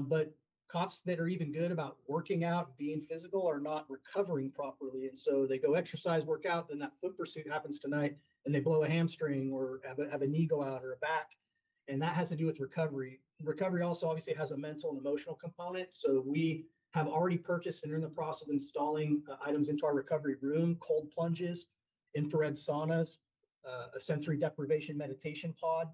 but cops that are even good about working out and being physical are not recovering properly. And so they go exercise, work out, then that foot pursuit happens tonight and they blow a hamstring or have a knee go out or a back. And that has to do with recovery. Recovery also obviously has a mental and emotional component. So we have already purchased and are in the process of installing items into our recovery room, cold plunges, infrared saunas, a sensory deprivation meditation pod,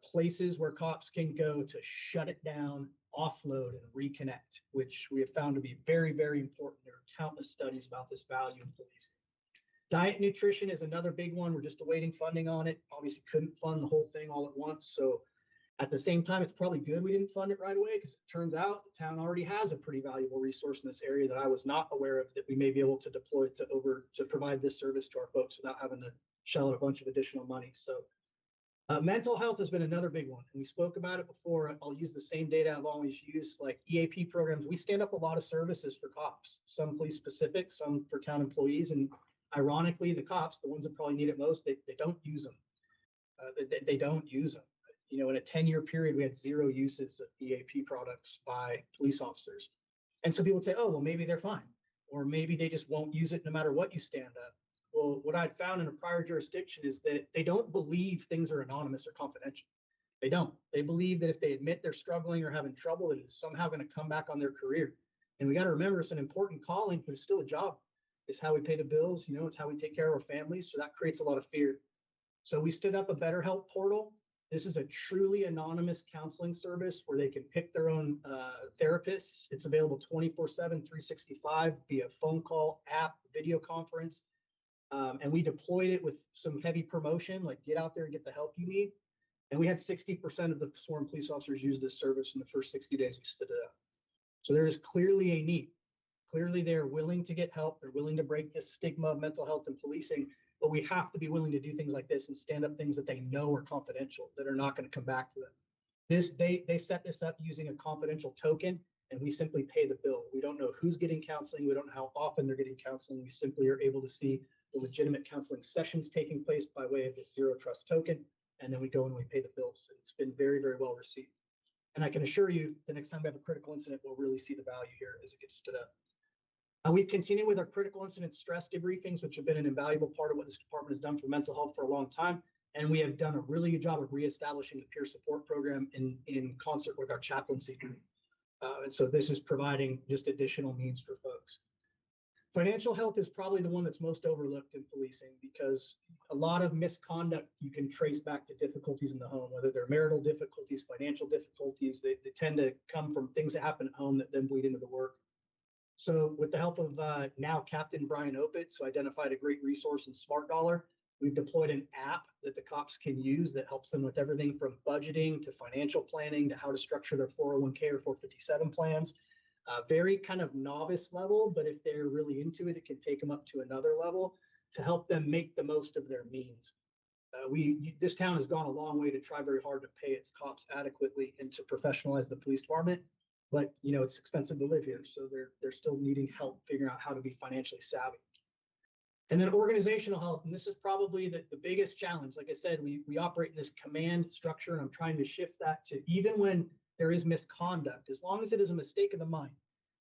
places where cops can go to shut it down, offload, and reconnect, which we have found to be very, very important. There are countless studies about this value in policing. Diet and nutrition is another big one. We're just awaiting funding on it. Obviously couldn't fund the whole thing all at once. So at the same time, it's probably good we didn't fund it right away because it turns out the town already has a pretty valuable resource in this area that I was not aware of that we may be able to deploy to provide this service to our folks without having to shell out a bunch of additional money. So mental health has been another big one. And we spoke about it before. I'll use the same data I've always used, like EAP programs. We stand up a lot of services for cops, some police specific, some for town employees. And ironically, the cops, the ones that probably need it most, they don't use them. They don't use them. You know, in a 10-year period, we had 0 uses of EAP products by police officers. And so people would say, oh, well, maybe they're fine. Or maybe they just won't use it no matter what you stand up. Well, what I'd found in a prior jurisdiction is that they don't believe things are anonymous or confidential. They don't. They believe that if they admit they're struggling or having trouble, that it's somehow going to come back on their career. And we got to remember it's an important calling, but it's still a job. It's how we pay the bills. You know, it's how we take care of our families. So that creates a lot of fear. So we stood up a BetterHelp portal. This is a truly anonymous counseling service where they can pick their own therapists. It's available 24/7, 365 via phone call, app, video conference. And we deployed it with some heavy promotion, like get out there and get the help you need. And we had 60% of the sworn police officers use this service in the first 60 days we stood it up. So there is clearly a need. Clearly they're willing to get help. They're willing to break this stigma of mental health and policing, but we have to be willing to do things like this and stand up things that they know are confidential, that are not going to come back to them. They set this up using a confidential token, and we simply pay the bill. We don't know who's getting counseling. We don't know how often they're getting counseling. We simply are able to see the legitimate counseling sessions taking place by way of this zero trust token, and then we go and we pay the bills. And it's been very, very well received. And I can assure you, the next time we have a critical incident, we'll really see the value here as it gets stood up. We've continued with our critical incident stress debriefings, which have been an invaluable part of what this department has done for mental health for a long time. And we have done a really good job of reestablishing the peer support program in concert with our chaplaincy group. And so this is providing just additional means for folks. Financial health is probably the one that's most overlooked in policing because a lot of misconduct you can trace back to difficulties in the home, whether they're marital difficulties, financial difficulties. They tend to come from things that happen at home that then bleed into the work. So with the help of now Captain Brian Opitz, who identified a great resource in Smart Dollar, we've deployed an app that the cops can use that helps them with everything from budgeting to financial planning to how to structure their 401k or 457 plans. Very kind of novice level, but if they're really into it, it can take them up to another level to help them make the most of their means. This town has gone a long way to try very hard to pay its cops adequately and to professionalize the police department. But, you know, it's expensive to live here. So they're still needing help figuring out how to be financially savvy. And then organizational health. And this is probably the biggest challenge. Like I said, we operate in this command structure, and I'm trying to shift that to even when there is misconduct, as long as it is a mistake of the mind.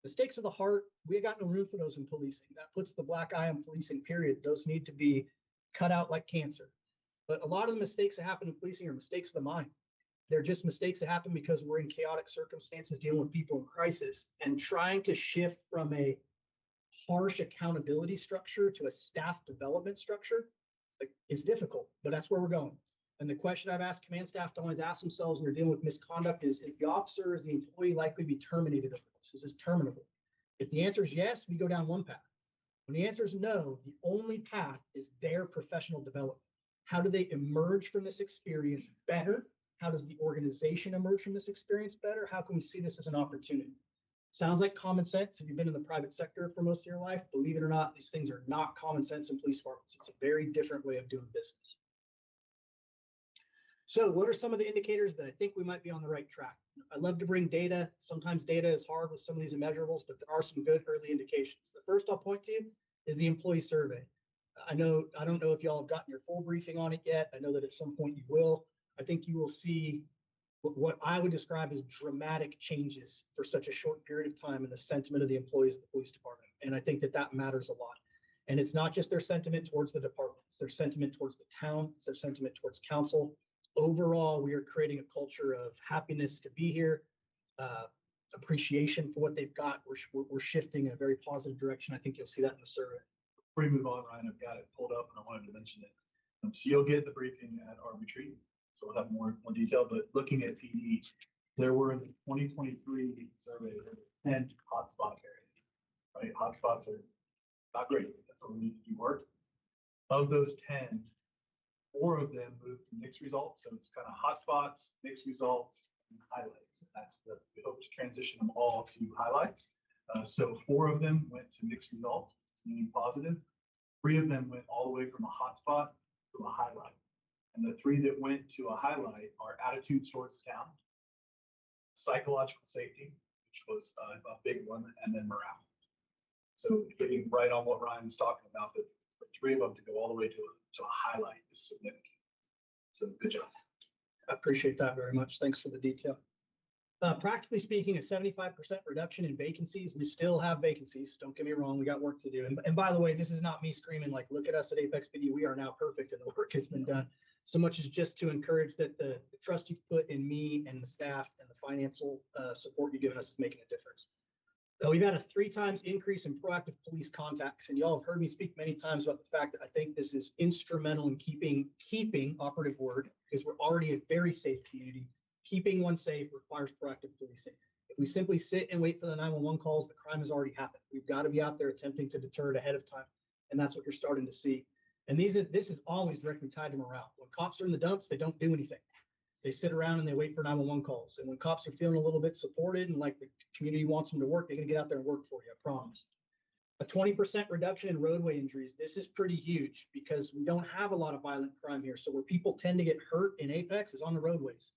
Mistakes of the heart, we have got no room for those in policing. That puts the black eye on policing, period. Those need to be cut out like cancer. But a lot of the mistakes that happen in policing are mistakes of the mind. They're just mistakes that happen because we're in chaotic circumstances dealing with people in crisis, and trying to shift from a harsh accountability structure to a staff development structure is difficult, but that's where we're going. And the question I've asked command staff to always ask themselves when they're dealing with misconduct is the officer, is the employee likely to be terminated over this? Is this terminable? If the answer is yes, we go down one path. When the answer is no, the only path is their professional development. How do they emerge from this experience better? How does the organization emerge from this experience better? How can we see this as an opportunity? Sounds like common sense. If you've been in the private sector for most of your life, believe it or not, these things are not common sense in police departments. It's a very different way of doing business. So what are some of the indicators that I think we might be on the right track? I love to bring data. Sometimes data is hard with some of these immeasurables, but there are some good early indications. The first I'll point to is the employee survey. I don't know if y'all have gotten your full briefing on it yet. I know that at some point you will. I think you will see what I would describe as dramatic changes for such a short period of time in the sentiment of the employees of the police department. And I think that that matters a lot. And it's not just their sentiment towards the department, it's their sentiment towards the town, it's their sentiment towards council. Overall, we are creating a culture of happiness to be here, appreciation for what they've got. We're shifting in a very positive direction. I think you'll see that in the survey. Before we move on, Ryan, I've got it pulled up and I wanted to mention it. So you'll get the briefing at our retreat. So we'll have more detail, but looking at PD, there were in the 2023 survey, 10 hotspot areas, right? Hotspots are not great. That's where we need to do work. Of those 10, 4 of them moved to mixed results. So it's kind of hotspots, mixed results, and highlights. We hope to transition them all to highlights. So 4 of them went to mixed results, meaning positive. 3 of them went all the way from a hotspot to a highlight. And the 3 that went to a highlight are attitude towards the town, psychological safety, which was a big one, and then morale. So getting right on what Ryan was talking about, that for 3 of them to go all the way to a highlight is significant. So good job. I appreciate that very much. Thanks for the detail. Practically speaking, a 75% reduction in vacancies. We still have vacancies. Don't get me wrong. We got work to do. And by the way, this is not me screaming like, look at us at Apex PD. We are now perfect and the work has been done. So much as just to encourage that the trust you've put in me and the staff and the financial support you've given us is making a difference. We've had a 3 times increase in proactive police contacts, and y'all have heard me speak many times about the fact that I think this is instrumental in keeping operative word, because we're already a very safe community. Keeping one safe requires proactive policing. If we simply sit and wait for the 911 calls, the crime has already happened. We've got to be out there attempting to deter it ahead of time, and that's what you're starting to see. And this is always directly tied to morale. When cops are in the dumps, they don't do anything. They sit around and they wait for 911 calls. And when cops are feeling a little bit supported and like the community wants them to work, they're going to get out there and work for you, I promise. A 20% reduction in roadway injuries. This is pretty huge because we don't have a lot of violent crime here. So where people tend to get hurt in Apex is on the roadways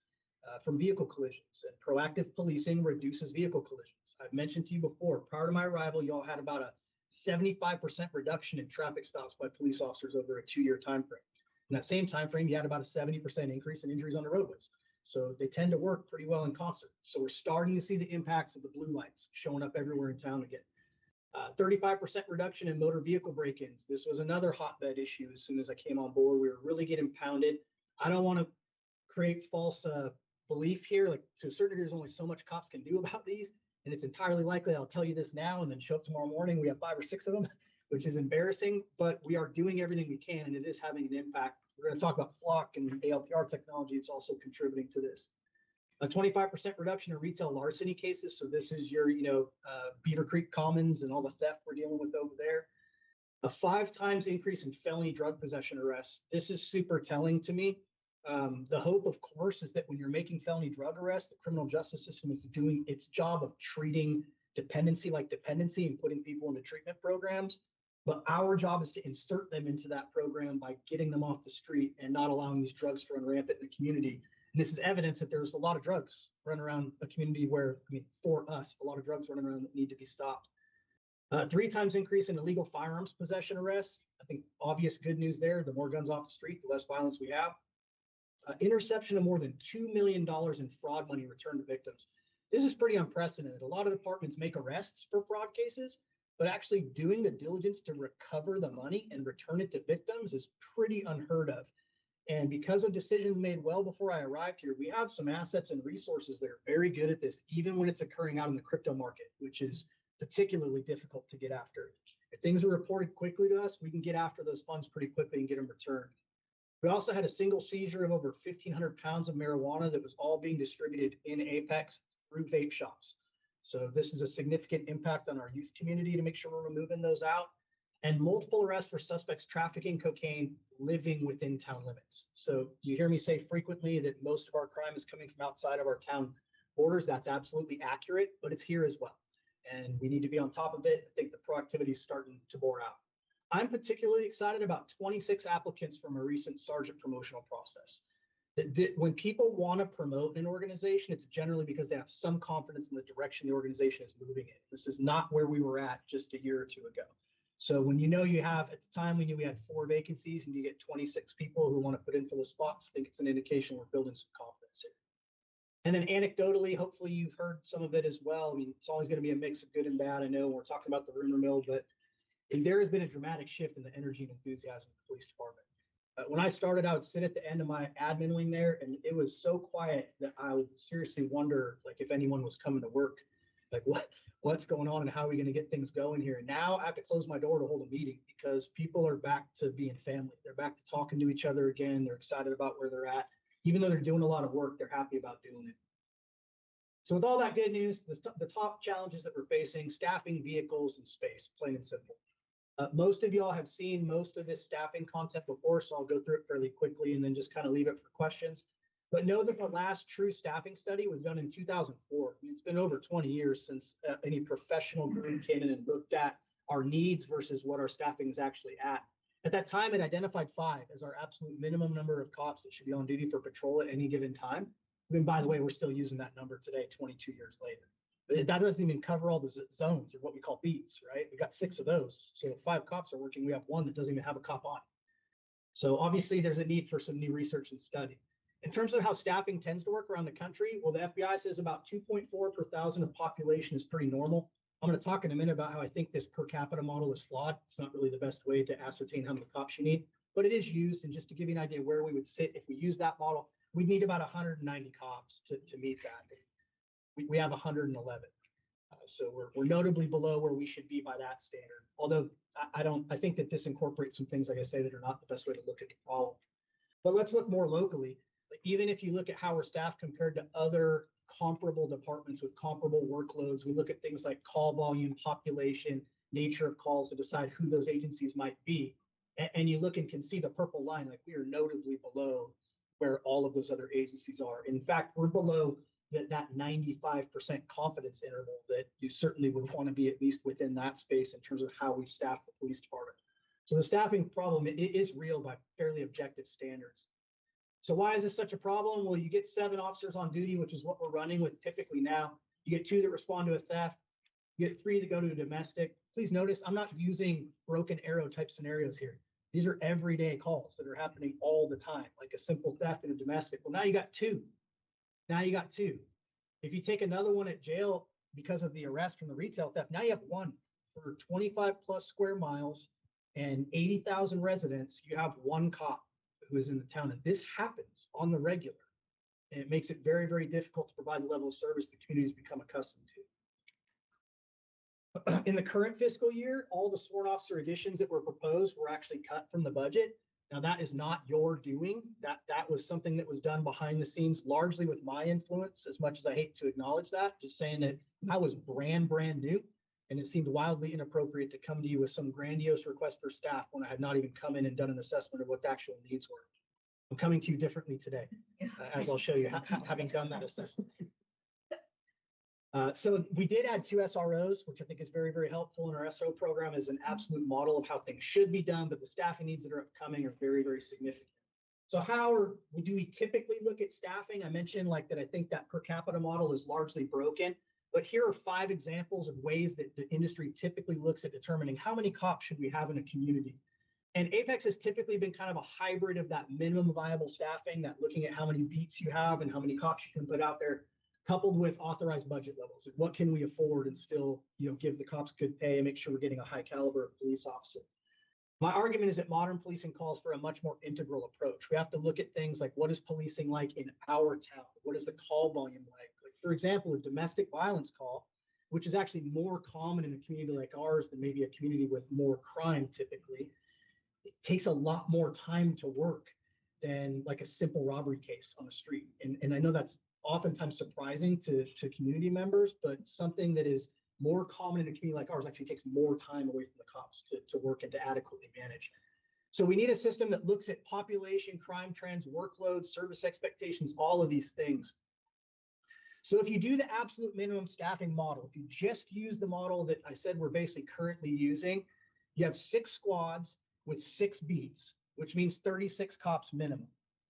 from vehicle collisions. And proactive policing reduces vehicle collisions. I've mentioned to you before, prior to my arrival, y'all had about a 75% reduction in traffic stops by police officers over a 2-year time frame. In that same time frame, you had about a 70% increase in injuries on the roadways. So they tend to work pretty well in concert. So we're starting to see the impacts of the blue lights showing up everywhere in town again. 35% reduction in motor vehicle break-ins. This was another hotbed issue as soon as I came on board. We were really getting pounded. I don't want to create false belief here. Like to a certain degree, there's only so much cops can do about these. And it's entirely likely I'll tell you this now and then show up tomorrow morning. We have 5 or 6 of them, which is embarrassing, but we are doing everything we can and it is having an impact. We're going to talk about Flock and ALPR technology. It's also contributing to this. A 25% reduction in retail larceny cases. So this is your, Beaver Creek Commons and all the theft we're dealing with over there. A 5 times increase in felony drug possession arrests. This is super telling to me. The hope, of course, is that when you're making felony drug arrests, the criminal justice system is doing its job of treating dependency like dependency and putting people into treatment programs. But our job is to insert them into that program by getting them off the street and not allowing these drugs to run rampant in the community. And this is evidence that there's a lot of drugs running around a community where, for us, a lot of drugs running around that need to be stopped. 3 times increase in illegal firearms possession arrests. I think obvious good news there. The more guns off the street, the less violence we have. Interception of more than $2 million in fraud money returned to victims. This is pretty unprecedented. A lot of departments make arrests for fraud cases, but actually doing the diligence to recover the money and return it to victims is pretty unheard of. And because of decisions made well before I arrived here, we have some assets and resources that are very good at this, even when it's occurring out in the crypto market, which is particularly difficult to get after. If things are reported quickly to us, we can get after those funds pretty quickly and get them returned. We also had a single seizure of over 1,500 pounds of marijuana that was all being distributed in Apex through vape shops. So this is a significant impact on our youth community to make sure we're removing those out. And multiple arrests for suspects trafficking cocaine living within town limits. So you hear me say frequently that most of our crime is coming from outside of our town borders. That's absolutely accurate, but it's here as well. And we need to be on top of it. I think the proactivity is starting to bore out. I'm particularly excited about 26 applicants from a recent sergeant promotional process. When people want to promote an organization, it's generally because they have some confidence in the direction the organization is moving in. This is not where we were at just a year or two ago. So when you know you have, at the time we knew we had 4 vacancies and you get 26 people who want to put in for the spots, I think it's an indication we're building some confidence here. And then anecdotally, hopefully you've heard some of it as well. I mean, it's always going to be a mix of good and bad. I know we're talking about the rumor mill, but there has been a dramatic shift in the energy and enthusiasm of the police department. When I started, I would sit at the end of my admin wing there, and it was so quiet that I would seriously wonder, like, if anyone was coming to work, like what's going on and how are we going to get things going here? And now I have to close my door to hold a meeting because people are back to being family. They're back to talking to each other again. They're excited about where they're at. Even though they're doing a lot of work, they're happy about doing it. So with all that good news, the top challenges that we're facing, staffing, vehicles, and space, plain and simple. Most of y'all have seen most of this staffing content before, so I'll go through it fairly quickly and then just kind of leave it for questions. But know that the last true staffing study was done in 2004. I mean, it's been over 20 years since any professional group came in and looked at our needs versus what our staffing is actually at. At that time, it identified 5 as our absolute minimum number of cops that should be on duty for patrol at any given time. I mean, by the way, we're still using that number today, 22 years later. That doesn't even cover all the zones or what we call beats, right? We got 6 of those. So if 5 cops are working, we have 1 that doesn't even have a cop on. So obviously there's a need for some new research and study. In terms of how staffing tends to work around the country, well, the FBI says about 2.4 per thousand of population is pretty normal. I'm going to talk in a minute about how I think this per capita model is flawed. It's not really the best way to ascertain how many cops you need, but it is used. And just to give you an idea where we would sit if we use that model, we'd need about 190 cops to meet that. We have 111. So we're notably below where we should be by that standard. Although I think that this incorporates some things, like I say, that are not the best way to look at the problem. But let's look more locally. Even if you look at how we're staffed compared to other comparable departments with comparable workloads, we look at things like call volume, population, nature of calls to decide who those agencies might be. And you look and can see the purple line, like we are notably below where all of those other agencies are. In fact, we're below that 95% confidence interval that you certainly would want to be at least within that space in terms of how we staff the police department. So the staffing problem it is real by fairly objective standards. So why is this such a problem? Well, you get 7 officers on duty, which is what we're running with typically now. You get 2 that respond to a theft. You get 3 that go to a domestic. Please notice I'm not using broken arrow type scenarios here. These are everyday calls that are happening all the time, like a simple theft and a domestic. Well, now you got 2. Now you got 2. If you take another one at jail because of the arrest from the retail theft, now you have 1 for 25 plus square miles and 80,000 residents. You have 1 cop who is in the town, and this happens on the regular. And it makes it very, very difficult to provide the level of service the community's become accustomed to. In the current fiscal year, all the sworn officer additions that were proposed were actually cut from the budget. Now, that is not your doing. That was something that was done behind the scenes, largely with my influence, as much as I hate to acknowledge that, just saying that I was brand new, and it seemed wildly inappropriate to come to you with some grandiose request for staff when I had not even come in and done an assessment of what the actual needs were. I'm coming to you differently today, as I'll show you, having done that assessment. So we did add 2 SROs, which I think is very, very helpful in our SO program as an absolute model of how things should be done, but the staffing needs that are upcoming are very, very significant. So do we typically look at staffing? I mentioned like that I think that per capita model is largely broken, but here are 5 examples of ways that the industry typically looks at determining how many cops should we have in a community. And Apex has typically been kind of a hybrid of that minimum viable staffing, that looking at how many beats you have and how many cops you can put out there, coupled with authorized budget levels. What can we afford and still, give the cops good pay and make sure we're getting a high caliber of police officer? My argument is that modern policing calls for a much more integral approach. We have to look at things like, what is policing like in our town? What is the call volume like? Like, for example, a domestic violence call, which is actually more common in a community like ours than maybe a community with more crime typically. It takes a lot more time to work. than like a simple robbery case on the street. And I know that's oftentimes surprising to community members, but something that is more common in a community like ours actually takes more time away from the cops to work and to adequately manage. So we need a system that looks at population, crime trends, workloads, service expectations, all of these things. So if you do the absolute minimum staffing model, if you just use the model that I said we're basically currently using, you have 6 squads with 6 beats, which means 36 cops minimum,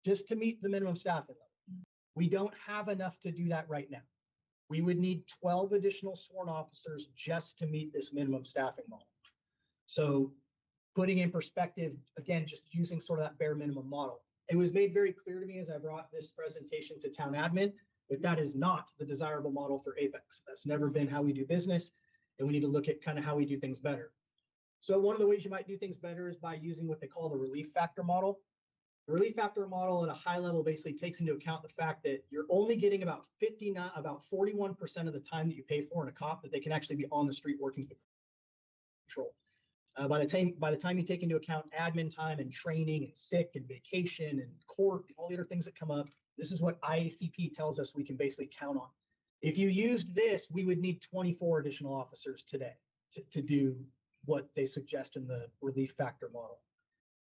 just to meet the minimum staffing level. We don't have enough to do that right now. We would need 12 additional sworn officers just to meet this minimum staffing model. So putting in perspective, again, just using sort of that bare minimum model. It was made very clear to me as I brought this presentation to town admin that that is not the desirable model for Apex. That's never been how we do business, and we need to look at kind of how we do things better. So one of the ways you might do things better is by using what they call the relief factor model. The relief factor model at a high level basically takes into account the fact that you're only getting about 41% of the time that you pay for in a cop that they can actually be on the street working patrol. By the time you take into account admin time and training and sick and vacation and court and all the other things that come up, this is what IACP tells us we can basically count on. If you used this, we would need 24 additional officers today to do what they suggest in the relief factor model.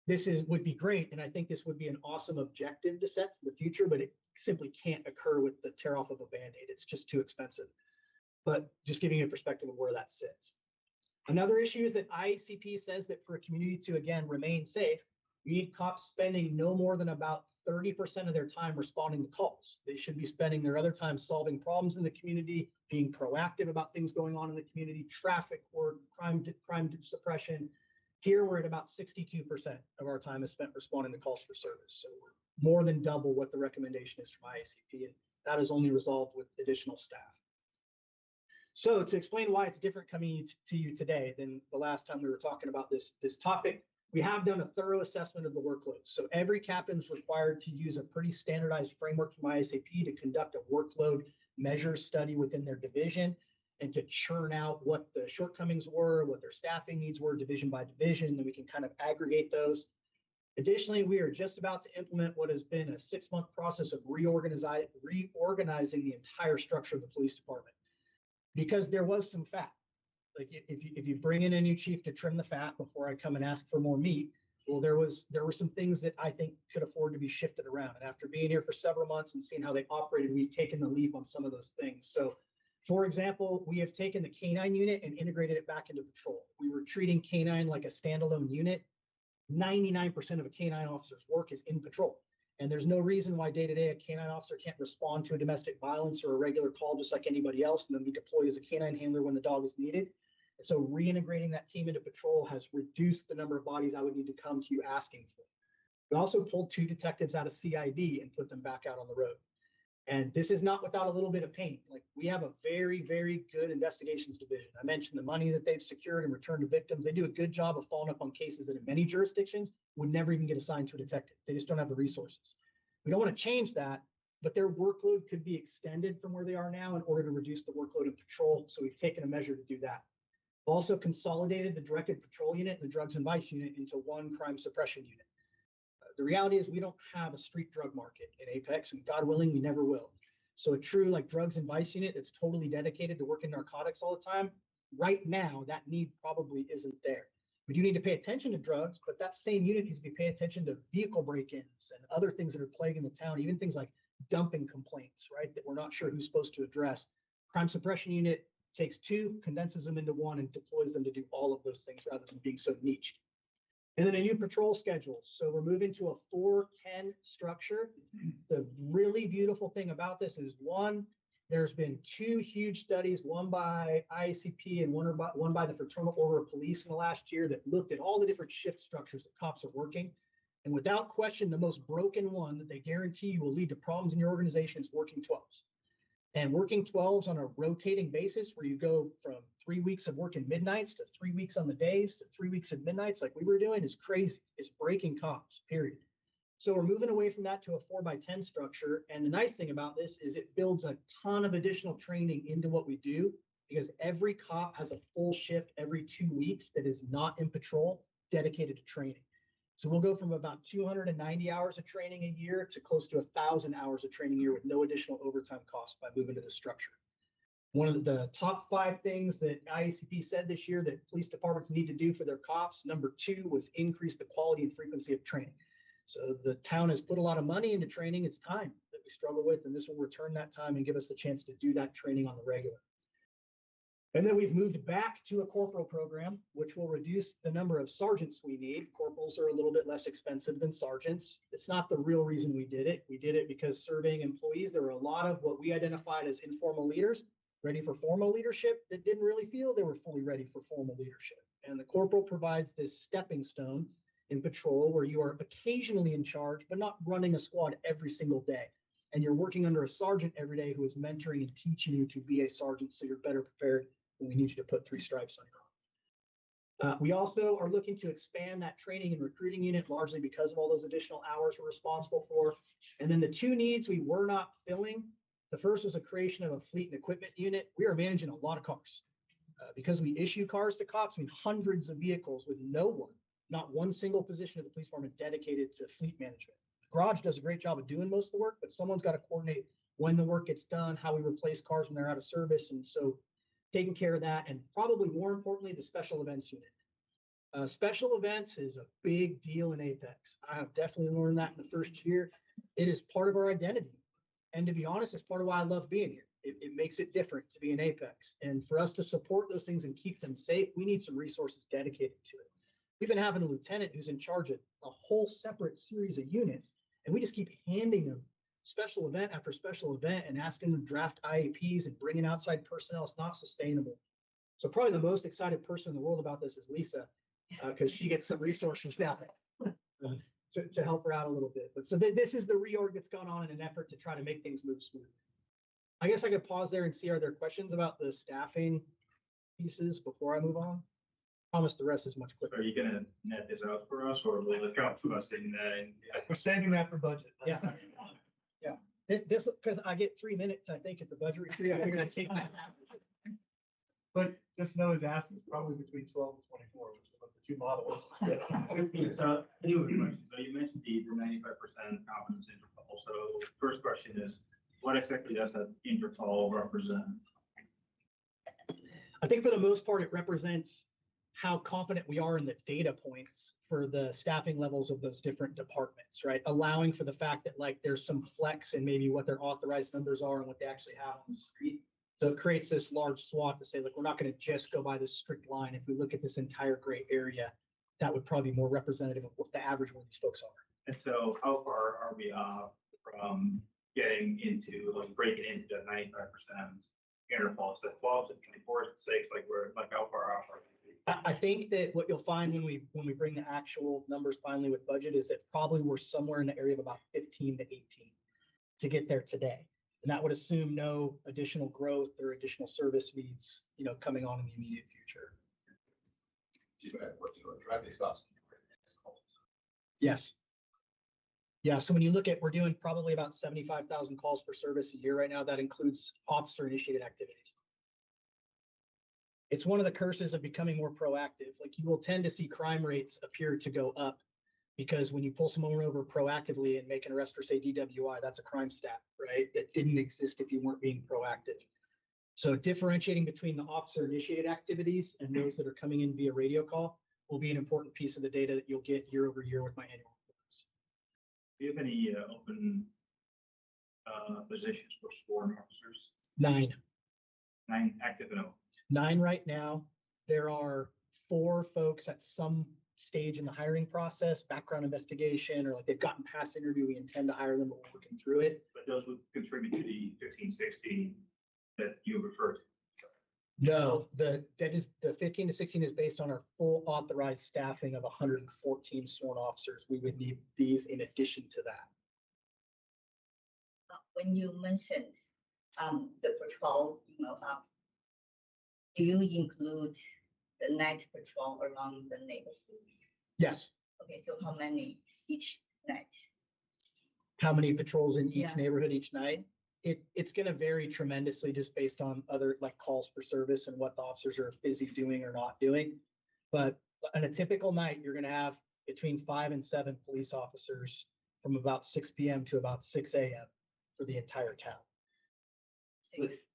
This would be great, and I think this would be an awesome objective to set for the future, but it simply can't occur with the tear off of a Band-Aid. It's just too expensive. But just giving you a perspective of where that sits. Another issue is that IACP says that for a community to, again, remain safe, you need cops spending no more than about 30% of their time responding to calls. They should be spending their other time solving problems in the community, being proactive about things going on in the community, traffic work, crime suppression. Here, we're at about 62% of our time is spent responding to calls for service. So we're more than double what the recommendation is from IACP, and that is only resolved with additional staff. So to explain why it's different coming to you today than the last time we were talking about this topic, we have done a thorough assessment of the workload. So every captain is required to use a pretty standardized framework from IACP to conduct a workload measure study within their division and to churn out what the shortcomings were, what their staffing needs were, division by division, then we can kind of aggregate those. Additionally, we are just about to implement what has been a 6-month process of reorganizing the entire structure of the police department. Because there was some fat. Like if you bring in a new chief to trim the fat before I come and ask for more meat, well, there were some things that I think could afford to be shifted around. And after being here for several months and seeing how they operated, we've taken the leap on some of those things. So, for example, we have taken the K9 unit and integrated it back into patrol. We were treating K9 like a standalone unit. 99% of a K9 officer's work is in patrol. And there's no reason why day-to-day a K9 officer can't respond to a domestic violence or a regular call just like anybody else and then be deployed as a K9 handler when the dog is needed. And so reintegrating that team into patrol has reduced the number of bodies I would need to come to you asking for. We also pulled 2 detectives out of CID and put them back out on the road. And this is not without a little bit of pain. Like we have a very, very good investigations division. I mentioned the money that they've secured and returned to victims. They do a good job of following up on cases that in many jurisdictions would never even get assigned to a detective. They just don't have the resources. We don't want to change that, but their workload could be extended from where they are now in order to reduce the workload in patrol. So we've taken a measure to do that. We've also consolidated the directed patrol unit and the drugs and vice unit into one crime suppression unit. The reality is we don't have a street drug market in Apex, and God willing, we never will. So a true like drugs and vice unit that's totally dedicated to working narcotics all the time, right now, that need probably isn't there. We do need to pay attention to drugs, but that same unit needs to be paying attention to vehicle break-ins and other things that are plaguing the town, even things like dumping complaints, right, that we're not sure who's supposed to address. Crime suppression unit takes 2, condenses them into 1, and deploys them to do all of those things rather than being so niched. And then a new patrol schedule. So we're moving to a 4-10 structure. The really beautiful thing about this is, one, there's been 2 huge studies, one by IACP and one by the Fraternal Order of Police in the last year that looked at all the different shift structures that cops are working. And without question, the most broken one that they guarantee you will lead to problems in your organization is working 12s. And working 12s on a rotating basis where you go from 3 weeks of working midnights to 3 weeks on the days to 3 weeks of midnights like we were doing is crazy. It's breaking cops, period. So we're moving away from that to a 4x10 structure. And the nice thing about this is it builds a ton of additional training into what we do because every cop has a full shift every 2 weeks that is not in patrol dedicated to training. So we'll go from about 290 hours of training a year to close to 1,000 hours of training a year with no additional overtime cost by moving to this structure. One of the top 5 things that IACP said this year that police departments need to do for their cops, number 2 was increase the quality and frequency of training. So the town has put a lot of money into training. It's time that we struggle with, and this will return that time and give us the chance to do that training on the regular. And then we've moved back to a corporal program, which will reduce the number of sergeants we need. Corporals are a little bit less expensive than sergeants. It's not the real reason we did it. We did it because surveying employees, there were a lot of what we identified as informal leaders, ready for formal leadership, that didn't really feel they were fully ready for formal leadership. And the corporal provides this stepping stone in patrol where you are occasionally in charge, but not running a squad every single day. And you're working under a sergeant every day who is mentoring and teaching you to be a sergeant, so you're better prepared when we need you to put 3 stripes on your arm. We also are looking to expand that training and recruiting unit largely because of all those additional hours we're responsible for. And then the 2 needs we were not filling. The first was a creation of a fleet and equipment unit. We are managing a lot of cars. Because we issue cars to cops, I mean, hundreds of vehicles with not one single position of the police department dedicated to fleet management. The garage does a great job of doing most of the work, but someone's got to coordinate when the work gets done, how we replace cars when they're out of service. And so taking care of that, and probably more importantly, the special events unit. Special events is a big deal in Apex. I have definitely learned that in the first year. It is part of our identity. And to be honest, it's part of why I love being here. It makes it different to be in Apex. And for us to support those things and keep them safe, we need some resources dedicated to it. We've been having a lieutenant who's in charge of a whole separate series of units, and we just keep handing them special event after special event and asking them to draft IAPs and bringing outside personnel. It's not sustainable. So probably the most excited person in the world about this is Lisa, because she gets some resources now to help her out a little bit. But so this is the reorg that's gone on in an effort to try to make things move smoothly. I guess I could pause there and see, are there questions about the staffing pieces before I move on? I promise the rest is much quicker. Are you gonna net this out for us, or will it come to us in that? We're saving that for budget. Yeah. Yeah. This, because I get 3 minutes, I think, at the budget retreat. I figured I'd take that. But just know his ask is probably between 12 and 24, which is what the 2 models. So, I do have a question. So you mentioned the 95% confidence interval. So first question is, what exactly does that interval represent? I think for the most part, it represents how confident we are in the data points for the staffing levels of those different departments, right? Allowing for the fact that like there's some flex in maybe what their authorized numbers are and what they actually have on the street. So it creates this large swath to say, look, we're not going to just go by this strict line. If we look at this entire gray area, that would probably be more representative of what the average where these folks are. And so how far are we off from getting into, like breaking into the 95% interval? So 12 to 24 to 6, like we're like how far off are we? I think that what you'll find when we bring the actual numbers finally with budget is that probably we're somewhere in the area of about 15 to 18 to get there today. And that would assume no additional growth or additional service needs, coming on in the immediate future. Traffic stops. Yes. Yeah. So when you look at, we're doing probably about 75,000 calls for service a year right now. That includes officer initiated activities. It's one of the curses of becoming more proactive. Like you will tend to see crime rates appear to go up because when you pull someone over proactively and make an arrest for say DWI, that's a crime stat, right? That didn't exist if you weren't being proactive. So differentiating between the officer initiated activities and those that are coming in via radio call will be an important piece of the data that you'll get year over year with my annual reports. Do you have any open positions for sworn officers? 9. 9 active and open. 9 right now. There are 4 folks at some stage in the hiring process, background investigation, or like they've gotten past interview. We intend to hire them, but we're working through it. But those would contribute to the 15, 16 that you referred to. No, the 15 to 16 is based on our full authorized staffing of 114 sworn officers. We would need these in addition to that. When you mentioned the patrol, do you include the night patrol around the neighborhood? Yes. Okay, so how many each night? How many patrols in each Yeah. neighborhood each night? It's going to vary tremendously just based on other like calls for service and what the officers are busy doing or not doing. But on a typical night, you're going to have between 5 and 7 police officers from about 6 PM to about 6 AM for the entire town.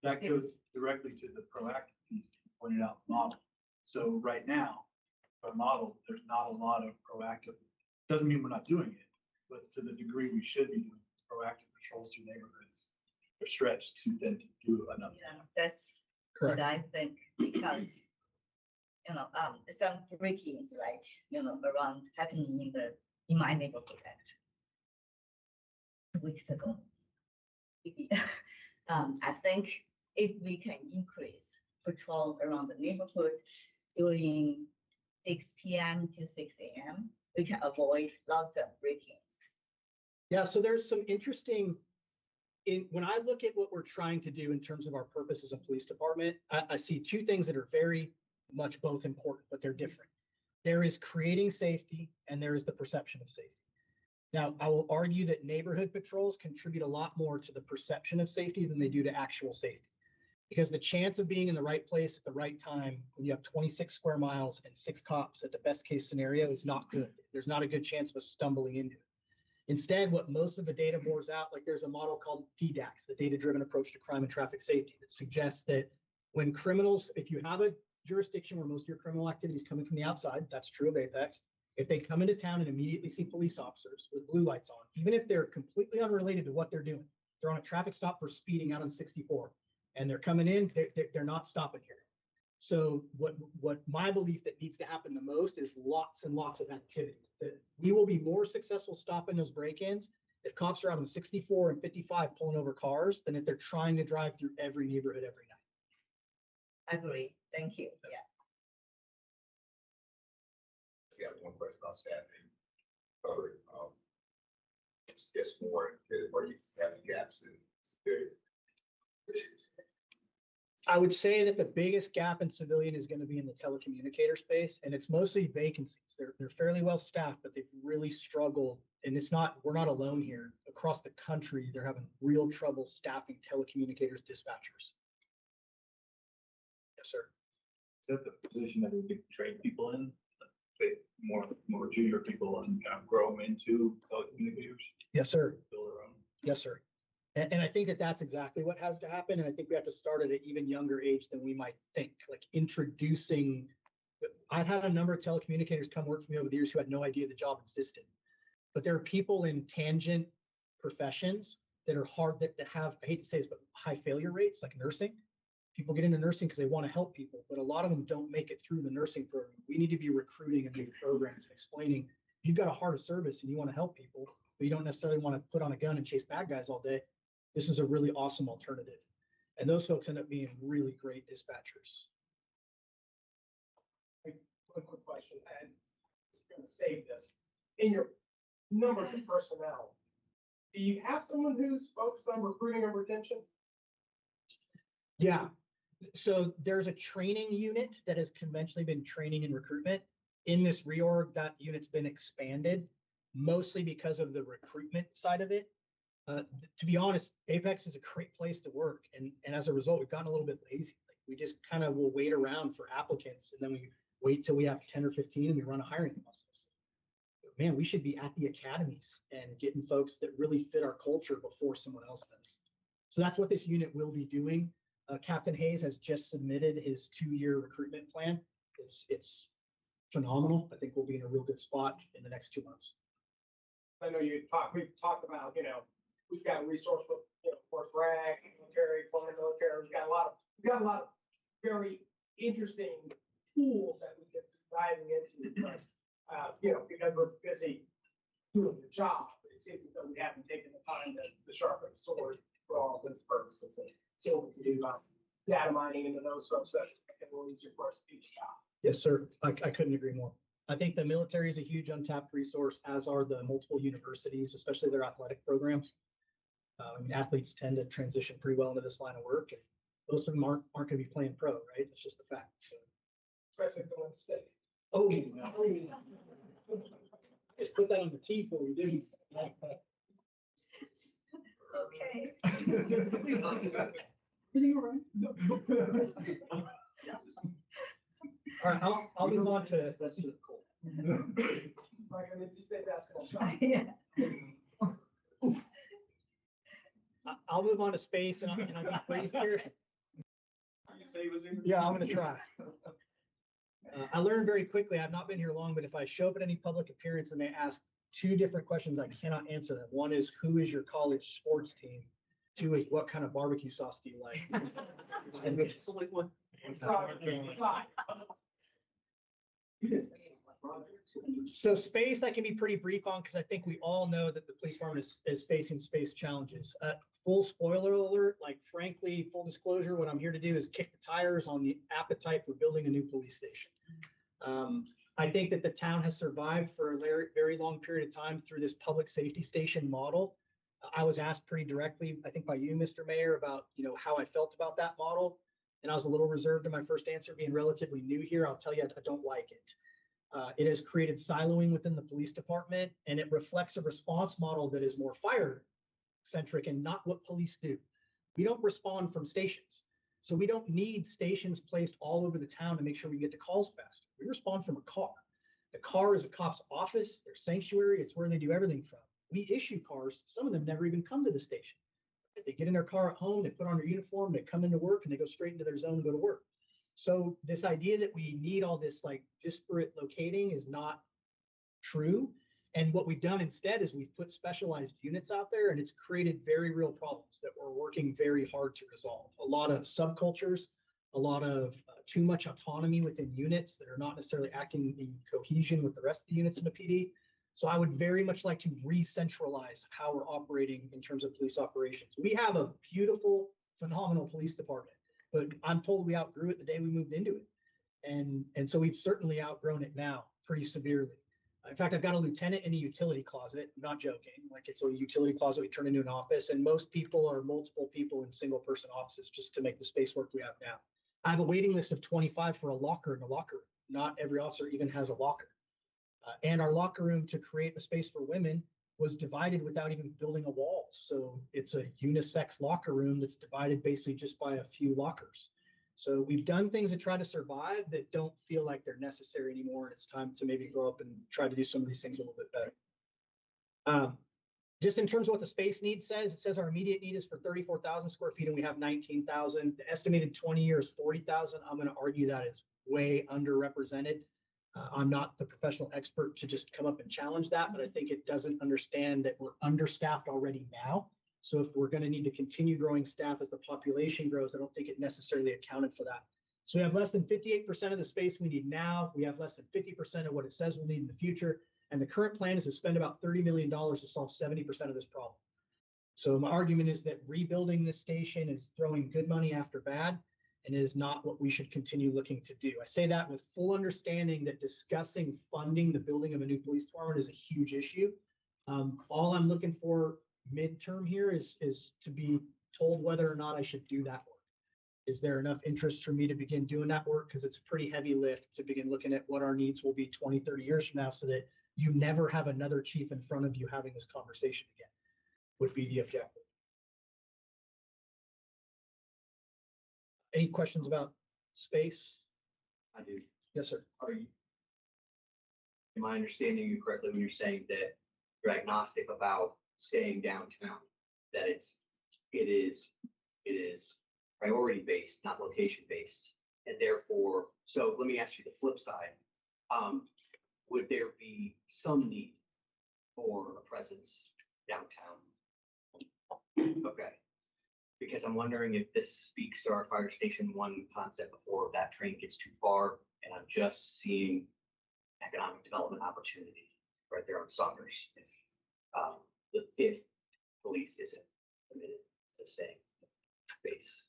That goes directly to the proactive piece that you pointed out, model. So right now, our model, there's not a lot of proactive, doesn't mean we're not doing it, but to the degree we should be doing proactive patrols through neighborhoods, they're stretched to then do enough. Yeah, that's what I think, because, some break-ins, right, around happening in my neighborhood actually. 2 weeks ago. Maybe. I think if we can increase patrol around the neighborhood during 6 PM to 6 AM, we can avoid lots of break-ins. Yeah, so there's some interesting, when I look at what we're trying to do in terms of our purpose as a police department, I see two things that are very much both important, but they're different. There is creating safety and there is the perception of safety. Now, I will argue that neighborhood patrols contribute a lot more to the perception of safety than they do to actual safety. Because the chance of being in the right place at the right time when you have 26 square miles and 6 cops at the best case scenario is not good. There's not a good chance of us stumbling into it. Instead, what most of the data bores out, like there's a model called DDAX, the data-driven approach to crime and traffic safety, that suggests that when criminals, if you have a jurisdiction where most of your criminal activity is coming from the outside, that's true of Apex. If they come into town and immediately see police officers with blue lights on, even if they're completely unrelated to what they're doing, they're on a traffic stop for speeding out on 64, and they're coming in, they're not stopping here. So what my belief that needs to happen the most is lots and lots of activity. That we will be more successful stopping those break-ins if cops are out on 64 and 55 pulling over cars than if they're trying to drive through every neighborhood every night. Agree. Thank you. Yeah. I have one question about staffing. Covered, just more, where you have gaps in security. I would say that the biggest gap in civilian is going to be in the telecommunicator space, and it's mostly vacancies. They're fairly well staffed, but they've really struggled. And we're not alone here. Across the country, they're having real trouble staffing telecommunicators dispatchers. Yes, sir. Is that the position that we could train people in? Say more junior people and kind of grow them into telecommunicators? Yes, sir. Build their own? Yes, sir. And I think that that's exactly what has to happen. And I think we have to start at an even younger age than we might think, like introducing. I've had a number of telecommunicators come work for me over the years who had no idea the job existed. But there are people in tangent professions that are hard, that have, I hate to say this, but high failure rates, like nursing. People get into nursing because they want to help people, but a lot of them don't make it through the nursing program. We need to be recruiting and doing programs and explaining, if you've got a heart of service and you want to help people, but you don't necessarily want to put on a gun and chase bad guys all day, this is a really awesome alternative. And those folks end up being really great dispatchers. One quick question, and I'm going to save this. In your numbers of personnel, do you have someone who's focused on recruiting and retention? Yeah. So there's a training unit that has conventionally been training and recruitment. In this reorg, that unit's been expanded, mostly because of the recruitment side of it. To be honest, Apex is a great place to work. And as a result, we've gotten a little bit lazy. Like we just kind of will wait around for applicants, and then we wait till we have 10 or 15 and we run a hiring process. But man, we should be at the academies and getting folks that really fit our culture before someone else does. So that's what this unit will be doing. Captain Hayes has just submitted his 2-year recruitment plan. It's phenomenal. I think we'll be in a real good spot in the next 2 months. I know we've talked about, we've got a resource with, Fort Bragg, military, former military. We've got a lot of very interesting tools that we could be diving into. But, because we're busy doing the job, it seems as though we haven't taken the time to sharpen the sword for all intents and purposes. And see what we can do about data mining into those folks that make it a little easier for us to do the job. Yes, sir. I couldn't agree more. I think the military is a huge untapped resource, as are the multiple universities, especially their athletic programs. Athletes tend to transition pretty well into this line of work, and most of them aren't going to be playing pro, right? It's just a fact. So, especially if they want to stay. Oh, just put that on the tee before we do. Okay. All right, I'll move on to that's just cool. Like, I mean, it's just a basketball shot. Yeah. I'll move on to space and I'll be brief here. Yeah, I'm gonna try. I learned very quickly, I've not been here long, but if I show up at any public appearance and they ask two different questions, I cannot answer them. One is, who is your college sports team? Two is, what kind of barbecue sauce do you like? And it's only one. So space, I can be pretty brief on because I think we all know that the police department is facing space challenges. Full spoiler alert, like frankly, full disclosure, what I'm here to do is kick the tires on the appetite for building a new police station. I think that the town has survived for a very, very long period of time through this public safety station model. I was asked pretty directly, I think by you, Mr. Mayor, about, how I felt about that model. And I was a little reserved in my first answer, being relatively new here. I'll tell you, I don't like it. It has created siloing within the police department, and it reflects a response model that is more fire centric and not what police do. We don't respond from stations. So we don't need stations placed all over the town to make sure we get to calls faster. We respond from a car. The car is a cop's office, their sanctuary. It's where they do everything from. We issue cars. Some of them never even come to the station. They get in their car at home, they put on their uniform, they come into work, and they go straight into their zone and go to work. So this idea that we need all this like disparate locating is not true. And what we've done instead is we've put specialized units out there, and it's created very real problems that we're working very hard to resolve. A lot of subcultures, a lot of too much autonomy within units that are not necessarily acting in cohesion with the rest of the units in the PD. So I would very much like to re-centralize how we're operating in terms of police operations. We have a beautiful, phenomenal police department, but I'm told we outgrew it the day we moved into it. And so we've certainly outgrown it now pretty severely. In fact, I've got a lieutenant in a utility closet. I'm not joking. Like, it's a utility closet we turn into an office, and most people are multiple people in single person offices just to make the space work we have now. I have a waiting list of 25 for a locker in a locker room. Not every officer even has a locker. And our locker room, to create a space for women, was divided without even building a wall. So it's a unisex locker room that's divided basically just by a few lockers. So we've done things to try to survive that don't feel like they're necessary anymore. And it's time to maybe grow up and try to do some of these things a little bit better. Just in terms of what the space need says, it says our immediate need is for 34,000 square feet and we have 19,000. The estimated 20 years, 40,000. I'm going to argue that is way underrepresented. I'm not the professional expert to just come up and challenge that, but I think it doesn't understand that we're understaffed already now. So if we're going to need to continue growing staff as the population grows, I don't think it necessarily accounted for that. So we have less than 58% of the space we need now. We have less than 50% of what it says we'll need in the future. And the current plan is to spend about $30 million to solve 70% of this problem. So my argument is that rebuilding this station is throwing good money after bad and is not what we should continue looking to do. I say that with full understanding that discussing funding the building of a new police department is a huge issue. All I'm looking for midterm here is to be told whether or not I should do that work. Is there enough interest for me to begin doing that work? Because it's a pretty heavy lift to begin looking at what our needs will be 20, 30 years from now, so that you never have another chief in front of you having this conversation again, would be the objective. Any questions about space? I do. Yes, sir. Am I understanding you correctly when you're saying that you're agnostic about staying downtown? That it is priority based, not location based, and therefore, so let me ask you the flip side. Would there be some need for a presence downtown? Okay. Because I'm wondering if this speaks to our Fire Station 1 concept before that train gets too far, and I'm just seeing economic development opportunity right there on Saunders. If the fifth police isn't permitted to stay in space.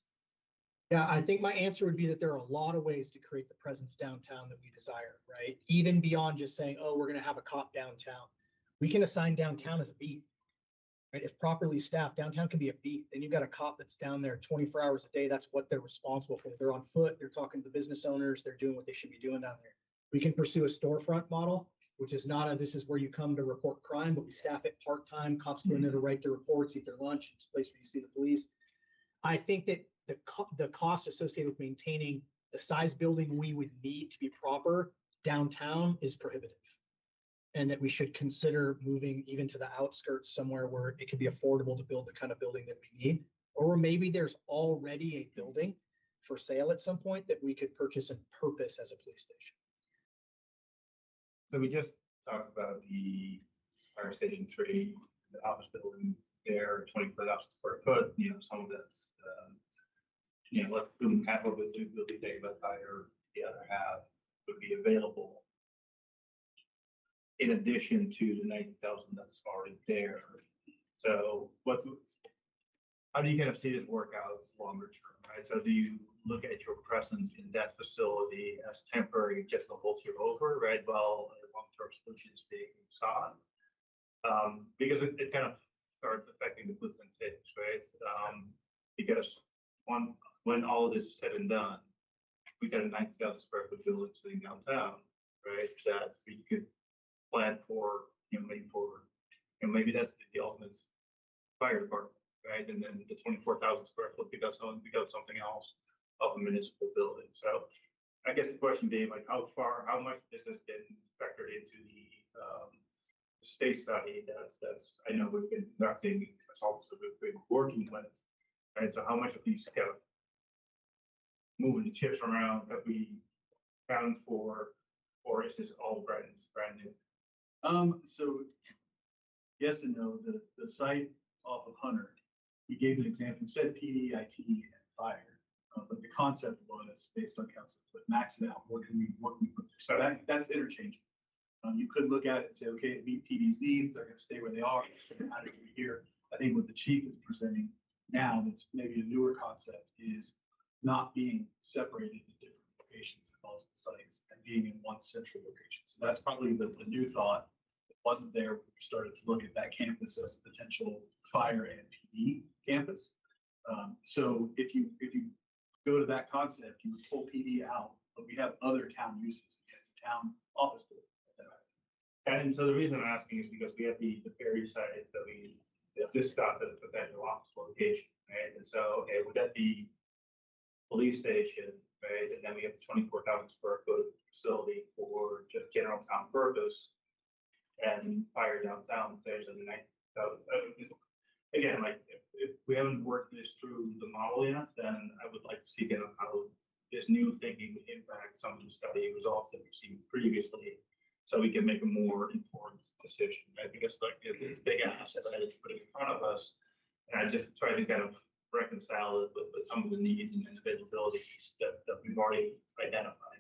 Yeah, I think my answer would be that there are a lot of ways to create the presence downtown that we desire, right? Even beyond just saying, oh, we're going to have a cop downtown. We can assign downtown as a beat, right? If properly staffed, downtown can be a beat. Then you've got a cop that's down there 24 hours a day. That's what they're responsible for. They're on foot. They're talking to the business owners. They're doing what they should be doing down there. We can pursue a storefront model, which is not this is where you come to report crime, but we staff it part-time. Cops go in there to write their reports, eat their lunch. It's a place where you see the police. I think that the cost associated with maintaining the size building we would need to be proper downtown is prohibitive. and that we should consider moving even to the outskirts somewhere where it could be affordable to build the kind of building that we need. Or maybe there's already a building for sale at some point that we could purchase and purpose as a police station. So we just talked about the fire station 3, the office building there, 24,000 square foot, some of that's, let them half of it will be taken by fire, the other half would be available in addition to the 90,000 that's already there. So how do you kind of see this work out longer term, right? So do you look at your presence in that facility as temporary, just to hold you over, right? While a long-term solution is being sought? Because it kind of starts affecting the puts and takes, right? Because when all of this is said and done, we got a 90,000 square foot building sitting downtown, right? That we could plan for, maybe that's the ultimate fire department, right? And then the 24,000 square foot becomes something else of a municipal building. So I guess the question being like, how much this has been factored into the space study that's I know we've been conducting, consultants that we've been working with, right? So how much of these kind of moving the chips around have we accounted for, or is this all brand new? So yes and no, the site off of Hunter, he gave an example, he said PD, IT, and fire. But the concept was based on council, but max it out, what can we put there? So that's interchangeable. You could look at it and say, okay, it meet PD's needs, they're gonna stay where they are, out of here. I think what the chief is presenting now, that's maybe a newer concept, is not being separated in different locations at multiple sites and being in one central location. So that's probably the new thought that wasn't there when we started to look at that campus as a potential fire and PD campus. So if you go to that concept, you would pull PD out, but we have other town uses. It's a town office building. And so the reason I'm asking is because we have the Perry site that we discussed as a potential office location, right? And so, okay, would that be police station, right? And then we have 24,000 square foot facility for just general town purpose and fire downtown. There's a 90,000. Again, like if we haven't worked this through the model yet, then I would like to see kind of how this new thinking would impact some of the study results that we've seen previously, so we can make a more informed decision, right? Because like it's big asset that is put in front of us, and I just try to kind of reconcile it with some of the needs and availabilities that we've already identified.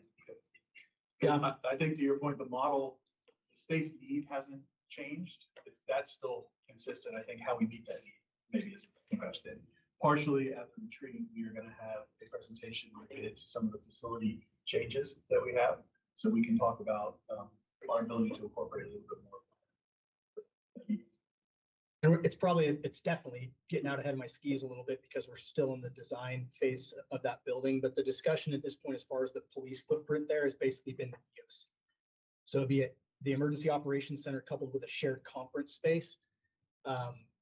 Yeah, I think to your point, the model, the space need hasn't changed. That's still consistent. I think how we meet that need maybe is the question. Partially at the retreat, we are going to have a presentation related to some of the facility changes that we have, so we can talk about our ability to incorporate a little bit more. And it's definitely getting out ahead of my skis a little bit because we're still in the design phase of that building. But the discussion at this point, as far as the police footprint there, has basically been the EOC. So it'd be the Emergency Operations Center coupled with a shared conference space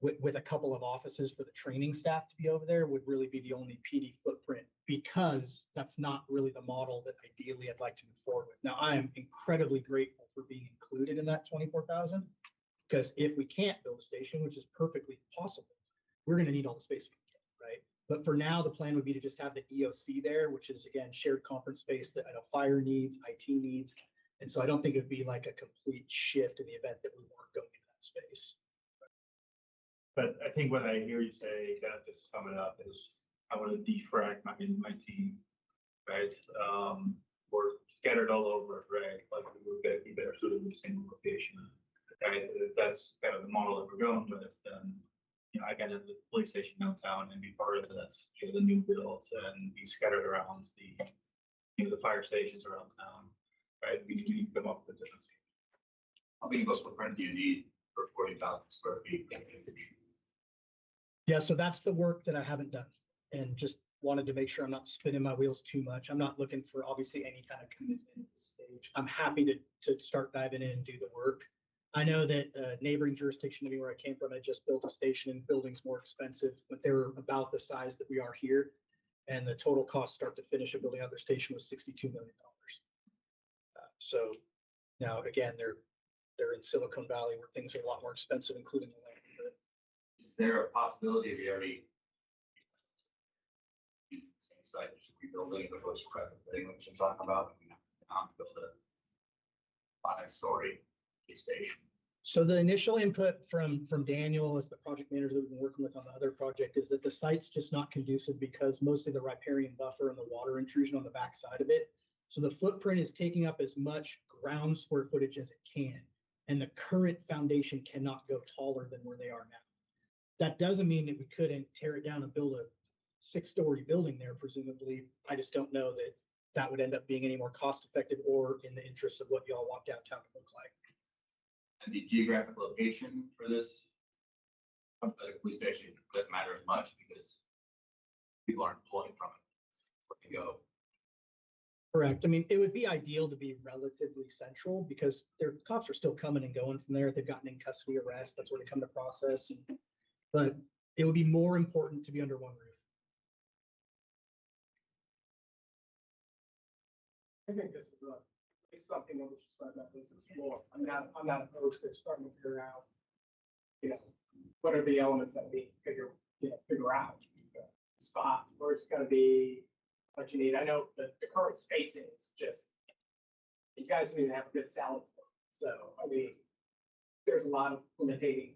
with a couple of offices for the training staff to be over there would really be the only PD footprint, because that's not really the model that ideally I'd like to move forward with. Now, I am incredibly grateful for being included in that 24,000, because if we can't build a station, which is perfectly possible, we're going to need all the space we can get, right? But for now, the plan would be to just have the EOC there, which is again, shared conference space that I know fire needs, IT needs. And so I don't think it'd be like a complete shift in the event that we weren't going into that space. But I think what I hear you say, kind of just to sum it up, is I want to defrag my team, right? We're scattered all over, right? Like we would be better suited in the same location, right? If that's kind of the model that we're going with, then I can have the police station downtown and be part of this, the new builds and be scattered around the fire stations around town, right? We need to come up with different. How many bus footprint do you need for 40,000 square feet? Yeah, so that's the work that I haven't done, and just wanted to make sure I'm not spinning my wheels too much. I'm not looking for obviously any kind of commitment at this stage. I'm happy to start diving in and do the work. I know that neighboring jurisdiction to me where I came from, I just built a station and building's more expensive, but they were about the size that we are here. And the total cost start to finish of building out their station was $62 million. So now again, they're in Silicon Valley where things are a lot more expensive, including the land. But Is there a possibility of you already using the same site, just rebuilding as opposed to retrofitting, which you're talking about? Not build a 5-story station. So the initial input from Daniel as the project manager that we've been working with on the other project is that the site's just not conducive because mostly the riparian buffer and the water intrusion on the backside of it. So the footprint is taking up as much ground square footage as it can. And the current foundation cannot go taller than where they are now. That doesn't mean that we couldn't tear it down and build a 6-story building there, presumably. I just don't know that that would end up being any more cost effective or in the interest of what y'all want downtown to look like. And the geographic location for this police station doesn't matter as much because people aren't pulling from it. Where to go? Correct. I mean, it would be ideal to be relatively central because their cops are still coming and going from there. They've gotten in custody arrest. That's where they come to process. But it would be more important to be under one roof. I think this is it's something that we should start about this explore. I'm not opposed to starting to figure out, what are the elements that we figure out, spot where it's gonna be, what you need. I know that the current spacing is just, you guys don't even have a good salad floor. So, I mean, there's a lot of limiting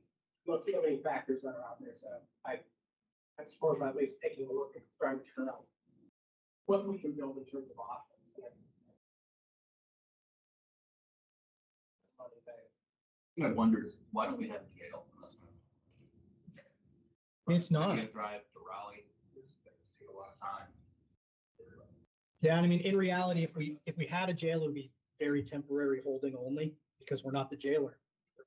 factors that are out there. So I suppose by at least taking a look and trying to figure out what we can build in terms of options. I wonder, why don't we have a jail? It's not. Drive to Raleigh, it's take a lot of time. Yeah, and I mean, in reality, if we had a jail, it would be very temporary holding only because we're not the jailer,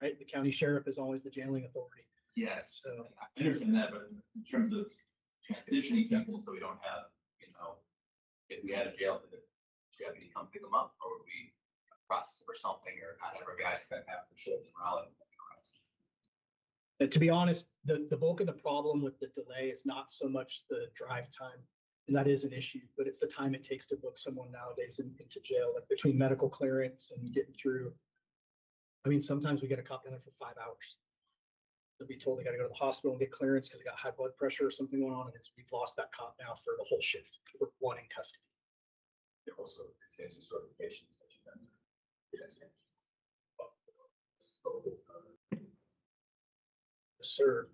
right? The county sheriff is always the jailing authority. Yes, So I understand that, but in terms of transitioning people, so we don't have, if we had a jail, did the deputy come pick them up, or would we process or something, or not every guy's gonna have to show up in Raleigh? to be honest, the bulk of the problem with the delay is not so much the drive time. And that is an issue, but it's the time it takes to book someone nowadays into jail, like between medical clearance and getting through. I mean, sometimes we get a cop in there for 5 hours. They'll be told they got to go to the hospital and get clearance because they got high blood pressure or something going on, and we've lost that cop now for the whole shift. We're one in custody. There are also extension certifications that you can. Yes, sir.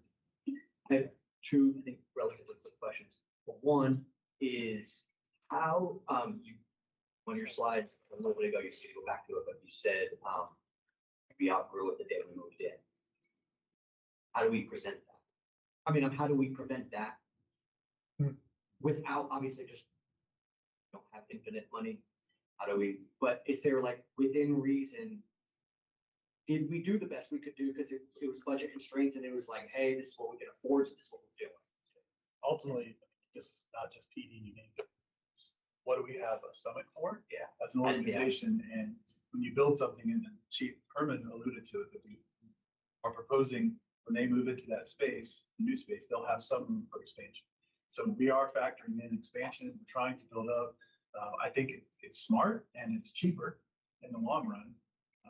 I have two, I think, relatively quick questions. But one is how, on your slides, a little bit ago, you said go back to it, but you said, we outgrew it the day we moved in. How do we present that? I mean, how do we prevent that? Without obviously just don't have infinite money. How do we, but is there like within reason? Did we do the best we could do? Because it was budget constraints and it was like, hey, this is what we can afford, so this is what we're doing. Ultimately, this is not just PD unique. It's what do we have a stomach for? Yeah. As an organization, and when you build something, and Chief Herman alluded to it, that we are proposing when they move into that space, the new space, they'll have some room for expansion. So we are factoring in expansion. We're trying to build up. I think it's smart and it's cheaper in the long run.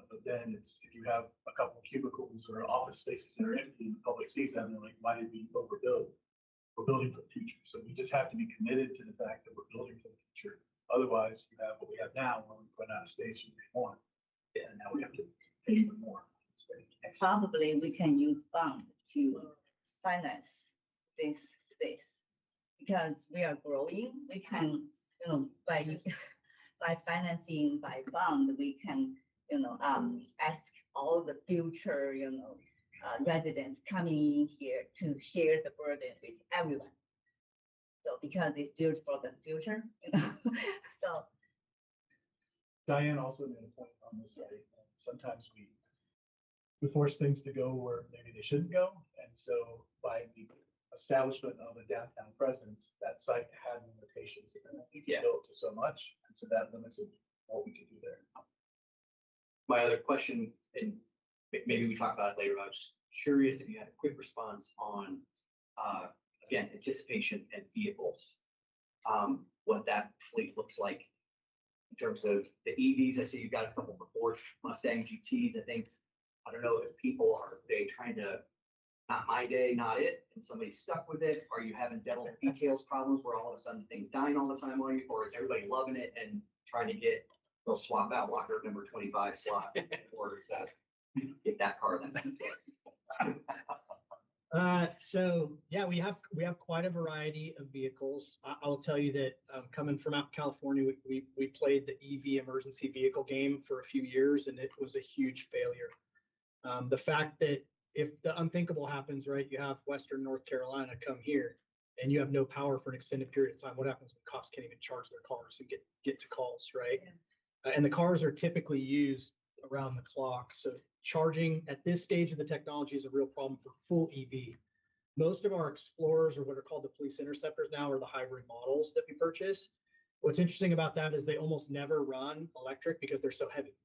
But then it's, if you have a couple of cubicles or office spaces that are empty and the public sees that, and they're like, why did we overbuild? We're building for the future. So we just have to be committed to the fact that we're building for the future. Otherwise, you have what we have now, where we run out of space and pay more. Yeah, and now we have to pay even more. Probably we can use bond to finance this space because we are growing. We can, by financing by bond, we can, ask all the future, residents coming in here to share the burden with everyone. So because it's built for the future, so. Diane also made a point on this site. Sometimes we force things to go where maybe they shouldn't go. And so by the establishment of a downtown presence, that site had limitations. It can only be built to so much. And so that limited what we could do there. My other question, and maybe we talk about it later, I was just curious if you had a quick response on, again, anticipation and vehicles. What that fleet looks like in terms of the EVs. I see you've got a couple of Ford Mustang GTs, I think. I don't know if people are, they trying to, not my day, not it, and somebody's stuck with it? Are you having devil details problems where all of a sudden things dying all the time on you? Or is everybody loving it and trying to get, they'll swap out locker number 25 slot in order to get that car then? So yeah, we have quite a variety of vehicles. I'll tell you that coming from out in California, we played the EV emergency vehicle game for a few years, and it was a huge failure. The fact that if the unthinkable happens, right, you have Western North Carolina come here, and you have no power for an extended period of time. What happens when cops can't even charge their cars and get to calls, right? Yeah. And the cars are typically used around the clock. So charging at this stage of the technology is a real problem for full EV. Most of our Explorers, or what are called the police interceptors now, are the hybrid models that we purchase. What's interesting about that is they almost never run electric because they're so heavy.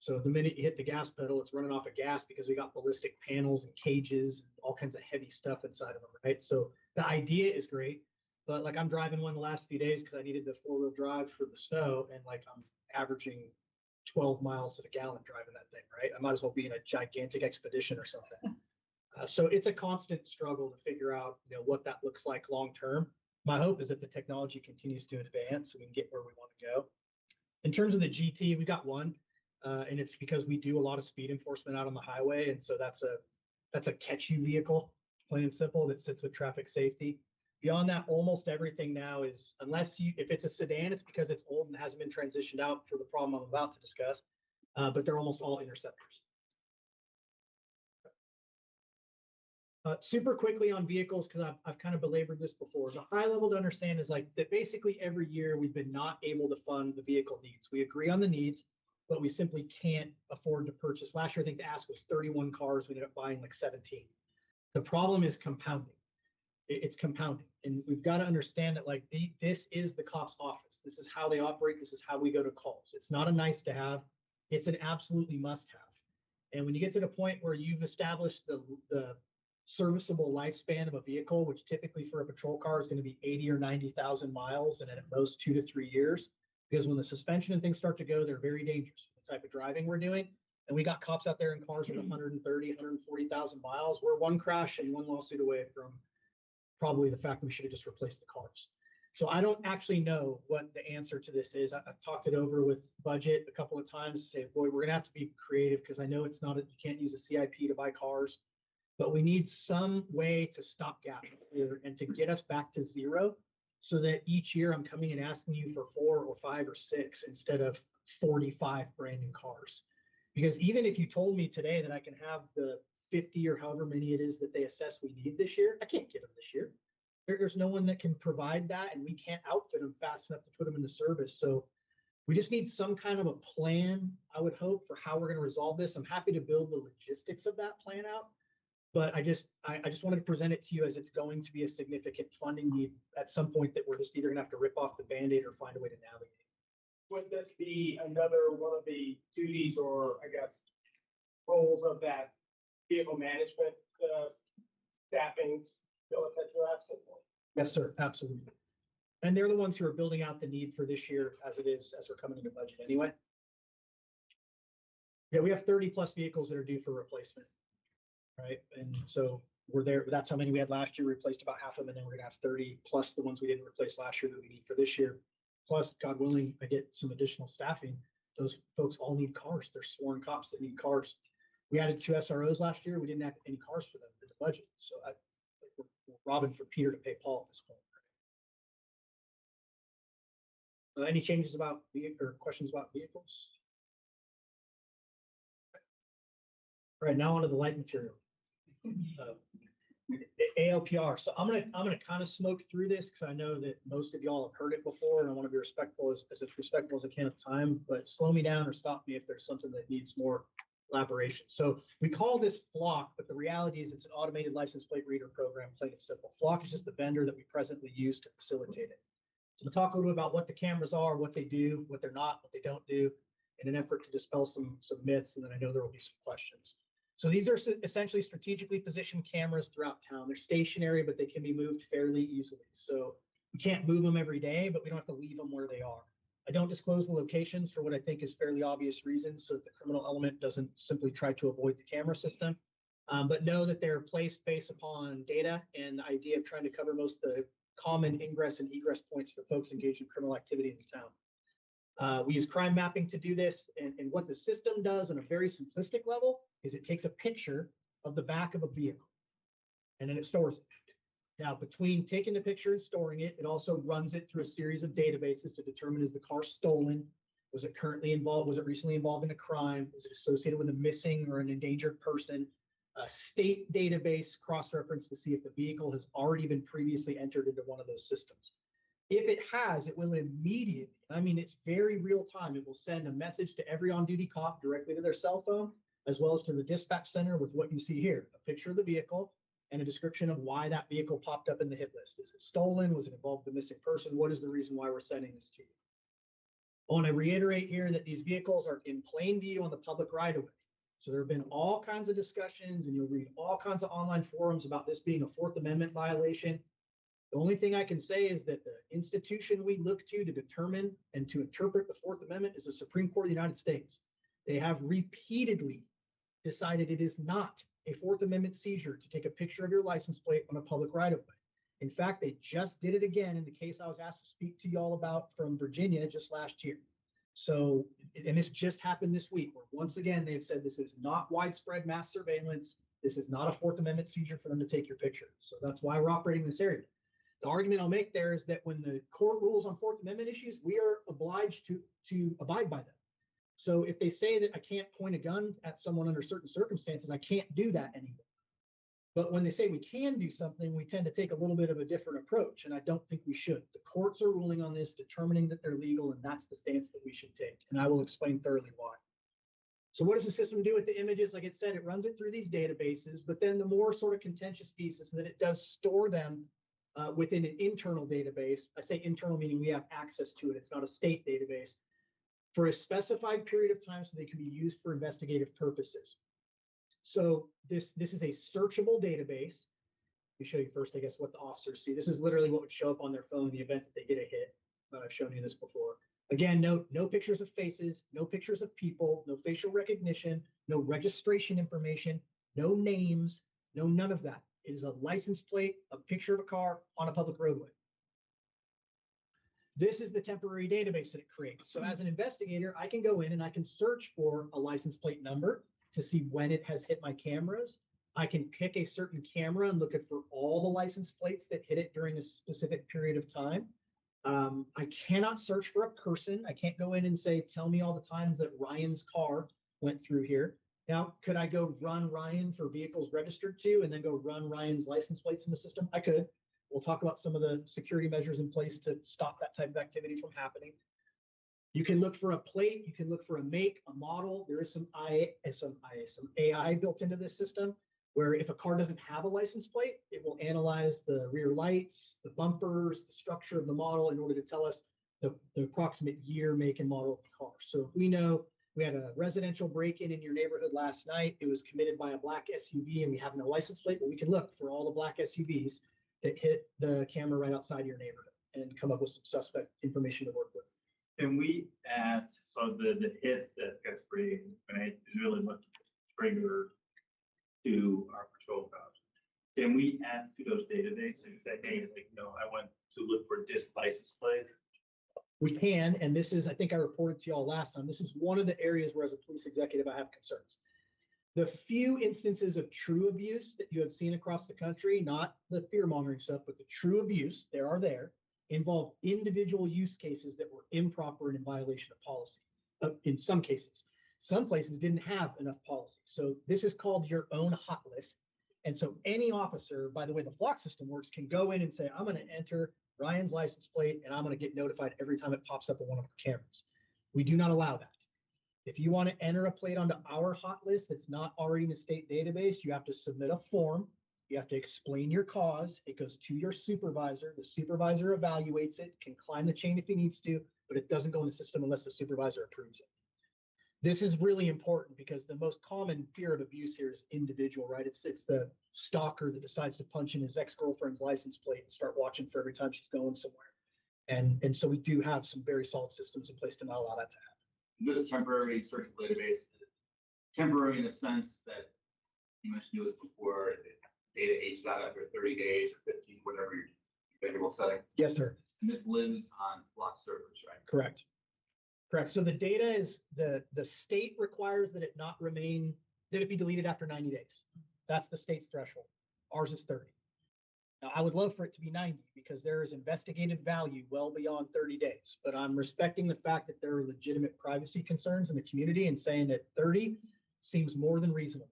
So the minute you hit the gas pedal, it's running off of gas because we got ballistic panels and cages, and all kinds of heavy stuff inside of them, right? So the idea is great, but like I'm driving one the last few days because I needed the 4-wheel drive for the snow, and like I'm averaging 12 miles to the gallon driving that thing, right? I might as well be in a gigantic expedition or something. So it's a constant struggle to figure out, what that looks like long term. My hope is that the technology continues to advance so we can get where we want to go. In terms of the GT, we got one, and it's because we do a lot of speed enforcement out on the highway, and so that's a catch-you vehicle, plain and simple, that sits with traffic safety. Beyond that, almost everything now is, if it's a sedan, it's because it's old and hasn't been transitioned out for the problem I'm about to discuss, but they're almost all interceptors. Super quickly on vehicles, because I've kind of belabored this before. The high level to understand is like that basically every year we've been not able to fund the vehicle needs. We agree on the needs, but we simply can't afford to purchase. Last year, I think the ask was 31 cars. We ended up buying like 17. The problem is compounding. It's compounding. And we've got to understand that like this is the cop's office. This is how they operate. This is how we go to calls. It's not a nice to have. It's an absolutely must have. And when you get to the point where you've established the serviceable lifespan of a vehicle, which typically for a patrol car is going to be 80 or 90,000 miles, and at most 2 to 3 years, because when the suspension and things start to go, they're very dangerous for the type of driving we're doing. And we got cops out there in cars with 130, 140,000 miles. We're one crash and one lawsuit away from probably the fact that we should have just replaced the cars. So I don't actually know what the answer to this is. I've talked it over with budget a couple of times to say, boy, we're going to have to be creative, because I know you can't use a CIP to buy cars. But we need some way to stopgap here and to get us back to zero, so that each year I'm coming and asking you for 4 or 5 or 6 instead of 45 brand new cars. Because even if you told me today that I can have the 50 or however many it is that they assess we need this year, I can't get them this year. There's no one that can provide that, and we can't outfit them fast enough to put them into service. So we just need some kind of a plan, I would hope, for how we're going to resolve this. I'm happy to build the logistics of that plan out. But I just wanted to present it to you as it's going to be a significant funding need at some point that we're just either going to have to rip off the Band-Aid or find a way to navigate. Would this be another one of the duties, or I guess roles of that vehicle management staffing, Philip, that you're asking for? Yes, sir, absolutely. And they're the ones who are building out the need for this year as we're coming into budget anyway. Yeah, we have 30 plus vehicles that are due for replacement. Right. And so we're there. That's how many we had last year. We replaced about half of them. And then we're going to have 30 plus the ones we didn't replace last year that we need for this year. Plus, God willing, I get some additional staffing. Those folks all need cars. They're sworn cops that need cars. We added 2 SROs last year. We didn't have any cars for them in the budget. So we're robbing for Peter to pay Paul at this point. Any changes about or questions about vehicles? All right, now onto the light material. ALPR. So I'm gonna kind of smoke through this because I know that most of y'all have heard it before, and I want to be respectful as respectful as I can of time. But slow me down or stop me if there's something that needs more elaboration. So we call this Flock, but the reality is it's an automated license plate reader program, plain and simple. Flock is just the vendor that we presently use to facilitate it. So we'll talk a little bit about what the cameras are, what they do, what they're not, what they don't do, in an effort to dispel some myths, and then I know there will be some questions. So these are essentially strategically positioned cameras throughout town. They're stationary, but they can be moved fairly easily. So we can't move them every day, but we don't have to leave them where they are. I don't disclose the locations for what I think is fairly obvious reasons, so that the criminal element doesn't simply try to avoid the camera system. But know that they're placed based upon data and the idea of trying to cover most of the common ingress and egress points for folks engaged in criminal activity in the town. We use crime mapping to do this, and what the system does on a very simplistic level is it takes a picture of the back of a vehicle, and then it stores it. Now, between taking the picture and storing it, it also runs it through a series of databases to determine, is the car stolen? Was it currently involved? Was it recently involved in a crime? Is it associated with a missing or an endangered person? A state database cross-reference to see if the vehicle has already been previously entered into one of those systems. If it has, it will immediately, I mean, it's very real time. It will send a message to every on-duty cop directly to their cell phone, as well as to the dispatch center with what you see here, a picture of the vehicle and a description of why that vehicle popped up in the hit list. Is it stolen? Was it involved with a missing person? What is the reason why we're sending this to you? I want to reiterate here that these vehicles are in plain view on the public right-of-way. So there have been all kinds of discussions, and you'll read all kinds of online forums about this being a Fourth Amendment violation. The only thing I can say is that the institution we look to determine and to interpret the Fourth Amendment is the Supreme Court of the United States. They have repeatedly decided it is not a Fourth Amendment seizure to take a picture of your license plate on a public right-of-way. In fact, they just did it again in the case I was asked to speak to you all about from Virginia just last year. So, and this just happened this week, where once again, they've said this is not widespread mass surveillance. This is not a Fourth Amendment seizure for them to take your picture. So that's why we're operating this area. The argument I'll make there is that when the court rules on Fourth Amendment issues, we are obliged to abide by them. So if they say that I can't point a gun at someone under certain circumstances, I can't do that anymore. But when they say we can do something, we tend to take a little bit of a different approach, and I don't think we should. The courts are ruling on this, determining that they're legal, and that's the stance that we should take. And I will explain thoroughly why. So what does the system do with the images? Like it said, it runs it through these databases, but then the more sort of contentious piece is that it does store them within an internal database. I say internal, meaning we have access to it. It's not a state database for a specified period of time so they can be used for investigative purposes. So this is a searchable database. Let me show you first, I guess, what the officers see. This is literally what would show up on their phone in the event that they get a hit. I've shown you this before. Again, no pictures of faces, no pictures of people, no facial recognition, no registration information, no names, no none of that. It is a license plate, a picture of a car on a public roadway. This is the temporary database that it creates. So as an investigator, I can go in and I can search for a license plate number to see when it has hit my cameras. I can pick a certain camera and look at for all the license plates that hit it during a specific period of time. I cannot search for a person. I can't go in and say, tell me all the times that Ryan's car went through here. Now, could I go run Ryan for vehicles registered to and then go run Ryan's license plates in the system? I could. We'll talk about some of the security measures in place to stop that type of activity from happening. You can look for a plate. You can look for a make, a model. There is some AI built into this system where if a car doesn't have a license plate, it will analyze the rear lights, the bumpers, the structure of the model in order to tell us the approximate year, make, and model of the car. So if we know we had a residential break-in in your neighborhood last night, it was committed by a black SUV and we have no license plate, but we can look for all the black SUVs that hit the camera right outside your neighborhood and come up with some suspect information to work with. Can we add, so the hits that gets sprayed, is really much trigger to our patrol cars. Can we add to those databases and say, hey, like, no, I want to look for this license plate? We can, and this is, I think I reported to y'all last time, this is one of the areas where as a police executive, I have concerns. The few instances of true abuse that you have seen across the country, not the fear-mongering stuff, but the true abuse, there, involve individual use cases that were improper and in violation of policy. In some cases, some places didn't have enough policy. So this is called your own hot list. And so any officer, by the way the Flock system works, can go in and say, I'm going to enter Ryan's license plate and I'm going to get notified every time it pops up on one of our cameras. We do not allow that. If you want to enter a plate onto our hot list that's not already in a state database, you have to submit a form. You have to explain your cause. It goes to your supervisor. The supervisor evaluates it, can climb the chain if he needs to, but it doesn't go in the system unless the supervisor approves it. This is really important because the most common fear of abuse here is individual, right? It's the stalker that decides to punch in his ex-girlfriend's license plate and start watching for every time she's going somewhere. And so we do have some very solid systems in place to not allow that to happen. This temporary searchable database, temporary in the sense that you mentioned it was before data aged out after 30 days or 15, whatever your favorable setting. Yes, sir. And this lives on block servers, right? Correct. Correct. So the data is, the state requires that it not remain, that it be deleted after 90 days. That's the state's threshold. Ours is 30. Now, I would love for it to be 90 because there is investigative value well beyond 30 days, but I'm respecting the fact that there are legitimate privacy concerns in the community and saying that 30 seems more than reasonable.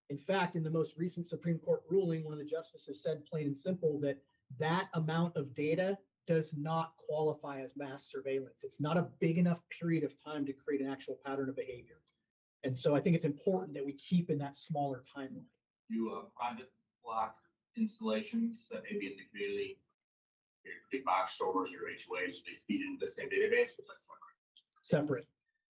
In fact, in the most recent Supreme Court ruling, one of the justices said plain and simple that that amount of data does not qualify as mass surveillance. It's not a big enough period of time to create an actual pattern of behavior. And so I think it's important that we keep in that smaller timeline. Do private block installations that may be in the community, your big box stores or HOAs, they feed into the same database, but that's Separate.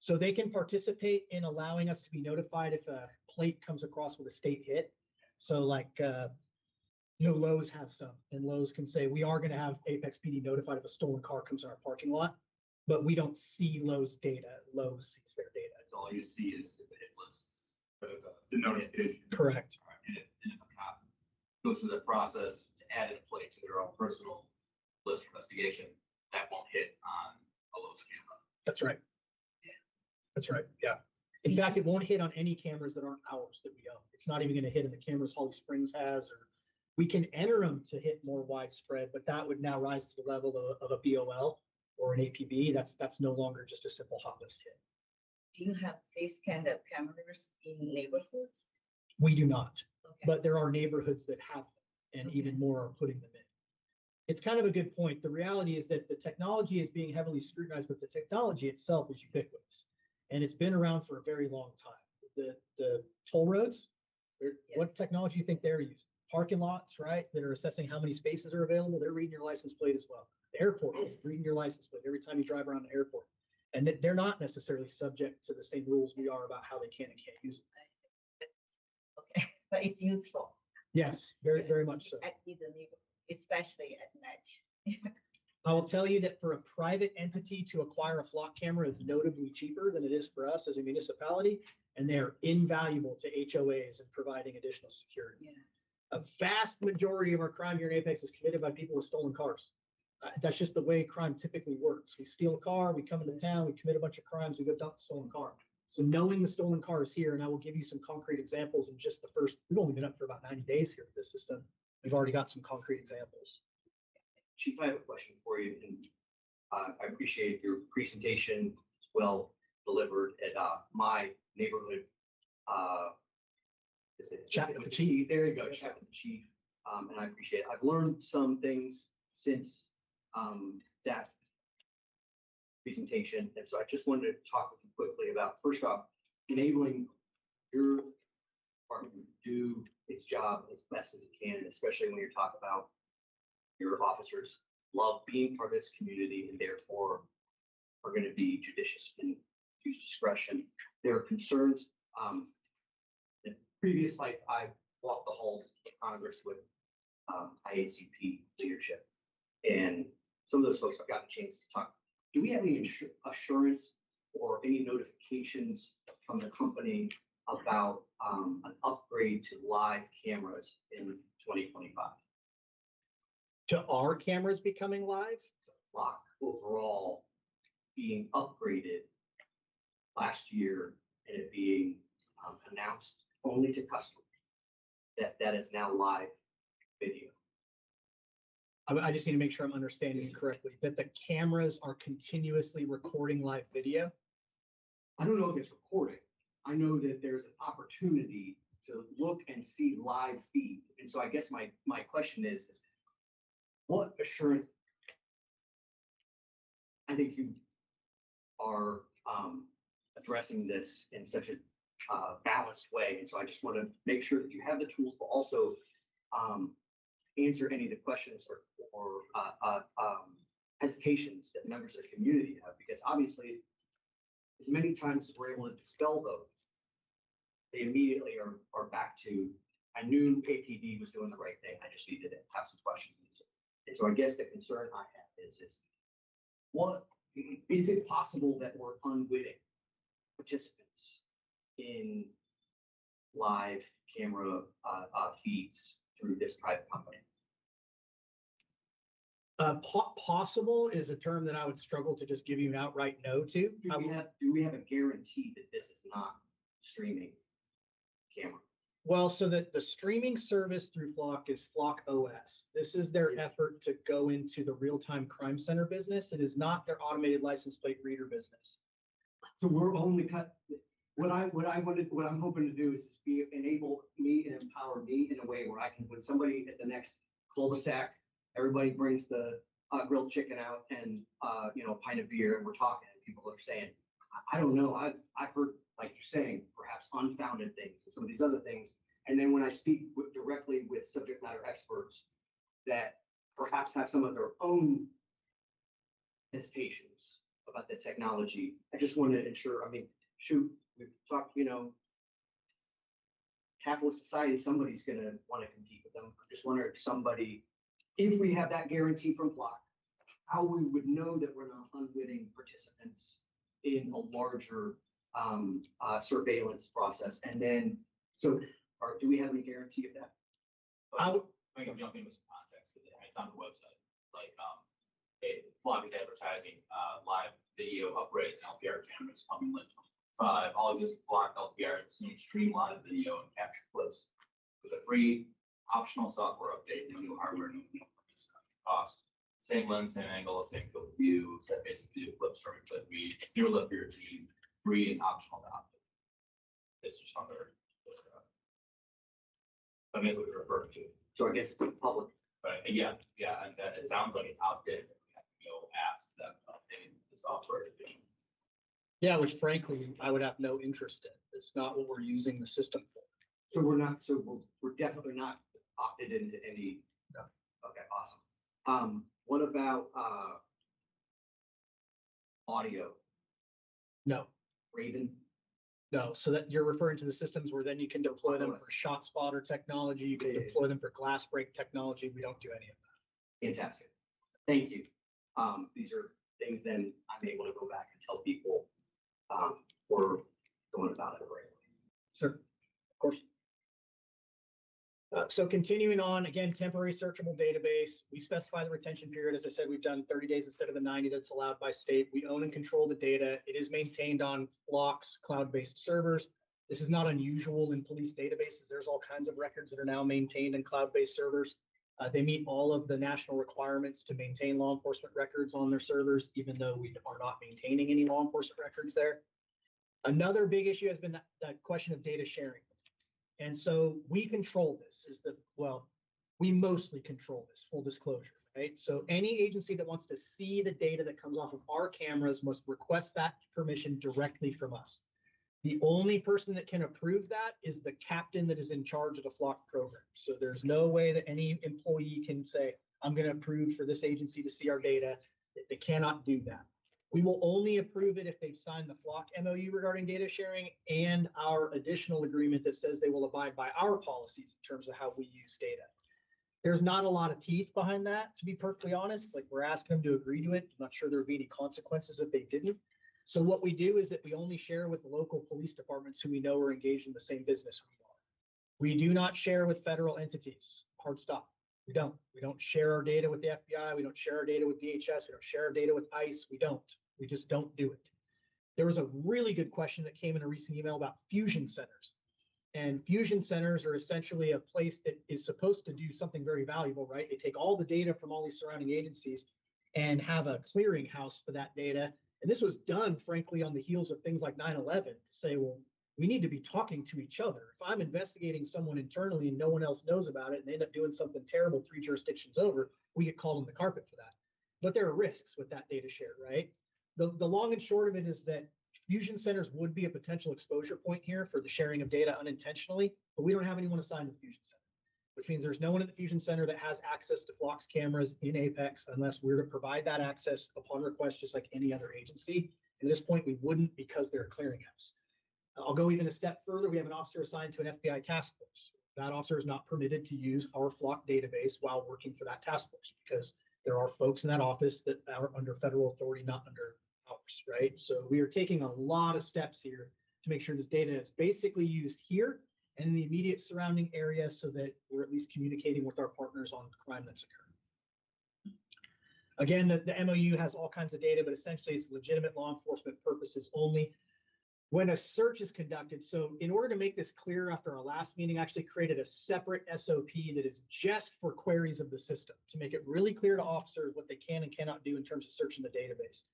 So they can participate in allowing us to be notified if a plate comes across with a state hit. So like, Lowe's has some, and Lowe's can say, we are going to have Apex PD notified if a stolen car comes in our parking lot, but we don't see Lowe's data. Lowe's sees their data. That's all you see is the hit list. The notification. Correct. And if a cop goes through the process to add a plate to their own personal list investigation, that won't hit on a Lowe's camera. That's right. That's right. Yeah. In fact, it won't hit on any cameras that aren't ours that we own. It's not even going to hit in the cameras Holly Springs has, or we can enter them to hit more widespread, but that would now rise to the level of a BOL or an APB. That's no longer just a simple hot list hit. Do you have this kind of cameras in neighborhoods? We do not, Okay. but there are neighborhoods that have them, and even more are putting them in. It's kind of a good point. The reality is that the technology is being heavily scrutinized, but the technology itself is ubiquitous, and it's been around for a very long time. The toll roads, what technology do you think they're using? Parking lots, right, that are assessing how many spaces are available. They're reading your license plate as well. The airport is reading your license plate every time you drive around the airport. And they're not necessarily subject to the same rules we are about how they can and can't use it. Okay, but it's useful. Yes, very, very much so. At the neighborhood, especially at night. I will tell you that for a private entity to acquire a flock camera is notably cheaper than it is for us as a municipality, and they are invaluable to HOAs in providing additional security. Yeah. A vast majority of our crime here in Apex is committed by people with stolen cars. That's just the way crime typically works. We steal a car, we come into town, we commit a bunch of crimes, we go dump the stolen car. So knowing the stolen car is here, and I will give you some concrete examples in just the first, we've only been up for about 90 days here with this system. We've already got some concrete examples. Chief, I have a question for you, and I appreciate your presentation. It's well delivered at my neighborhood. Is it Chat with the chief? There you go, chat with the chief. And I appreciate it. I've learned some things since that presentation, and so I just wanted to talk with you quickly about, first off, enabling your department to do its job as best as it can, especially when you're talking about your officers love being part of this community and therefore are going to be judicious and use discretion. There are concerns. In previous life, I walked the halls of Congress with IACP leadership, and some of those folks I've gotten a chance to talk. Do we have any assurance or any notifications from the company about an upgrade to live cameras in 2025? To our cameras becoming live? Block overall being upgraded last year and it being announced only to customers that is now live video. I just need to make sure I'm understanding you correctly, that the cameras are continuously recording live video. I don't know if it's recording. I know that there's an opportunity to look and see live feed. And so I guess my question is what assurance? I think you are addressing this in such a balanced way. And so I just want to make sure that you have the tools, but also answer any of the questions or hesitations that members of the community have, because obviously as many times as we're able to dispel those, they immediately are back to, I knew APD was doing the right thing. I just needed to have some questions. And so I guess the concern I have is what, is it possible that we're unwitting participants in live camera feeds through this private company? Possible is a term that I would struggle to just give you an outright no to. Do we have a guarantee that this is not streaming camera? Well, so that the streaming service through Flock is Flock OS. This is their effort to go into the real-time crime center business. It is not their automated license plate reader business. So we're only what I'm hoping to do is enable me and empower me in a way where I can, when somebody at the next cul-de-sac, everybody brings the grilled chicken out and, a pint of beer, and we're talking, and people are saying, I don't know, I've heard, like you're saying, perhaps unfounded things and some of these other things. And then when I speak directly with subject matter experts that perhaps have some of their own hesitations about the technology, I just want to ensure, shoot, we've talked, capitalist society, somebody's going to want to compete with them. I just wonder if we have that guarantee from Flock, how we would know that we're not unwitting participants in a larger surveillance process. And then, do we have any guarantee of that? I can jump in with some context because it's on the website. Like, Flock is advertising live video upgrades and LPR cameras coming in 2025. All existing Flock LPRs will soon stream live video and capture clips with a free optional software update. No new hardware, no new cost. Same lens, same angle, same field of view, set basic video clips from your clip read, zero lift for your team, free and optional to opt in. It's just on their I mean, that's what we're referring to. So I guess it's public. But yeah, and then it sounds like it's opt-in. We have to go ask them to update the software to be. Yeah, which frankly, I would have no interest in. It's not what we're using the system for. So we're definitely not opted into any. No. Okay, awesome. What about audio? No. Raven? No, so that you're referring to the systems where then you can deploy them for shot spotter technology, you can deploy them for glass break technology. We don't do any of that. Fantastic. Thank you. These are things then I'm able to go back and tell people we're going about it the right way. Sure, of course. So continuing on, again, temporary searchable database. We specify the retention period. As I said, we've done 30 days instead of the 90 that's allowed by state. We own and control the data. It is maintained on Flock's cloud-based servers. This is not unusual in police databases. There's all kinds of records that are now maintained in cloud-based servers. They meet all of the national requirements to maintain law enforcement records on their servers, even though we are not maintaining any law enforcement records there. Another big issue has been that question of data sharing. And so we control this we mostly control this, full disclosure, right? So any agency that wants to see the data that comes off of our cameras must request that permission directly from us. The only person that can approve that is the captain that is in charge of the Flock program. So there's no way that any employee can say, I'm going to approve for this agency to see our data. They cannot do that. We will only approve it if they've signed the Flock MOU regarding data sharing and our additional agreement that says they will abide by our policies in terms of how we use data. There's not a lot of teeth behind that, to be perfectly honest. Like, we're asking them to agree to it. I'm not sure there would be any consequences if they didn't. So what we do is that we only share with local police departments who we know are engaged in the same business we are. We do not share with federal entities. Hard stop. We don't. We don't share our data with the FBI. We don't share our data with DHS. We don't share our data with ICE. We don't. We just don't do it. There was a really good question that came in a recent email about fusion centers. And fusion centers are essentially a place that is supposed to do something very valuable, right? They take all the data from all these surrounding agencies and have a clearinghouse for that data. And this was done, frankly, on the heels of things like 9/11 to say, well, we need to be talking to each other. If I'm investigating someone internally and no one else knows about it and they end up doing something terrible 3 jurisdictions over, we get called on the carpet for that. But there are risks with that data share, right? The long and short of it is that fusion centers would be a potential exposure point here for the sharing of data unintentionally, but we don't have anyone assigned to the fusion center, which means there's no one at the fusion center that has access to Flock's cameras in Apex unless we're to provide that access upon request, just like any other agency. At this point, we wouldn't because they're a clearinghouse. I'll go even a step further. We have an officer assigned to an FBI task force. That officer is not permitted to use our Flock database while working for that task force because There are folks in that office that are under federal authority, not under ours, right? So we are taking a lot of steps here to make sure this data is basically used here and in the immediate surrounding area so that we're at least communicating with our partners on crime that's occurred. Again, the MOU has all kinds of data, but essentially it's legitimate law enforcement purposes only. When a search is conducted, so in order to make this clear, after our last meeting, I actually created a separate SOP that is just for queries of the system to make it really clear to officers what they can and cannot do in terms of searching the database.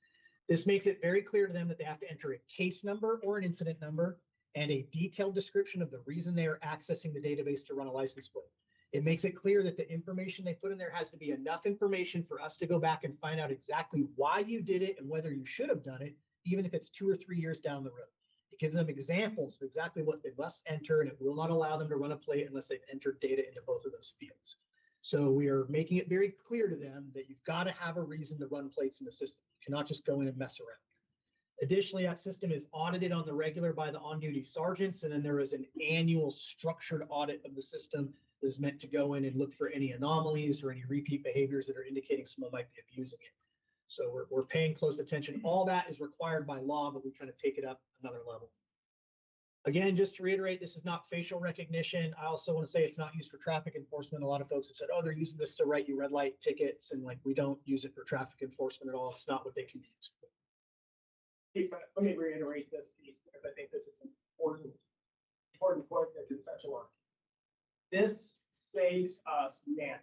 This makes it very clear to them that they have to enter a case number or an incident number and a detailed description of the reason they are accessing the database to run a license plate. It makes it clear that the information they put in there has to be enough information for us to go back and find out exactly why you did it and whether you should have done it, even if it's 2 or 3 years down the road. It gives them examples of exactly what they must enter, and it will not allow them to run a plate unless they've entered data into both of those fields. So we are making it very clear to them that you've got to have a reason to run plates in the system. You cannot just go in and mess around. Additionally, that system is audited on the regular by the on-duty sergeants, and then there is an annual structured audit of the system that is meant to go in and look for any anomalies or any repeat behaviors that are indicating someone might be abusing it. So we're paying close attention. All that is required by law, but we kind of take it up another level. Again, just to reiterate, this is not facial recognition. I also want to say it's not used for traffic enforcement. A lot of folks have said, oh, they're using this to write you red light tickets, and like we don't use it for traffic enforcement at all. It's not what they can use for. Let me reiterate this piece because I think this is an important point that you're touching on. This saves us manpower.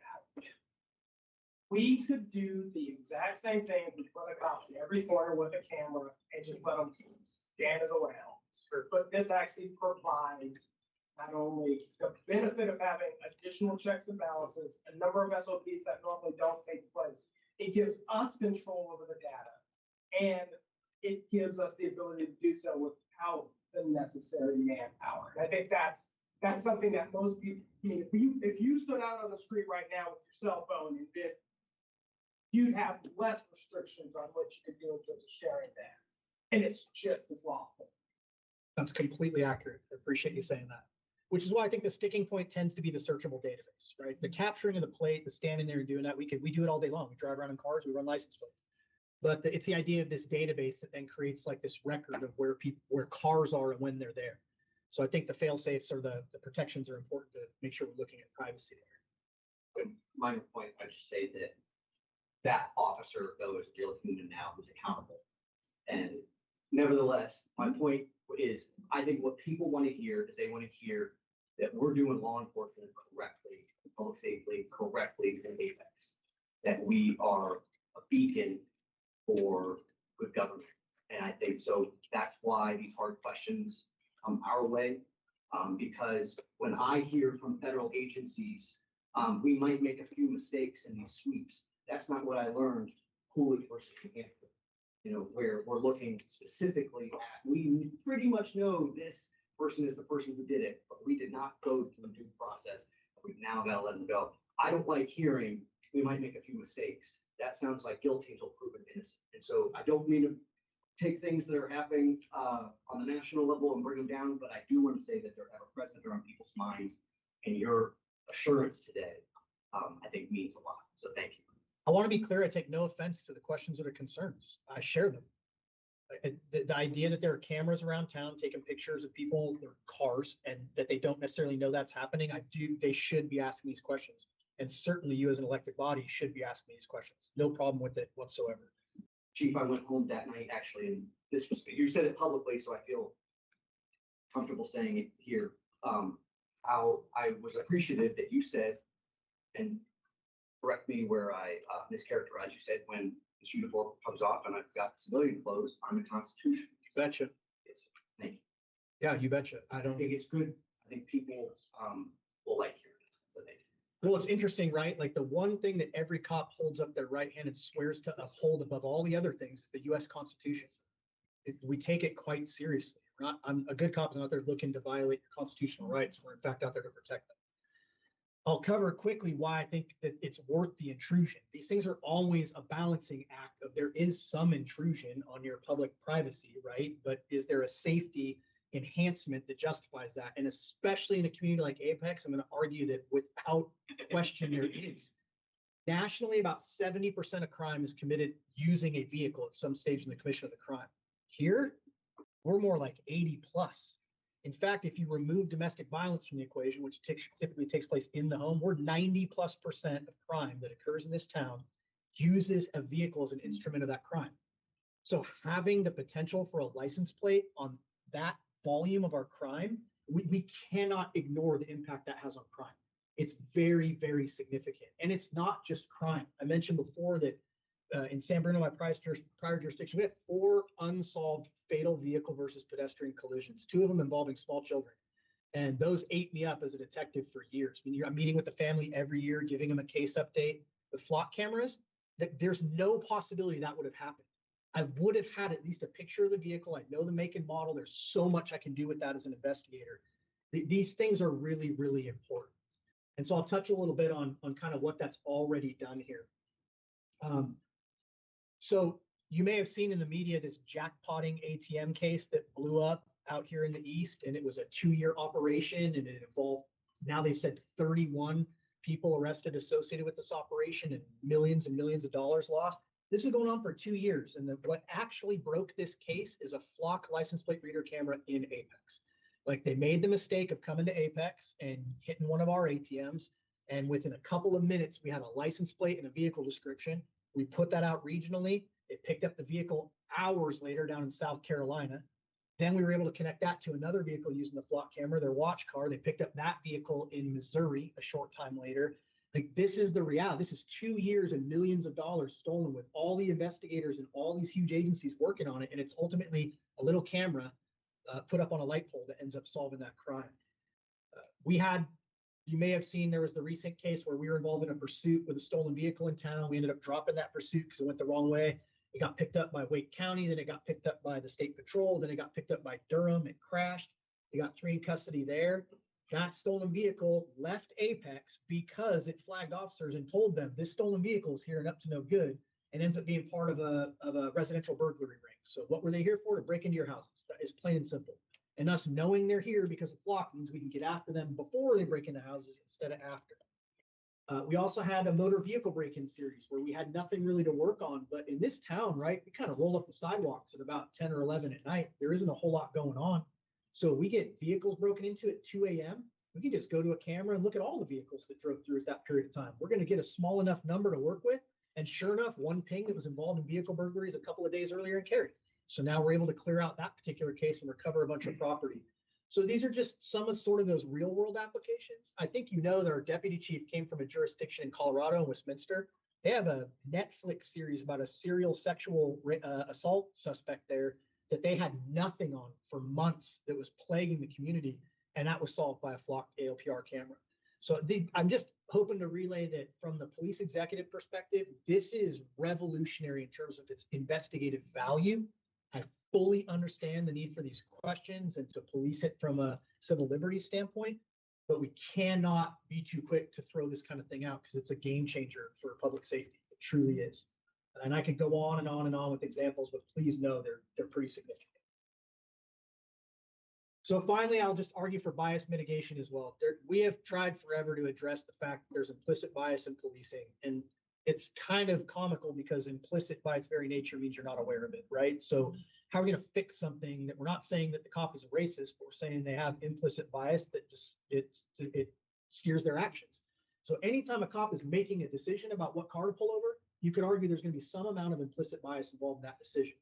We could do the exact same thing if we put a cop in every corner with a camera and just let them scan it around. But this actually provides not only the benefit of having additional checks and balances, a number of SOPs that normally don't take place. It gives us control over the data, and it gives us the ability to do so without the necessary manpower. And I think that's something that most people, I mean, if you stood out on the street right now with your cell phone and did, you'd have less restrictions on what you could do in terms of sharing that. And it's just as lawful. That's completely accurate. I appreciate you saying that. Which is why I think the sticking point tends to be the searchable database, right? The capturing of the plate, the standing there and doing that, we do it all day long. We drive around in cars, we run license plates. But it's the idea of this database that then creates like this record of where cars are and when they're there. So I think the fail safes or the protections are important to make sure we're looking at privacy there. Minor point, I just say that officer, though, is Jill Keenan now, who's accountable. And nevertheless, my point is, I think what people want to hear is they want to hear that we're doing law enforcement correctly, public safety correctly in Apex, that we are a beacon for good government. And I think so that's why these hard questions come our way. Because when I hear from federal agencies, we might make a few mistakes in these sweeps. That's not what I learned Coolidge versus Hampton. You know, where we're looking specifically at, we pretty much know this person is the person who did it, but we did not go through due process. We've now got to let them go. I don't like hearing we might make a few mistakes. That sounds like guilty until proven innocent. And so I don't mean to take things that are happening on the national level and bring them down, but I do want to say that they're ever present, they're on people's minds, and your assurance today, I think means a lot. So thank you. I want to be clear. I take no offense to the questions or concerns. I share them. The idea that there are cameras around town taking pictures of people, their cars, and that they don't necessarily know that's happening, they should be asking these questions. And certainly you as an elected body should be asking these questions. No problem with it whatsoever. Chief, I went home that night actually, and this was, you said it publicly, so I feel comfortable saying it here. How I was appreciative that you said, and correct me where I mischaracterized, you said when this uniform comes off and I've got civilian clothes, I'm the Constitution. You betcha. Yes, thank you. Yeah, you betcha. I don't think it's good. I think people will like hearing it. So thank you. Well, it's interesting, right? Like the one thing that every cop holds up their right hand and swears to uphold above all the other things is the U.S. Constitution. We take it quite seriously. I'm a good cop is not out there looking to violate your constitutional rights. We're in fact out there to protect them. I'll cover quickly why I think that it's worth the intrusion. These things are always a balancing act of there is some intrusion on your public privacy, right? But is there a safety enhancement that justifies that? And especially in a community like Apex, I'm going to argue that without question there is. Nationally, about 70% of crime is committed using a vehicle at some stage in the commission of the crime. Here, we're more like 80 plus. In fact, if you remove domestic violence from the equation, which typically takes place in the home, we're 90+% of crime that occurs in this town uses a vehicle as an instrument of that crime. So having the potential for a license plate on that volume of our crime, we cannot ignore the impact that has on crime. It's very, very significant. And it's not just crime. I mentioned before that in San Bruno, my prior jurisdiction, we had 4 unsolved fatal vehicle versus pedestrian collisions, 2 of them involving small children. And those ate me up as a detective for years. I mean, I'm meeting with the family every year, giving them a case update with flock cameras. There's no possibility that would have happened. I would have had at least a picture of the vehicle. I know the make and model. There's so much I can do with that as an investigator. These things are really, really important. And so I'll touch a little bit on kind of what that's already done here. So you may have seen in the media this jackpotting ATM case that blew up out here in the East, and it was a 2-year operation, and it involved, now they said 31 people arrested associated with this operation and millions of dollars lost. This is going on for 2 years. And what actually broke this case is a flock license plate reader camera in Apex. Like, they made the mistake of coming to Apex and hitting one of our ATMs. And within a couple of minutes, we had a license plate and a vehicle description. We put that out regionally. They picked up the vehicle hours later down in South Carolina. Then we were able to connect that to another vehicle using the flock camera, their watch car. They picked up that vehicle in Missouri a short time later. Like, this is the reality. This is 2 years and millions of dollars stolen with all the investigators and all these huge agencies working on it. And it's ultimately a little camera put up on a light pole that ends up solving that crime. You may have seen there was the recent case where we were involved in a pursuit with a stolen vehicle in town. We ended up dropping that pursuit because it went the wrong way. It got picked up by Wake County, then it got picked up by the State Patrol, then it got picked up by Durham. It crashed. They got 3 in custody there. That stolen vehicle left Apex because it flagged officers and told them this stolen vehicle is here and up to no good, and ends up being part of a residential burglary ring. So what were they here for? To break into your houses. That is plain and simple. And us knowing they're here because of flock means we can get after them before they break into houses instead of after. We also had a motor vehicle break-in series where we had nothing really to work on. But in this town, right, we kind of roll up the sidewalks at about 10 or 11 at night. There isn't a whole lot going on. So we get vehicles broken into at 2 a.m. We can just go to a camera and look at all the vehicles that drove through at that period of time. We're going to get a small enough number to work with. And sure enough, one ping that was involved in vehicle burglaries a couple of days earlier in Cary. So now we're able to clear out that particular case and recover a bunch of property. So these are just some of sort of those real world applications. I think you know that our deputy chief came from a jurisdiction in Colorado and Westminster. They have a Netflix series about a serial sexual assault suspect there that they had nothing on for months that was plaguing the community. And that was solved by a flock ALPR camera. So I'm just hoping to relay that from the police executive perspective, this is revolutionary in terms of its investigative value. I fully understand the need for these questions and to police it from a civil liberties standpoint, but we cannot be too quick to throw this kind of thing out because it's a game changer for public safety. It truly is. And I could go on and on and on with examples, but please know they're pretty significant. So finally, I'll just argue for bias mitigation as well. We have tried forever to address the fact that there's implicit bias in policing, and it's kind of comical because implicit by its very nature means you're not aware of it, right? So how are we going to fix something that we're not saying that the cop is a racist, but we're saying they have implicit bias that just it steers their actions. So anytime a cop is making a decision about what car to pull over, you could argue there's going to be some amount of implicit bias involved in that decision.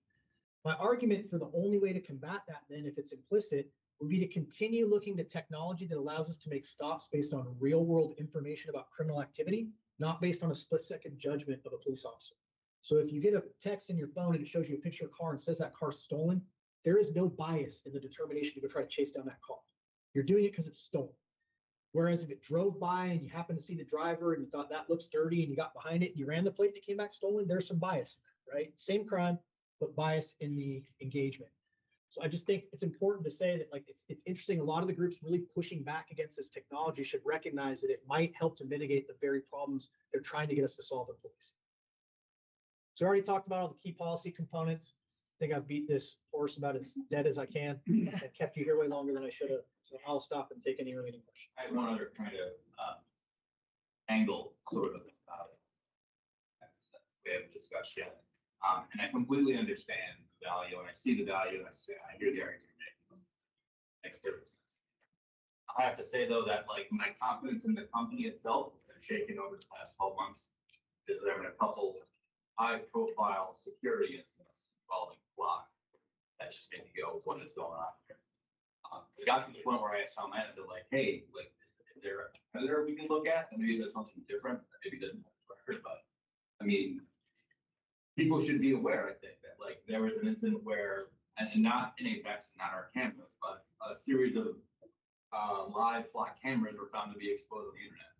My argument for the only way to combat that then, if it's implicit, would be to continue looking to technology that allows us to make stops based on real world information about criminal activity, not based on a split-second judgment of a police officer. So if you get a text in your phone and it shows you a picture of a car and says that car's stolen, there is no bias in the determination to go try to chase down that car. You're doing it because it's stolen. Whereas if it drove by and you happen to see the driver and you thought that looks dirty and you got behind it and you ran the plate and it came back stolen, there's some bias in that, right? Same crime, but bias in the engagement. So I just think it's important to say that, like, it's interesting. A lot of the groups really pushing back against this technology should recognize that it might help to mitigate the very problems they're trying to get us to solve in policing. So I already talked about all the key policy components. I think I've beat this horse about as dead as I can. I kept you here way longer than I should have. So I'll stop and take any remaining questions. I have one other kind of angle sort of about it. we haven't discussed yet. And I completely understand the value, and I see the value, and I hear the argument. Makes perfect sense. I have to say, though, that like my confidence in the company itself has been shaken over the past 12 months. Because there have been a couple high-profile security incidents involving Flock that just made me go, what is going on here? It got to the point where I asked my manager, like, hey, like, is there a competitor we can look at? And maybe there's something different, maybe doesn't have its record, but I mean, people should be aware, I think, that like there was an incident where, and not in Apex, not our cameras, but a series of live Flock cameras were found to be exposed on the internet.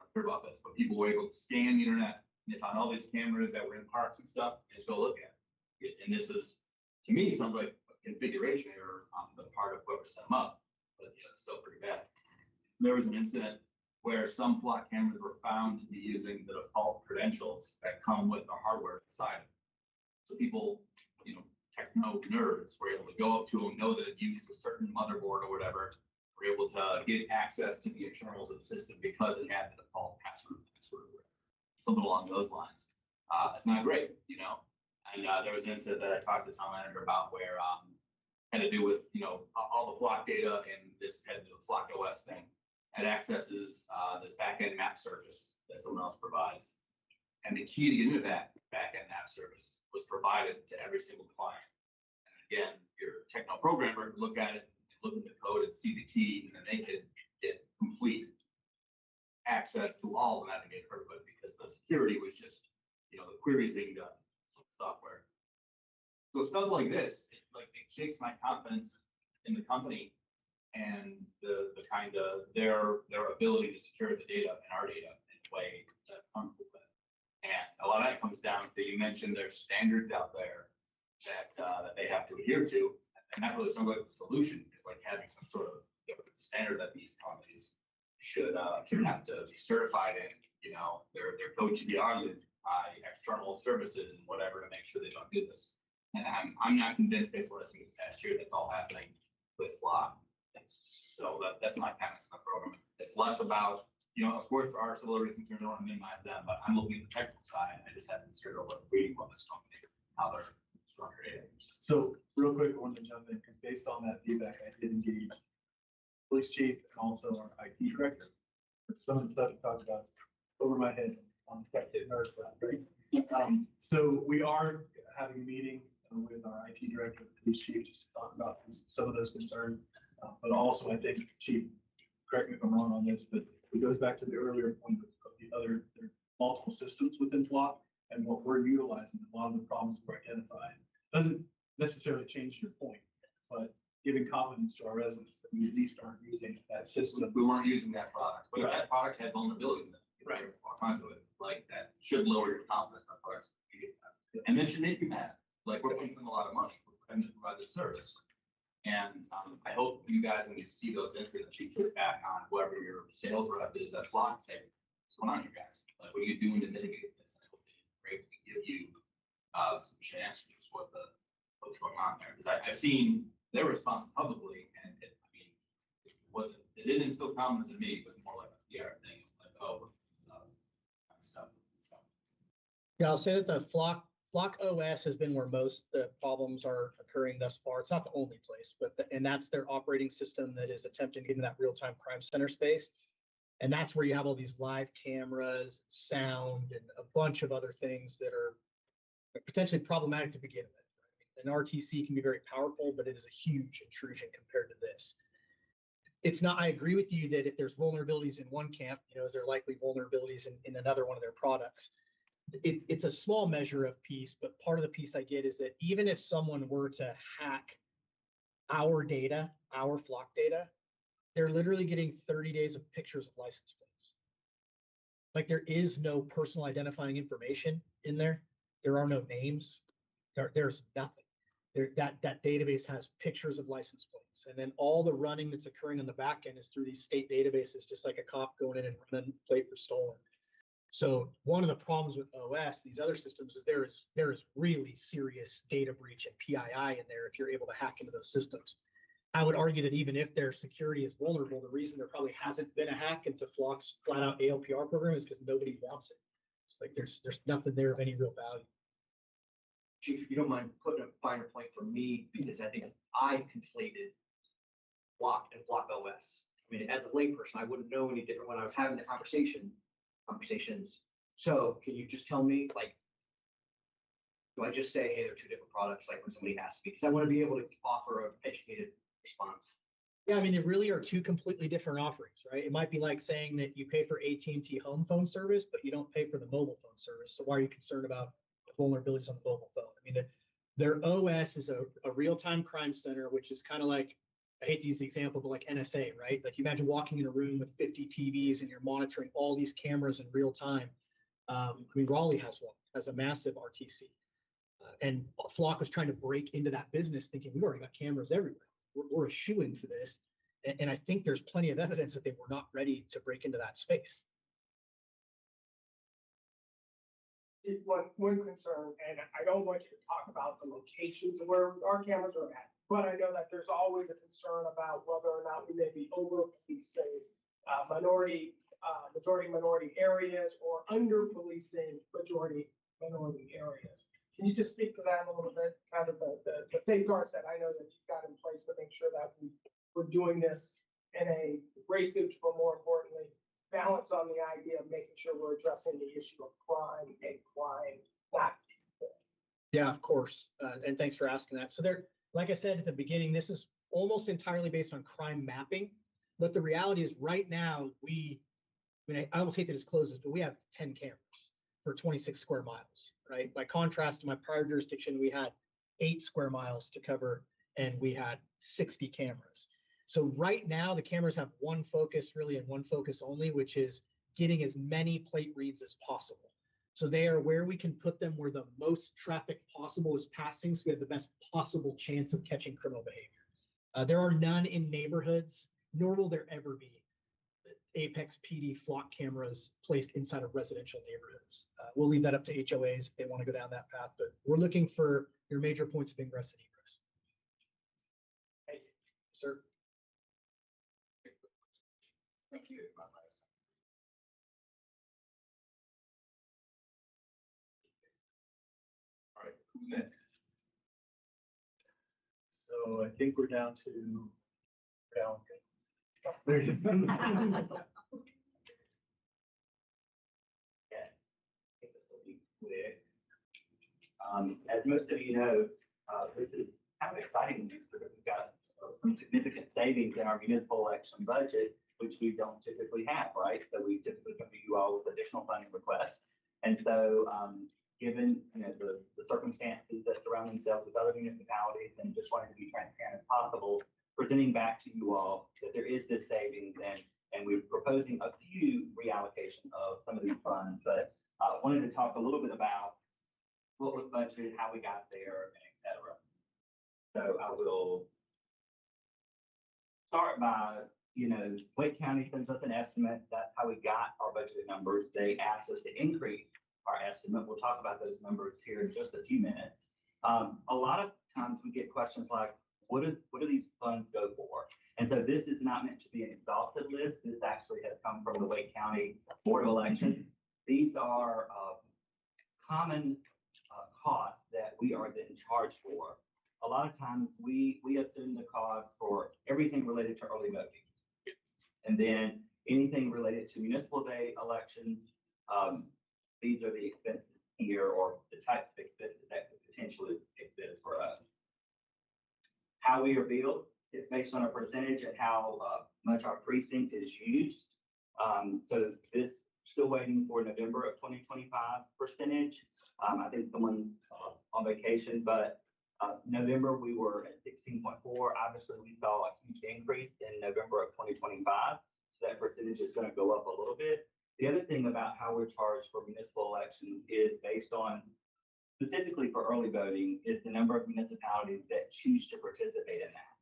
I've heard about this, but people were able to scan the internet, and they found all these cameras that were in parks and stuff, and just go look at it. And this was, to me, sounds like a configuration error on the part of whoever set them up, but you know, it's still pretty bad. There was an incident where some Flock cameras were found to be using the default credentials that come with the hardware inside. So people, you know, techno nerds were able to go up to them, know that it used a certain motherboard or whatever, were able to get access to the internals of the system because it had the default password, something along those lines. It's not great, you know. And there was an incident that I talked to the town manager about where had to do with, you know, all the Flock data, and this had to do with Flock OS thing. It accesses this backend map service that someone else provides. And the key to get into that backend map service was provided to every single client. And again, your techno programmer could look at it, look at the code and see the key, and then they could get complete access to all the Navigate for everybody, because the security was just, you know, the queries being done with software. So stuff like this, it shakes my confidence in the company and the kind of their ability to secure the data and our data in a way that I'm comfortable with. And a lot of that comes down to, you mentioned there's standards out there that that they have to adhere to, and that really sounds like the solution is like having some sort of standard that these companies should have to be certified in. You know, their code should be audited by external services and whatever to make sure they don't do this. And I'm not convinced, based on listening this past year, that's all happening with Flock. So that's my comments on the program. It's less about, you know, of course, for our civil reasons, we don't want to minimize them, but I'm looking at the technical side. I just haven't started reading from this company, how they're structured. So real quick, I wanted to jump in because based on that feedback, I did engage police chief and also our IT director. Some of the stuff we talked about over my head on the tech nurse lab, right? So we are having a meeting with our IT director, the police chief, just to talk about some of those concerns. But also, I think, Chief, correct me if I'm wrong on this, but it goes back to the earlier point of the other, there are multiple systems within Flock, and what we're utilizing, a lot of the problems we're identifying. Doesn't necessarily change your point, but giving confidence to our residents that we at least aren't using that system. We weren't using that product, but if that product had vulnerabilities in it, right, onto it, like that should lower your confidence in the products. And this should make you mad. Like, we're paying them a lot of money, we're trying to provide this service. And I hope you guys, when you see those incidents, you kick back on whoever your sales rep is at Flock and say, what's going on, you guys? Like, what are you doing to mitigate this? I hope they're able to give you some answers what's going on there. Because I've seen their response publicly, and it didn't instill confidence in me. It was more like a PR thing, like, oh, stuff. So. Yeah, I'll say that the Flock OS has been where most the problems are occurring thus far. It's not the only place, but and that's their operating system that is attempting to get into that real-time crime center space. And that's where you have all these live cameras, sound, and a bunch of other things that are potentially problematic to begin with. An RTC can be very powerful, but it is a huge intrusion compared to this. It's not, I agree with you that if there's vulnerabilities in one camp, you know, is there likely vulnerabilities in another one of their products? It's a small measure of peace, but part of the piece I get is that even if someone were to hack our data, our Flock data, they're literally getting 30 days of pictures of license plates. Like, there is no personal identifying information in there. There are no names. There's nothing. That database has pictures of license plates. And then all the running that's occurring on the back end is through these state databases, just like a cop going in and running the plate for stolen. So one of the problems with OS, these other systems, is there is really serious data breach and PII in there if you're able to hack into those systems. I would argue that even if their security is vulnerable, the reason there probably hasn't been a hack into Flock's flat-out ALPR program is because nobody wants it. Like there's nothing there of any real value. Chief, if you don't mind putting a finer point for me, because I think I conflated Flock and Flock OS. I mean, as a layperson, I wouldn't know any different when I was having the conversations. So can you just tell me, like, do I just say, hey, they're two different products, like when somebody asks me? Because I want to be able to offer an educated response. Yeah, I mean, they really are two completely different offerings, right? It might be like saying that you pay for AT&T home phone service, but you don't pay for the mobile phone service. So why are you concerned about the vulnerabilities on the mobile phone? I mean, their OS is a real-time crime center, which is kind of like, I hate to use the example, but like NSA, right? Like you imagine walking in a room with 50 TVs and you're monitoring all these cameras in real time. I mean, Raleigh has a massive RTC. And Flock was trying to break into that business thinking we've already got cameras everywhere. We're a shoo-in for this. And I think there's plenty of evidence that they were not ready to break into that space. One concern, and I don't want you to talk about the locations of where our cameras are at, but I know that there's always a concern about whether or not we may be over-policing majority minority areas or under-policing majority minority areas. Can you just speak to that a little bit, kind of the safeguards that I know that you've got in place to make sure that we're doing this in a race neutral, but more importantly, balance on the idea of making sure we're addressing the issue of crime and crime not people. Yeah, of course. And thanks for asking that. So there, like I said at the beginning, this is almost entirely based on crime mapping. But the reality is right now, I almost hate to disclose this, but we have 10 cameras for 26 square miles, right? By contrast to my prior jurisdiction, we had 8 square miles to cover and we had 60 cameras. So right now the cameras have one focus really and one focus only, which is getting as many plate reads as possible. So they are where we can put them where the most traffic possible is passing. So we have the best possible chance of catching criminal behavior. There are none in neighborhoods, nor will there ever be Apex PD Flock cameras placed inside of residential neighborhoods. We'll leave that up to HOAs if they want to go down that path, but we're looking for your major points of ingress and egress. Thank you. Sir. Thank you. All right, who's next? So I think we're down to Cal. As most of you know, this is kind of exciting news because we've got some significant savings in our municipal election budget, which we don't typically have, right? So we typically come to you all with additional funding requests. And so given the circumstances that surround themselves with other municipalities and just wanting to be transparent as possible, presenting back to you all that there is this savings and we're proposing a few reallocation of some of these funds, but wanted to talk a little bit about what was budgeted, how we got there, and et cetera. So I will start by, Wake County sends us an estimate. That's how we got our budgeted numbers. They asked us to increase our estimate. We'll talk about those numbers here in just a few minutes. A lot of times we get questions like, what do these funds go for? And so this is not meant to be an exhaustive list. This actually has come from the Wake County Board of Elections. These are common costs that we are then charged for. A lot of times we assume the costs for everything related to early voting. And then anything related to municipal day elections, these are the expenses here or the types of expenses that could potentially exist for us. How we are billed is based on a percentage of how much our precinct is used. So this still waiting for November of 2025 percentage. I think someone's on vacation, but November we were at 16.4. Obviously, we saw a huge increase in November of 2025. So that percentage is going to go up a little bit. The other thing about how we're charged for municipal elections is based on, specifically for early voting, is the number of municipalities that choose to participate in that.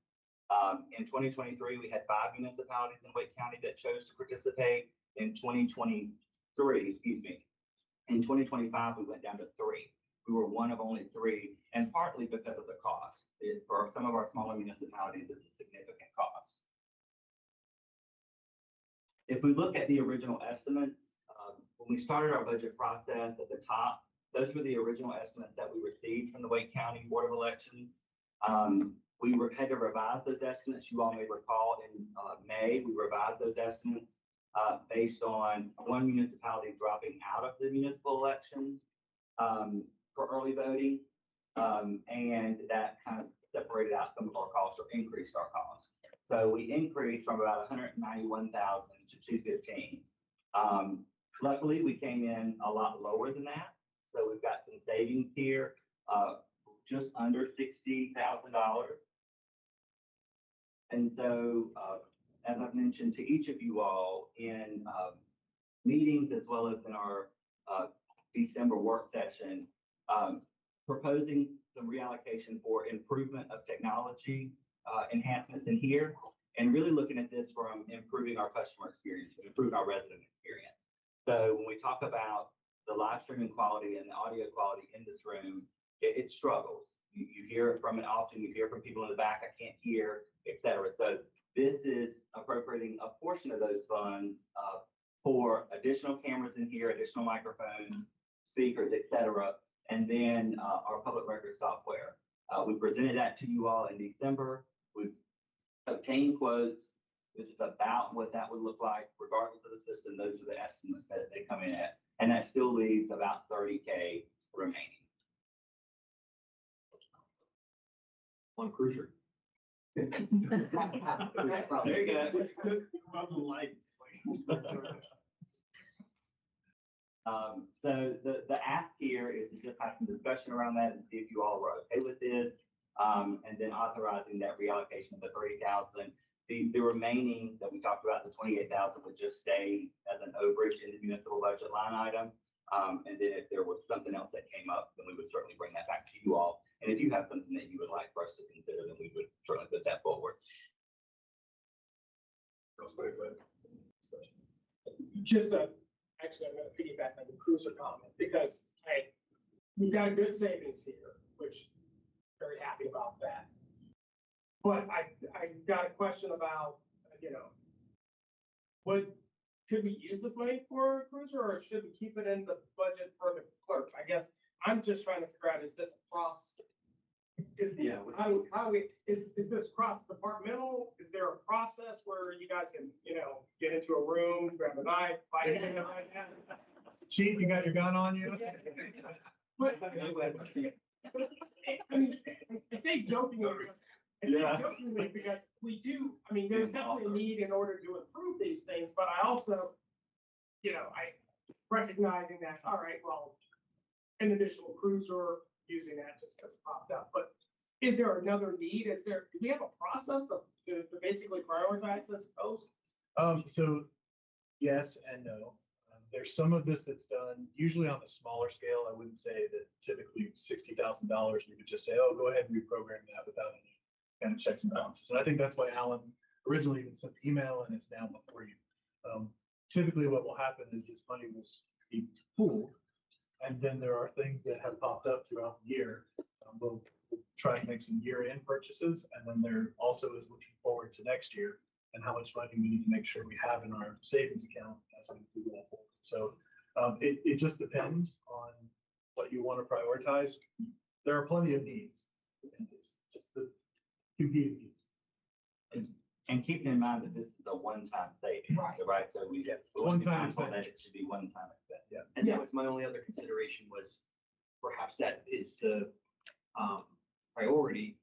In 2023, we had 5 municipalities in Wake County that chose to participate. In 2025, we went down to 3. We were one of only 3, and partly because of the cost. For some of our smaller municipalities, it's a significant cost. If we look at the original estimates, when we started our budget process at the top, those were the original estimates that we received from the Wake County Board of Elections. Had to revise those estimates. You all may recall in May, we revised those estimates based on one municipality dropping out of the municipal election for early voting. And that kind of separated out some of our costs or increased our costs. So we increased from about 191,000 to 215. Luckily, we came in a lot lower than that. So we've got some savings here, just under $60,000. And so, as I've mentioned to each of you all in meetings as well as in our December work session, proposing some reallocation for improvement of technology enhancements in here, and really looking at this from improving our customer experience, improving our resident experience. So when we talk about the live streaming quality and the audio quality in this room, it struggles. You hear it from it often, you hear from people in the back, I can't hear, et cetera. So this is appropriating a portion of those funds for additional cameras in here, additional microphones, speakers, et cetera, and then our public record software. We presented that to you all in December. We've obtained quotes. This is about what that would look like regardless of the system. Those are the estimates that they come in at. And that still leaves about $30K remaining. On Cruiser. There you go. So the ask here is to just have some discussion around that and see if you all are okay with this. And then authorizing that reallocation of the $30,000. The remaining that we talked about, the $28,000 would just stay as an overage in the municipal budget line item. And then if there was something else that came up, then we would certainly bring that back to you all. And if you have something that you would like for us to consider, then we would certainly put that forward. Just actually, I'm going to piggyback on the Cruiser comment because we've got a good savings here, which I'm very happy about that. But I got a question about, could we use this money for a Cruiser, or should we keep it in the budget for the clerk? I guess I'm just trying to figure out, is this across? Is this cross departmental? Is there a process where you guys can, get into a room, grab a knife, fight it right now? Chief, you got your gun on you? But, I mean, I say jokingly. I say jokingly because we do, there's definitely a need in order to improve these things, but I also, I recognizing that, all right, well, an additional Cruiser, using that just because it popped up, but is there another need? Do we have a process to basically prioritize this post? So yes and no. There's some of this that's done usually on a smaller scale. I wouldn't say that typically $60,000, you could just say, oh, go ahead and reprogram that without any kind of checks and balances. And I think that's why Alan originally even sent the email and is now before you. Typically what will happen is this money will be pooled, and then there are things that have popped up throughout the year. We'll try to make some year-end purchases, and then there also is looking forward to next year and how much money we need to make sure we have in our savings account as we do that forward. So it just depends on what you want to prioritize. There are plenty of needs, and it's just the competing needs. And keeping in mind that this is a one-time savings, right? So we have One-time that it should be one-time expense. Yeah. And that was my only other consideration was perhaps that is the priority.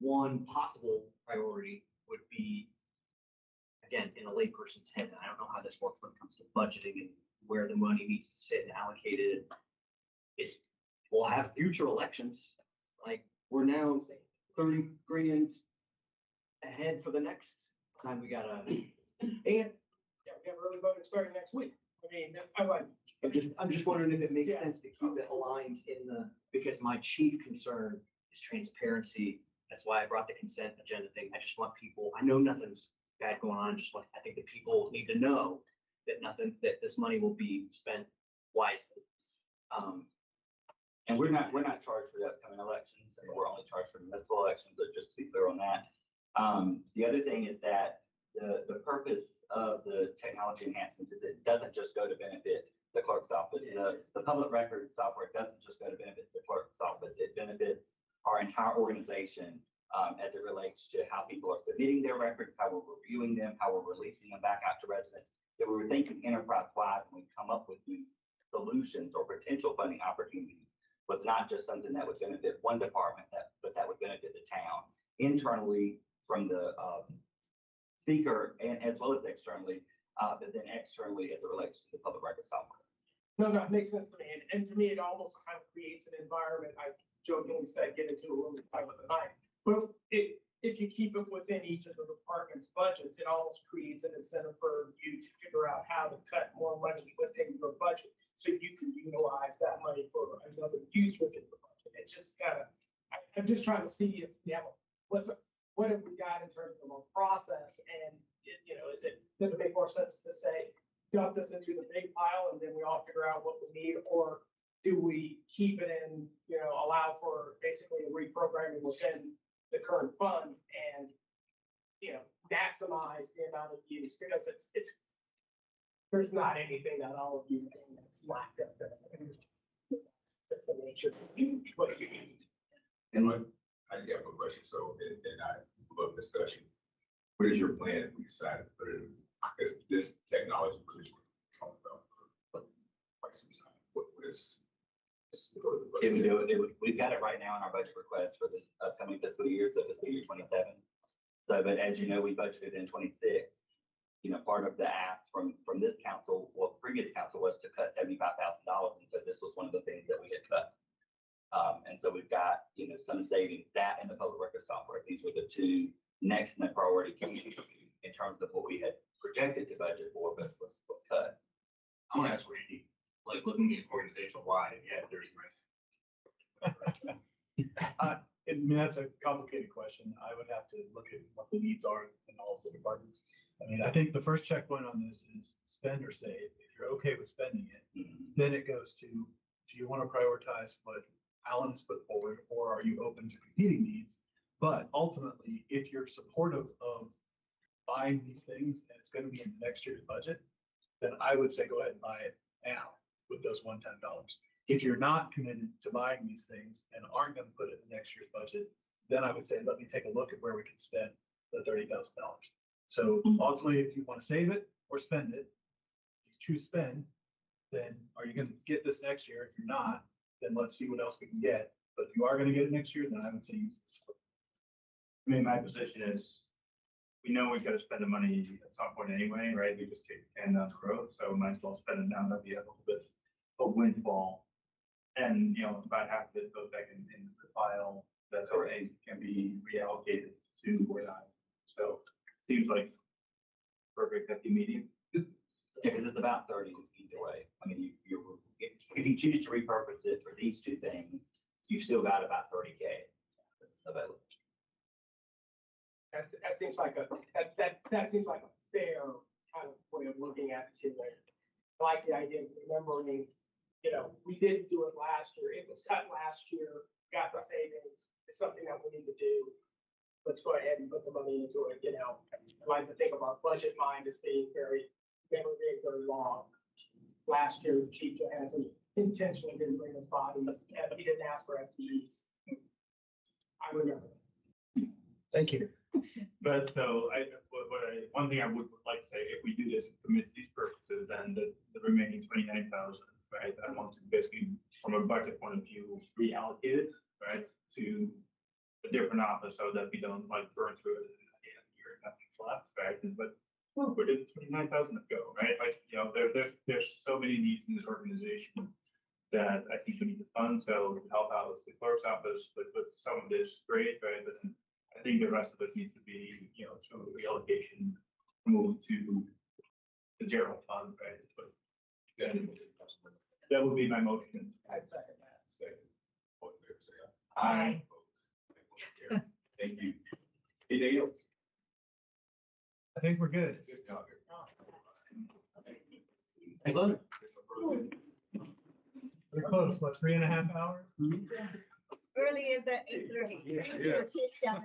One possible priority would be, again, in a layperson's head, and I don't know how this works when it comes to budgeting and where the money needs to sit and allocated. Is we'll have future elections. Like we're now 30 grand ahead for the next time we got we have early voting starting next week. I'm just wondering if it makes sense to keep it aligned because my chief concern is transparency. That's why I brought the consent agenda thing. I just want people, I know nothing's bad going on. I think that people need to know that this money will be spent wisely. And we're not charged for the upcoming elections, and we're only charged for municipal elections, but just to be clear on that. The other thing is that the purpose of the technology enhancements is it doesn't just go to benefit the clerk's office. The public records software doesn't just go to benefit the clerk's office. It benefits our entire organization as it relates to how people are submitting their records, how we're reviewing them, how we're releasing them back out to residents. So we were thinking enterprise-wide when we come up with these solutions or potential funding opportunities was not just something that would benefit one department, but that would benefit the town internally from the speaker and as well as externally, but then externally as it relates to the public record software. No, it makes sense to me. And to me, it almost kind of creates an environment, I jokingly said, get into a room and fight with a knife. But if you keep it within each of the department's budgets, it almost creates an incentive for you to figure out how to cut more money within your budget. So you can utilize that money for another use within the budget. It's just kind of, I'm just trying to see if we have, what have we got in terms of a process? And, does it make more sense to say, dump this into the big pile and then we all figure out what we need? Or do we keep it in, allow for basically a reprogramming within the current fund and, maximize the amount of use? Because there's not anything that all of you think that's lacked up there. The nature of what you need. And look, I just have a question. So, and I love discussion. What is your plan if we decide to put it in? Because this technology really talking about for quite some time. What is? If we do it, we've got it right now in our budget request for this upcoming fiscal year, so fiscal year 27. So, but as you know, we budgeted in 26. Part of the ask from this council, previous council was to cut $75,000. And so this was one of the things that we had cut. And so we've got, some savings, that and the public record software. These were the two next in the priority queue in terms of what we had projected to budget for, but was cut. I want to ask Randy, like looking at organizational wide, yeah, there's I mean, that's a complicated question. I would have to look at what the needs are in all of the departments. I mean, I think the first checkpoint on this is spend or save. If you're okay with spending it, then it goes to, do you want to prioritize what Alan has put forward, or are you open to competing needs? But ultimately, if you're supportive of buying these things and it's going to be in the next year's budget, then I would say go ahead and buy it now with those one-time dollars. If you're not committed to buying these things and aren't going to put it in next year's budget, then I would say, let me take a look at where we can spend the $30,000. So ultimately, if you want to save it or spend it, if you choose spend, then are you going to get this next year? If you're not, then let's see what else we can get. But if you are going to get it next year, then I would say use this. I mean, my position is, we know we got to spend the money at some point anyway, right? We just kick the can down the road, so might as well spend it now that we have a little bit of windfall. And, about half of it goes back in the file that can be reallocated to where I. So seems like perfect happy medium. Yeah, because it's about 30 either way. I mean, if you choose to repurpose it for these two things, you've still got about 30K available. That seems like that seems like a fair kind of way of looking at it too. I like the idea of remembering, we didn't do it last year. It was cut last year, got the savings. It's something that we need to do. Let's go ahead and put the money into it, I like to think of our budget mind as being very long. Last year, Chief Johansson intentionally didn't bring us bodies, and he didn't ask for FTEs. I remember. Thank you. But so one thing I would like to say, if we do this and commit to these purposes, then the remaining 29,000, right? I want to basically, from a budget point of view, reallocate it, right, to a different office so that we don't burn through it at the end of the year and nothing's left, right? But where did 29,000 go, right? There's so many needs in this organization that I think we need to fund. So to help out with the clerk's office with some of this, great, right? But then I think the rest of it needs to be, through reallocation, moved to the general fund, right? But that would be my motion. I'd second that. Second. All in favor, say Aye. Thank you. Anything else? I think we're good. Good job here. Hey, Glenn. We're close, what, 3.5 hours? Earlier than 8:30. Yeah. Sit down.